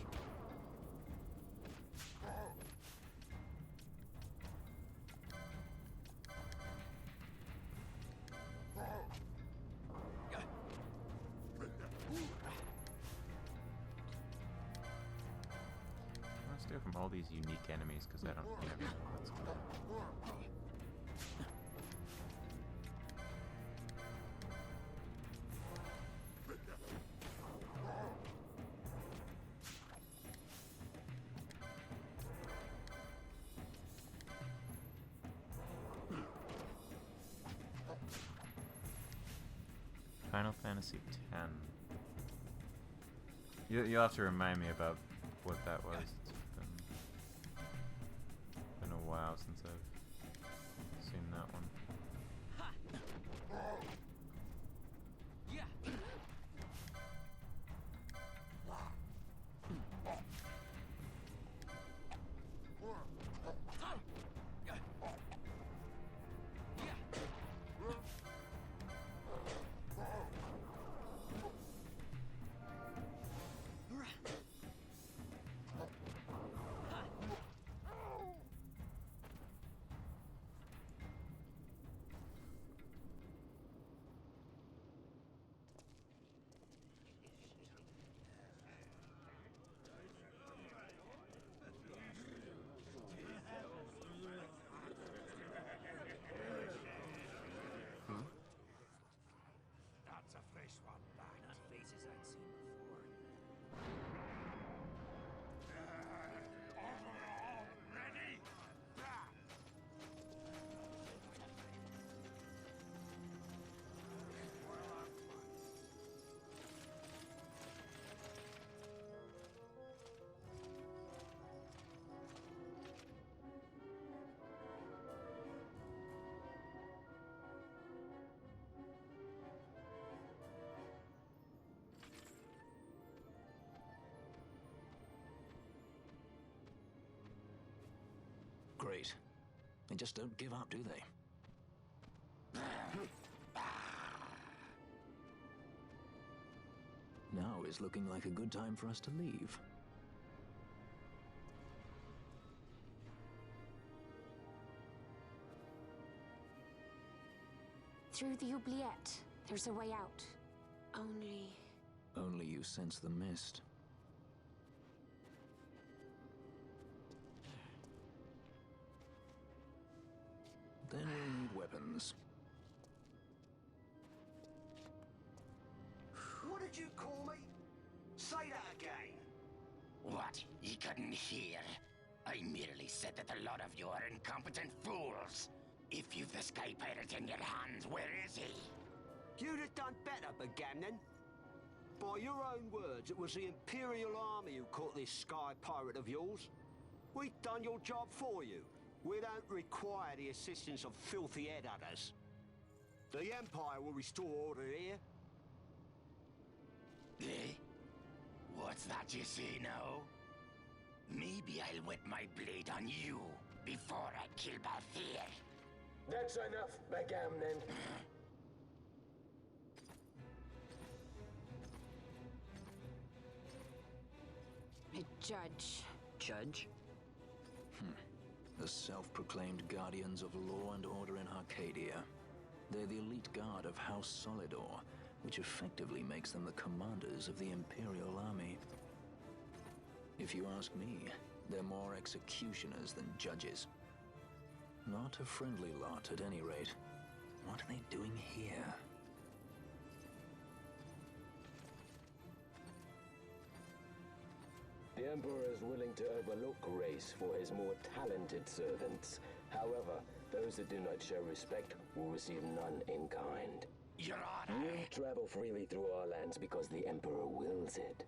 I'll steer from all these unique enemies because I don't never know what's going on. Final Fantasy X. You'll have to remind me about what that was. It's been a while since I've seen that one. That's a fresh one, that. Not faces I'd seen before. Ready? Great. They just don't give up, do they? Now is looking like a good time for us to leave. Through the oubliette, there's a way out. Only... Only you sense the mist. Then we'll need weapons. What did you call me? Say that again. What? You couldn't hear? I merely said that a lot of you are incompetent fools. If you've the Sky Pirate in your hands, where is he? You'd have done better, Bagamnon. By your own words, it was the Imperial Army who caught this Sky Pirate of yours. We've done your job for you. We don't require the assistance of filthy headhunters. The Empire will restore order here. Eh? What's that you say now? Maybe I'll wet my blade on you before I kill Balthier. That's enough, Bagamnon. a judge. Judge? The self-proclaimed guardians of law and order in Arcadia. They're the elite guard of House Solidor, which effectively makes them the commanders of the Imperial Army. If you ask me, they're more executioners than judges. Not a friendly lot, at any rate. What are they doing here? The The Emperor is willing to overlook grace for his more talented servants. However, those that do not show respect will receive none in kind. Your Honor. You travel freely through our lands because the Emperor wills it.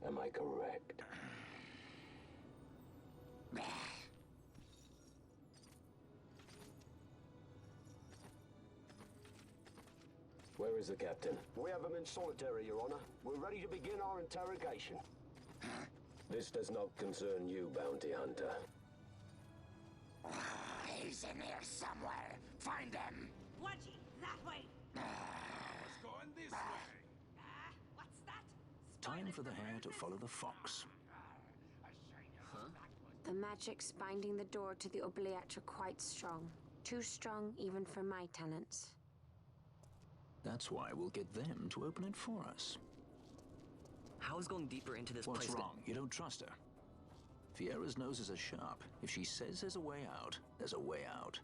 Am I correct? Where is the captain? We have him in solitary, Your Honor. We're ready to begin our interrogation. This does not concern you, bounty hunter. He's in here somewhere. Find him. Wedgie, that way. Let's go on this way. What's that? Time for the hare to follow the fox. The magics binding the door to the oubliette are quite strong. Too strong even for my talents. That's why we'll get them to open it for us. How is going deeper into this What's place? wrong? You don't trust her? Fiera's noses are sharp. If she says there's a way out, there's a way out.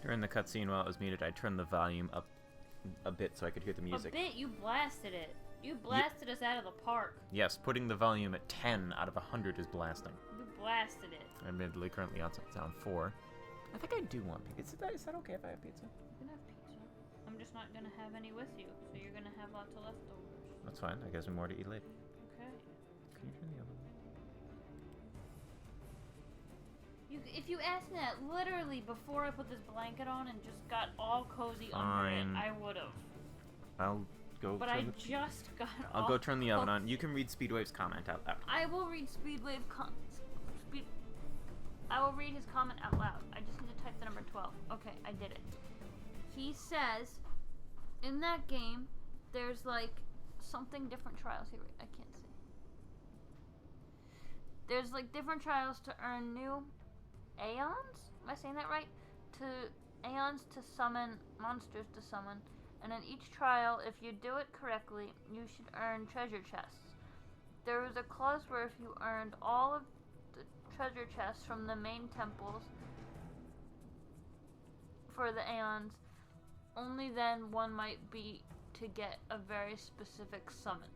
During the cutscene while it was muted, I turned the volume up a bit so I could hear the music. A bit? You blasted it. You blasted us out of the park. Yes, putting the volume at 10 out of 100 is blasting. You blasted it. Admittedly, currently on sound 4. I think I do want pizza. Is that okay if I have pizza? You can have pizza. I'm just not gonna have any with you, so you're gonna have lots of leftovers. That's fine. I guess we have more to eat later. Okay. Can you turn the oven? If you asked me that literally before I put this blanket on and just got all cozy under it, I would've. I'll go. But I just got. I'll go turn the oven on. You can read Speedwave's comment out loud. I will read I will read his comment out loud. I just need to type the number 12. Okay, I did it. He says, in that game, there's like something different trials here. I can't see. There's like different trials to earn new aeons. Am I saying that right? To aeons to summon monsters to summon. And in each trial, if you do it correctly, you should earn treasure chests. There was a clause where if you earned all of the treasure chests from the main temples for the aeons, only then one might be to get a very specific summon.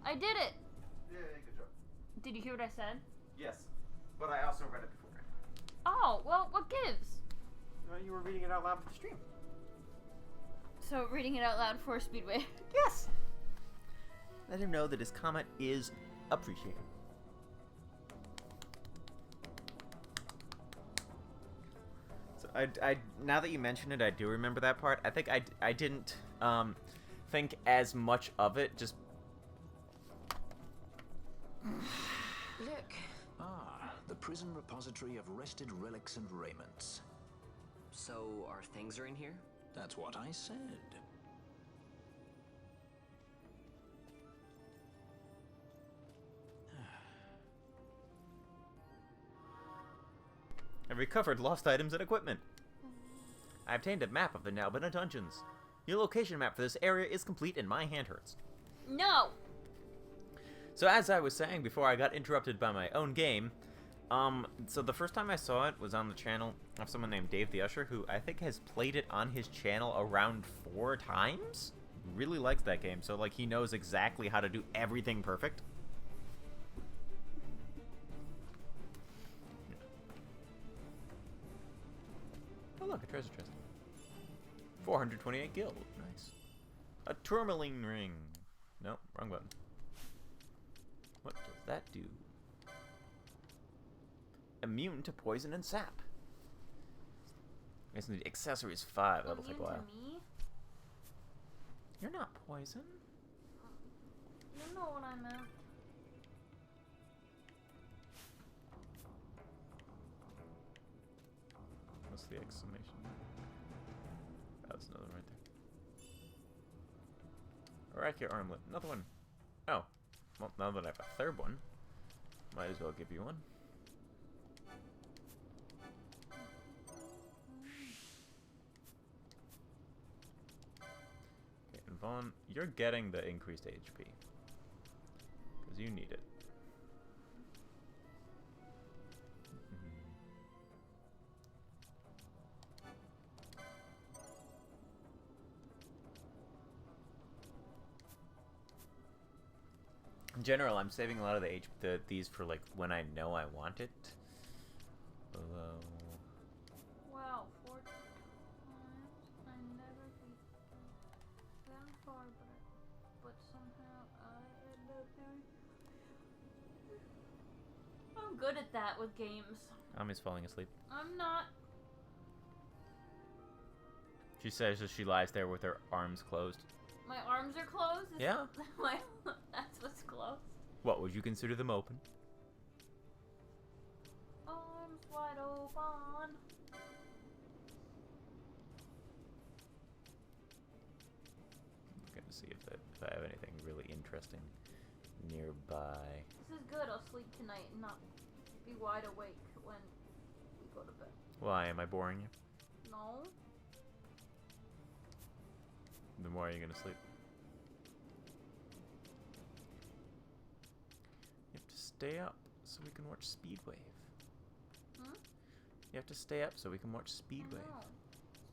I did it! Yeah, good job. Did you hear what I said? Yes, but I also read it before. Oh, well, what gives? Well, you were reading it out loud for the stream. So, reading it out loud for Speedway. Yes! Let him know that his comment is appreciated. So, I now that you mention it, I do remember that part. I think I didn't think as much of it, just... Look. Ah, the prison repository of rested relics and raiments. So, our things are in here? That's what I said. I recovered lost items and equipment. I obtained a map of the Nalbina dungeons. Your location map for this area is complete and my hand hurts. No! So as I was saying before I got interrupted by my own game, so the first time I saw it was on the channel of someone named Dave the Usher, who I think has played it on his channel around 4 times. Really likes that game, so like he knows exactly how to do everything perfect. Oh look, a treasure chest. 428 gil, nice. A tourmaline ring. Nope, wrong button. What does that do? Immune to poison and sap. I guess the accessories 5. That'll take a while. Me? You're not poison. You know what I meant. What's the exclamation? That's another one right there. Oracular armlet. Another one. Oh. Well, now that I have a third one, might as well give you one. Okay, and Vaughn, you're getting the increased HP. Because you need it. In general, I'm saving a lot of these for like when I know I want it. Below. Wow, 4 times. I never beat them far, but somehow I end up doing. I'm good at that with games. Ami's falling asleep. I'm not. She says as she lies there with her arms closed. My arms are closed? Yeah. That's what's closed. What would you consider them open? Arms wide open. I'm gonna see if I have anything really interesting nearby. This is good. I'll sleep tonight and not be wide awake when we go to bed. Why? Am I boring you? No. Then why are you gonna sleep? You have to stay up so we can watch Speedwave. Hmm? You have to stay up so we can watch Speedwave.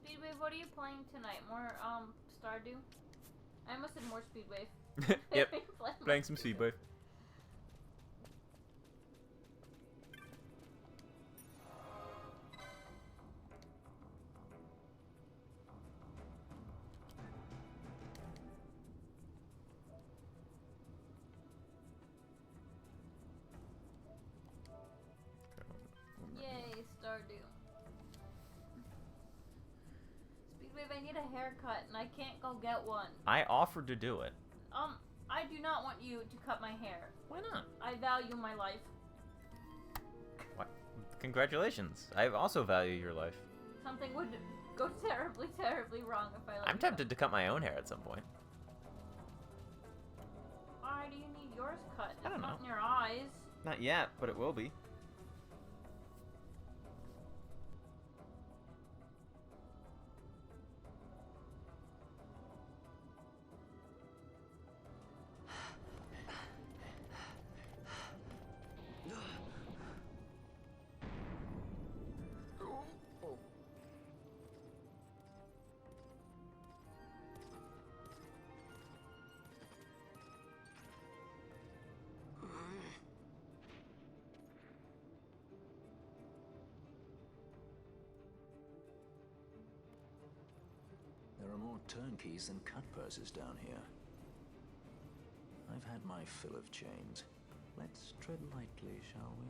Speedwave, what are you playing tonight? More Stardew? I almost said more Speedwave. Yep. Playing some Speedwave. Yay, Stardew. Speedwave, I need a haircut and I can't go get one. I offered to do it. I do not want you to cut my hair. Why not? I value my life. What? Congratulations. I also value your life. Something would go terribly, terribly wrong if I let I'm you go. tempted to cut my own hair at some point. Why do you need yours cut? I don't It's know. not in your eyes. Not yet, but it will be. There are more turnkeys than cut purses down here. I've had my fill of chains. Let's tread lightly, shall we?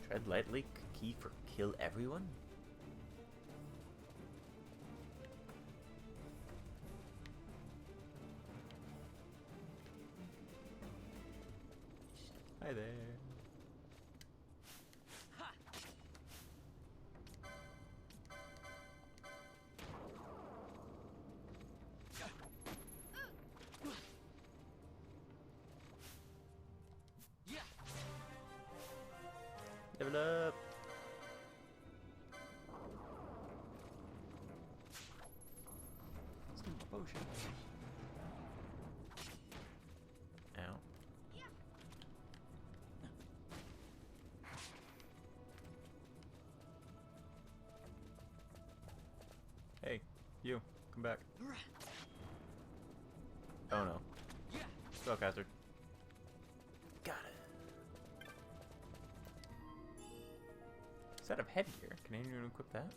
Tread lightly, key for kill everyone? Hi there. Level up. Some potions. Ow. Hey, you, come back. Oh no. Spellcaster. Got it. Set of headgear. Can anyone equip that?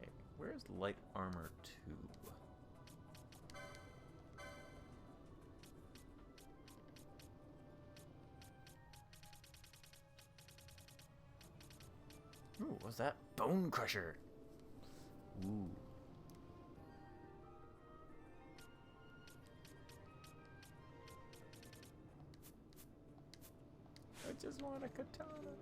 Okay, where's light armor 2? Ooh, what's that? Bone Crusher. Ooh. I just want a katana.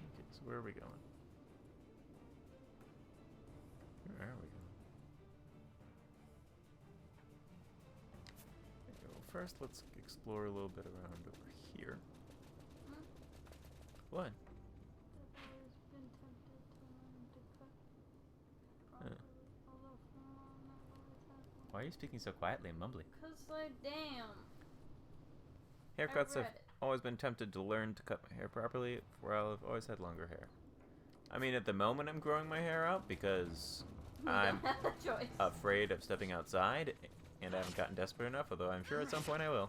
Okay, so where are we going? first, let's explore a little bit around over here. What? Why are you speaking so quietly and mumbly? Cause like, damn. Haircuts have always been tempted to learn to cut my hair properly, for I've always had longer hair. I mean, at the moment I'm growing my hair out because I'm afraid of stepping outside, and I haven't gotten desperate enough, although I'm sure at some point I will.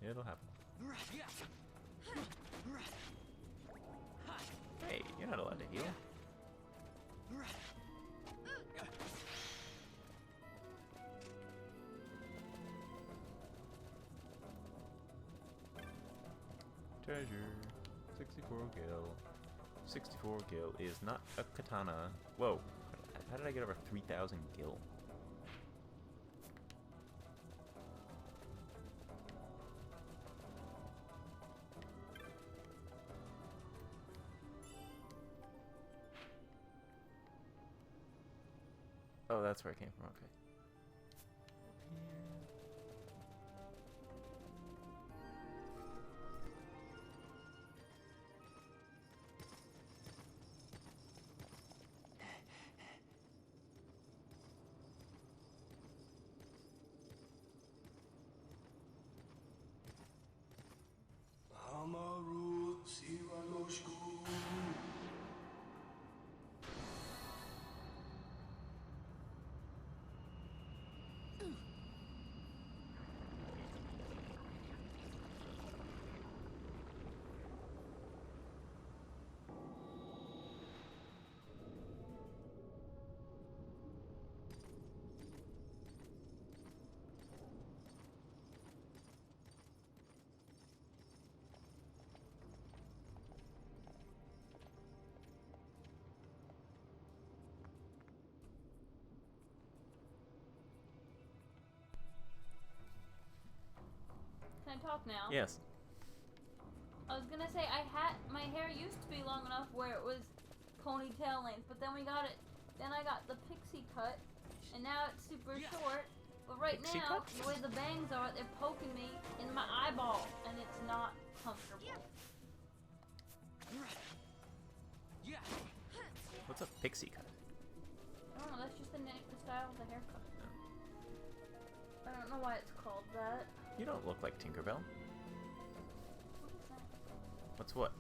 It'll happen. Hey, you're not allowed to heal. Treasure. 64 gil. 64 gil is not a katana. Whoa. How did I get over 3,000 gil? Oh, that's where I came from, okay. Can I talk now? Yes. I was gonna say my hair used to be long enough where it was ponytail length, but then I got the pixie cut, and now it's super short. But right Pixie now, cut? the way the bangs are, they're poking me in my eyeball, and it's not comfortable. What's a pixie cut? I don't know, that's just the style of the haircut. I don't know why it's called that. You don't look like Tinkerbell. What is that? What's what?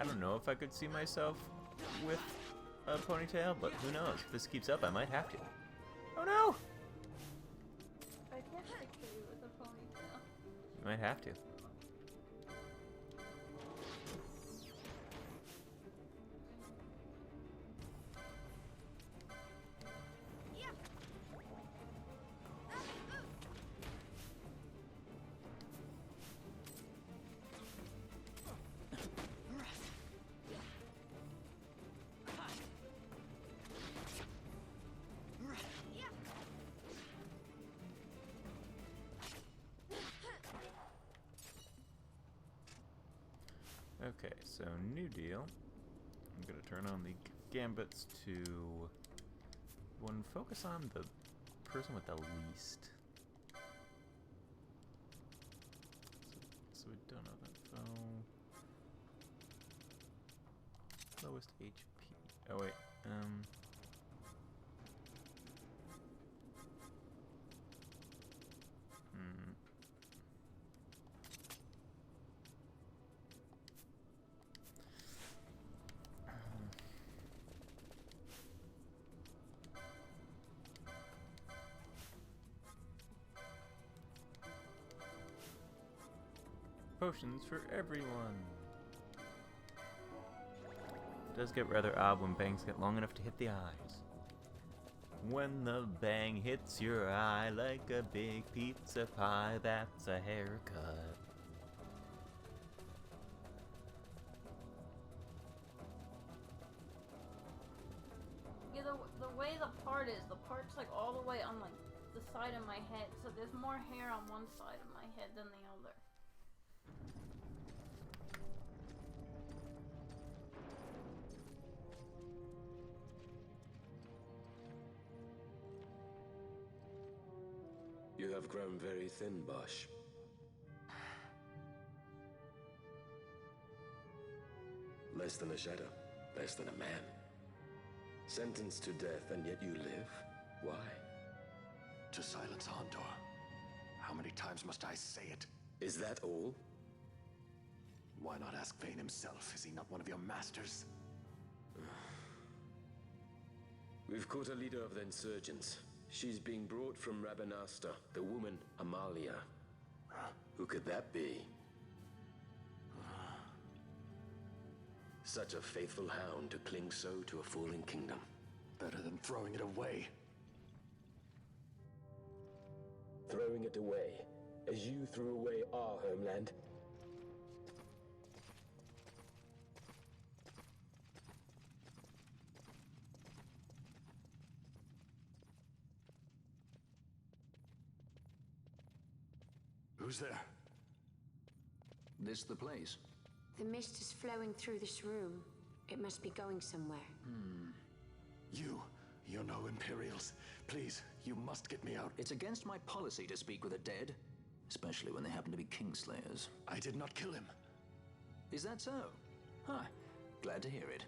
I don't know if I could see myself with a ponytail, but who knows? If this keeps up, I might have to. Oh no! I can't picture you with a ponytail. You might have to. Okay, so new deal. I'm gonna turn on the gambits to one. Focus on the person with the least. So we don't know that though. Lowest HP. Oh wait. Potions for everyone. It does get rather odd when bangs get long enough to hit the eyes. When the bang hits your eye like a big pizza pie, that's a haircut. Yeah, the way the part's like all the way on like the side of my head, so there's more hair on one side of my head than the other. You have grown very thin, Bosch. Less than a shadow, less than a man. Sentenced to death, and yet you live? Why? To silence Hondor. How many times must I say it? Is that all? Why not ask Vane himself? Is he not one of your masters? We've caught a leader of the insurgents. She's being brought from Rabanasta, the woman Amalia. Who could that be? Such a faithful hound to cling so to a falling kingdom. Better than throwing it away. Throwing it away, as you threw away our homeland? Who's there? This the place? The mist is flowing through this room. It must be going somewhere. You're no Imperials. Please, you must get me out. It's against my policy to speak with the dead, especially when they happen to be Kingslayers. I did not kill him. Is that so? Huh. Glad to hear it.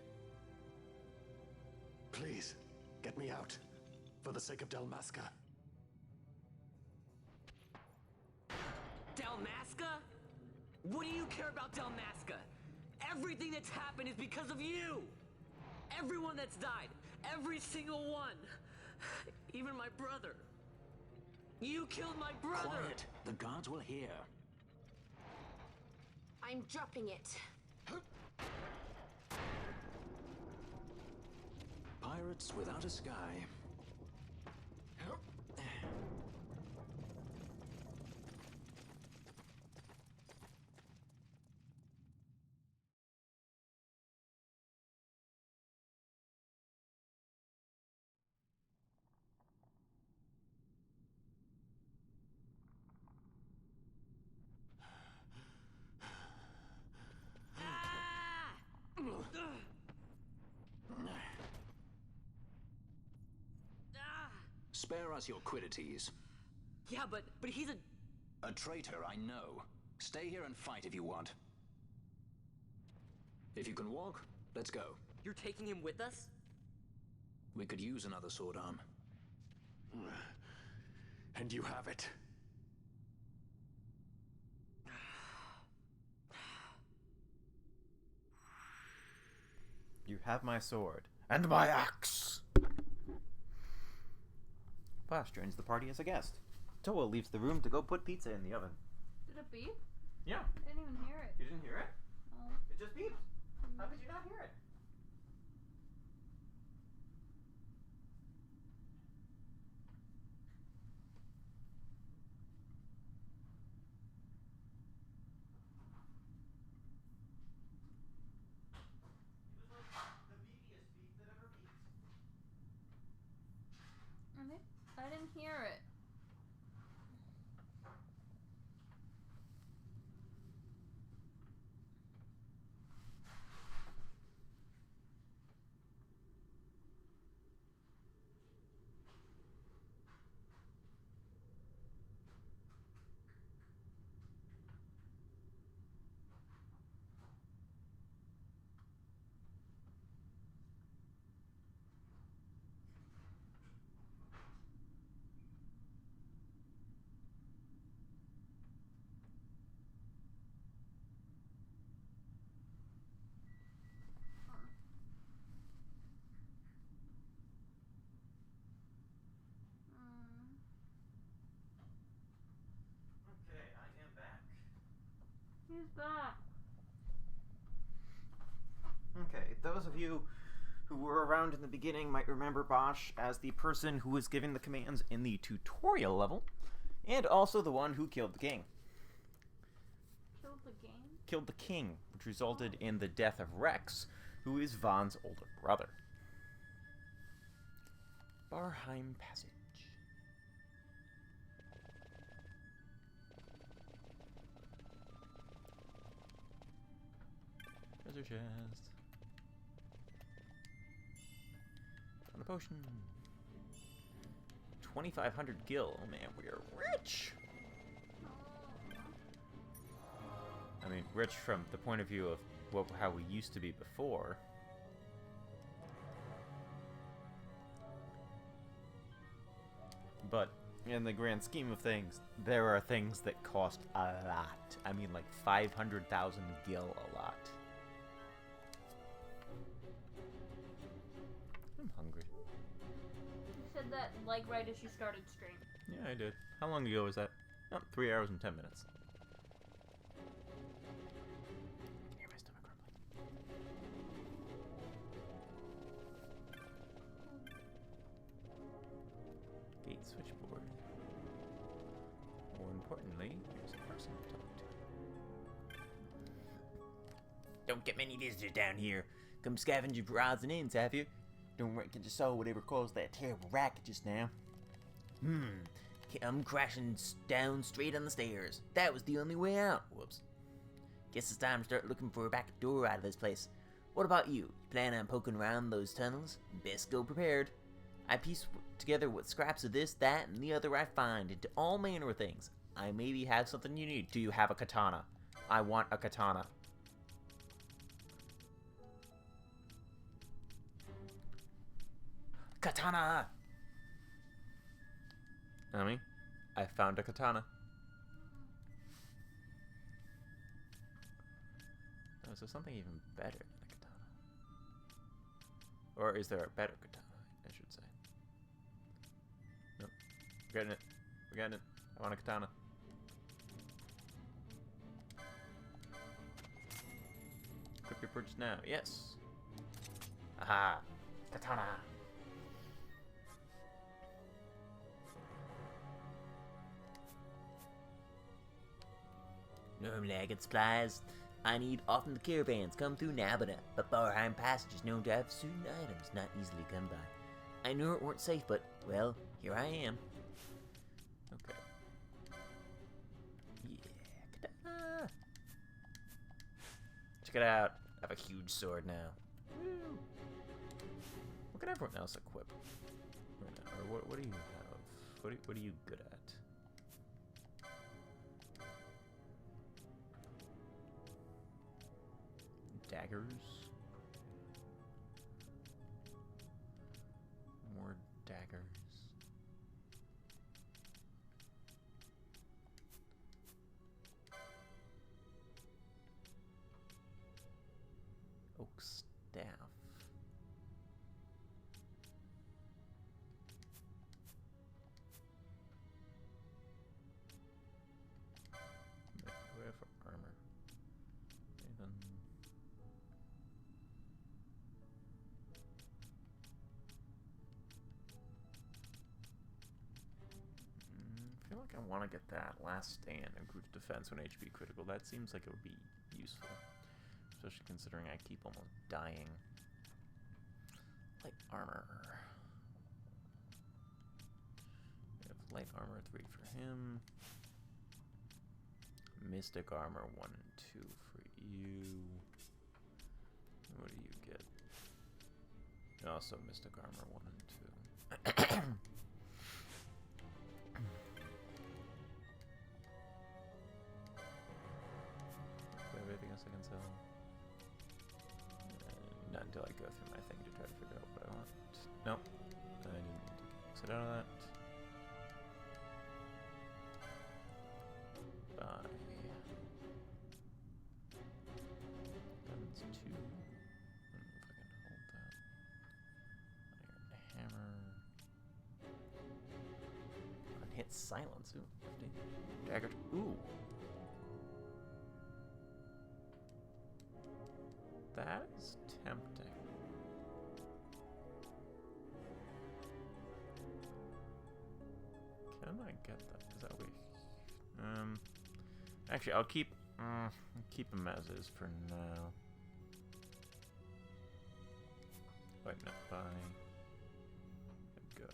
Please, get me out. For the sake of Dalmasca. Dalmasca? What do you care about Dalmasca? Everything that's happened is because of you! Everyone that's died. Every single one. Even my brother. You killed my brother! Quiet. The guards will hear. I'm dropping it. Pirates without a sky. Spare us your quiddities. Yeah, but he's A traitor, I know. Stay here and fight if you want. If you can walk, let's go. You're taking him with us? We could use another sword arm. And you have it. You have my sword. And my axe! Bosch joins the party as a guest. Toa leaves the room to go put pizza in the oven. Did it beep? Yeah. I didn't even hear it. You didn't hear it? Oh. It just beeped. How could you not hear it? I didn't hear it. He's back. Okay, those of you who were around in the beginning might remember Bosch as the person who was giving the commands in the tutorial level, and also the one who killed the king. Killed the king? Killed the king, which resulted in the death of Rex, who is Vaughn's older brother. Barheim Passage. Treasure chest. On a potion. 2,500 gil. Oh man, we are rich! I mean, rich from the point of view of how we used to be before. But in the grand scheme of things, there are things that cost a lot. I mean, like 500,000 gil a lot. I'm hungry. You said that like right as you started stream. Yeah, I did. How long ago was that? Oh, 3 hours and 10 minutes. I can hear my stomach rumbling. Gate switchboard. More importantly, here's a person to talk to. Don't get many visitors down here. Come scavenge for odds and ends, have you? Don't reckon you saw whatever caused that terrible racket just now. Come crashing down straight on the stairs. That was the only way out. Whoops. Guess it's time to start looking for a back door out of this place. What about you? You plan on poking around those tunnels? Best go prepared. I piece together what scraps of this, that, and the other I find into all manner of things. I maybe have something you need. Do you have a katana? I want a katana. Katana! Nami, I found a katana. Oh, is there something even better than a katana? Or is there a better katana, I should say. Nope. We're getting it. We're getting it. I want a katana. Equip your purchase now. Yes. Aha. Katana. Normally I get supplies I need often the caravans come through Nabana, but Barheim Passage is known to have certain items not easily come by. I knew it weren't safe, but, well, here I am. Okay. Yeah, katana! Check it out. I have a huge sword now. Woo! What can everyone else equip? Or what do you have? What are you good at? Daggers. More daggers. Oak staff. Where for armor? Even. I feel like I want to get that last stand, improved defense when HP critical. That seems like it would be useful, especially considering I keep almost dying. Light armor. We have light armor 3 for him. Mystic armor 1 and 2 for you. What do you get? Also mystic armor 1 and 2. Everything else I can sell. Not until I go through my thing to try to figure out what I want. Nope. I didn't exit out of that. Buy. Guns 2. I don't know if I can hold that. Iron hammer. Unhit silence. Ooh, 50. Dagger. Ooh. That is tempting. Didn't I get that? Is that weak? Actually, I'll keep him as is for now. Wait, no, by guard.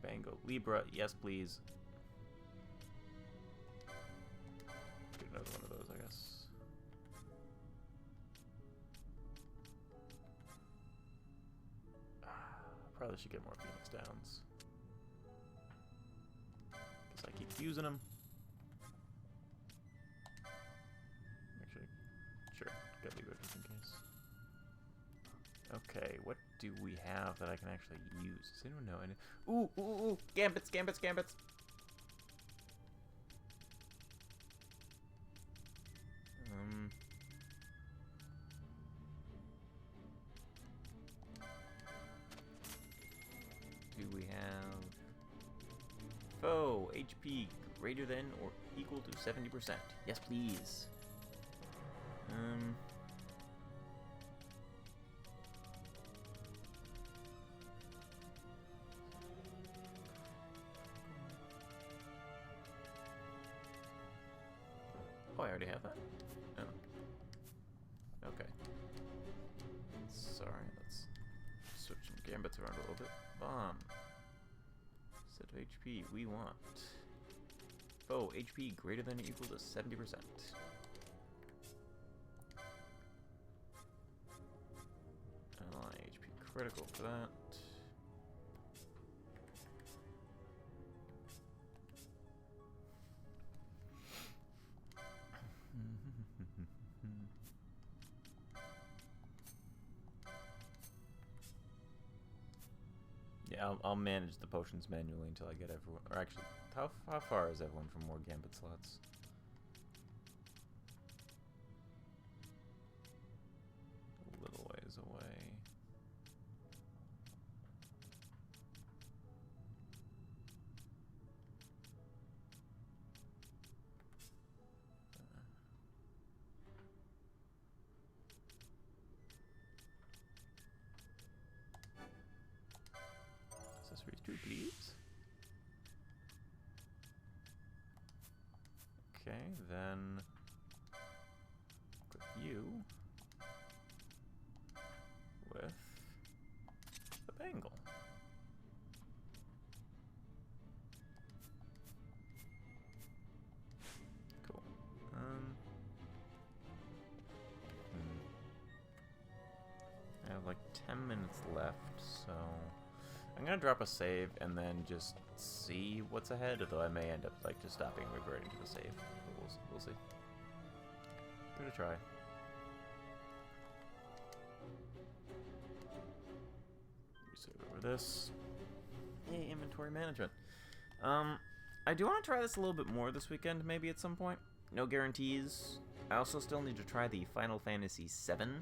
Bango. Libra, yes please. Get another one of those, I guess. Probably should get more Phoenix Downs. Guess I keep using them. Actually, sure. Get Libra just in case. Okay, what do we have that I can actually use? Does anyone know any? Ooh, ooh, ooh! Gambits, gambits, gambits! Do we have foe HP greater than or equal to 70%? Yes, please. Oh, I already have that? Oh. Okay. Sorry, let's switch some gambits around a little bit. Bomb. Set of HP we want. Foe HP greater than or equal to 70%. Ally HP critical for that. Yeah, I'll manage the potions manually until I get everyone. Or actually, how far is everyone from more gambit slots? A little ways away. Accessories too, please. Okay, then equip you with the bangle. Cool. I have like 10 minutes left, so I'm gonna drop a save and then just see what's ahead, although I may end up like just stopping and reverting to the save. But we'll see. Give it a try. Resave over this. Hey, inventory management. I do want to try this a little bit more this weekend, maybe at some point. No guarantees. I also still need to try the Final Fantasy VII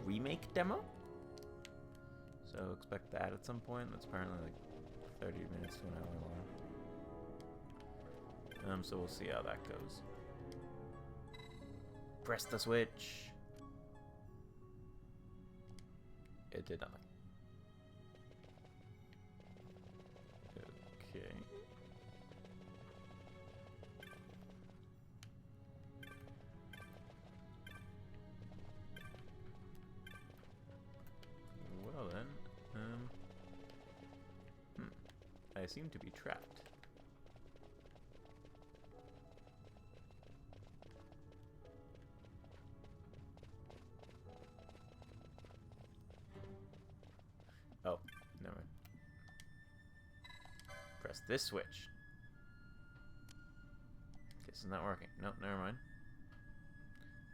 remake demo. So expect that at some point. That's apparently like 30 minutes to an hour long. So we'll see how that goes. Press the switch. It did nothing. Okay. Well then, I seem to be trapped. Oh, never mind. Press this switch. Guess it's not working. Nope, never mind.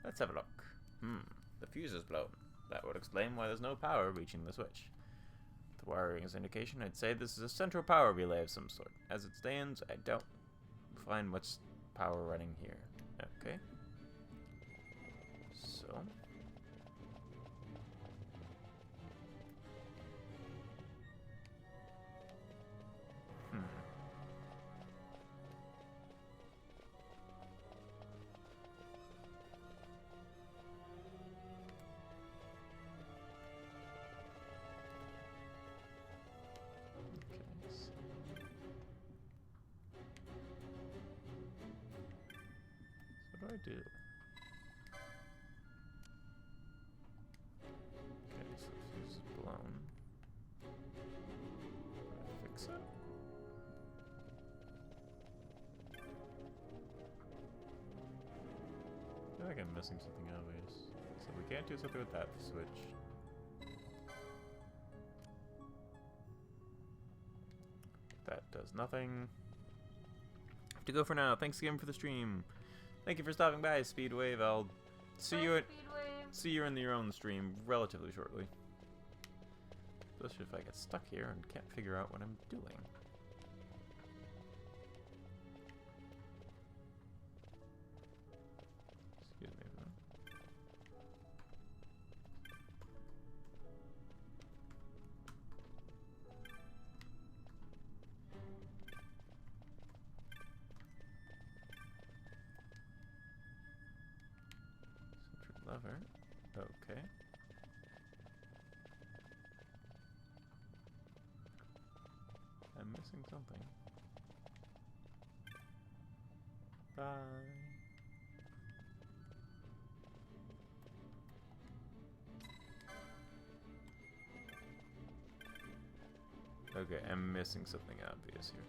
Let's have a look. The fuse is blown. That would explain why there's no power reaching the switch. The wiring is indication. I'd say this is a central power relay of some sort. As it stands, I don't find much power running here. Okay. So. I do? Okay, so fuse is blown. Fix it? I feel like I'm missing something obvious. So we can't do something with that switch. That does nothing. Have to go for now. Thanks again for the stream. Thank you for stopping by, Speedwave. I'll see you in your own stream relatively shortly. Especially if I get stuck here and can't figure out what I'm doing. Excuse me, though. Central lever. Okay. I'm missing something. Bye. Okay, I'm missing something obvious here.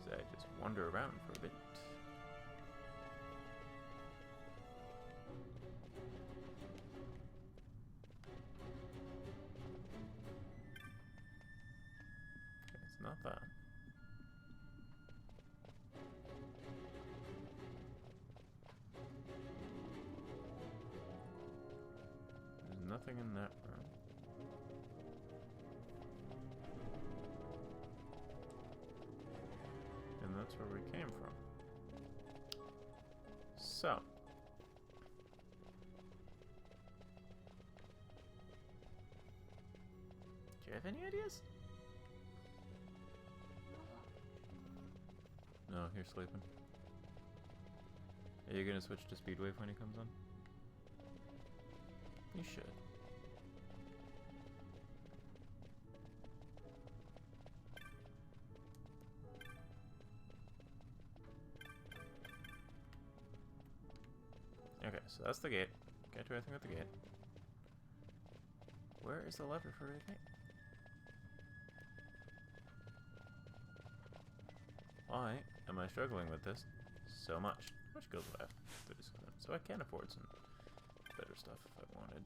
So I just wander around for a bit. Okay, it's not that. There's nothing in that room. And that's where we came from. So. Do you have any ideas? No, you're sleeping. Are you gonna switch to Speedwave when he comes on? You should. Okay, so that's the gate. Can't do anything with the gate. Where is the lever for anything? Why am I struggling with this so much? How much gold do I have? 37. So I can afford some better stuff if I wanted.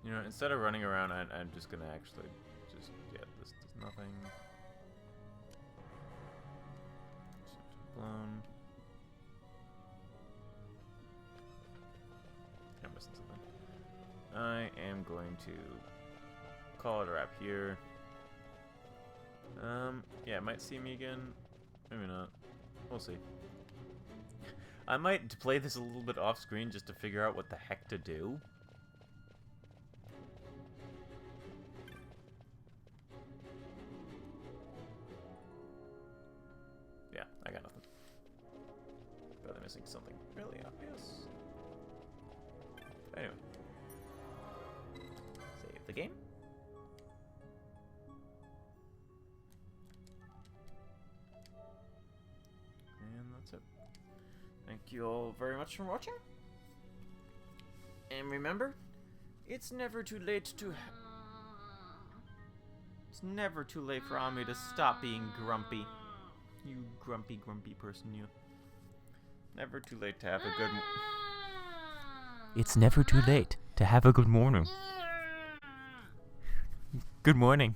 You know, instead of running around, I'm just gonna actually just, yeah, this does nothing. Blown. I'm missing something. I am going to call it a wrap here. Yeah, it might see me again. Maybe not. We'll see. I might play this a little bit off screen just to figure out what the heck to do. Yeah, I got nothing. But I'm missing something really obvious. Anyway. Save the game. And that's it. Thank you all very much for watching. And remember, it's never too late to... It's never too late for Ami to stop being grumpy. You grumpy, grumpy person, you. Never too late to have a good... It's never too late to have a good morning. Good morning.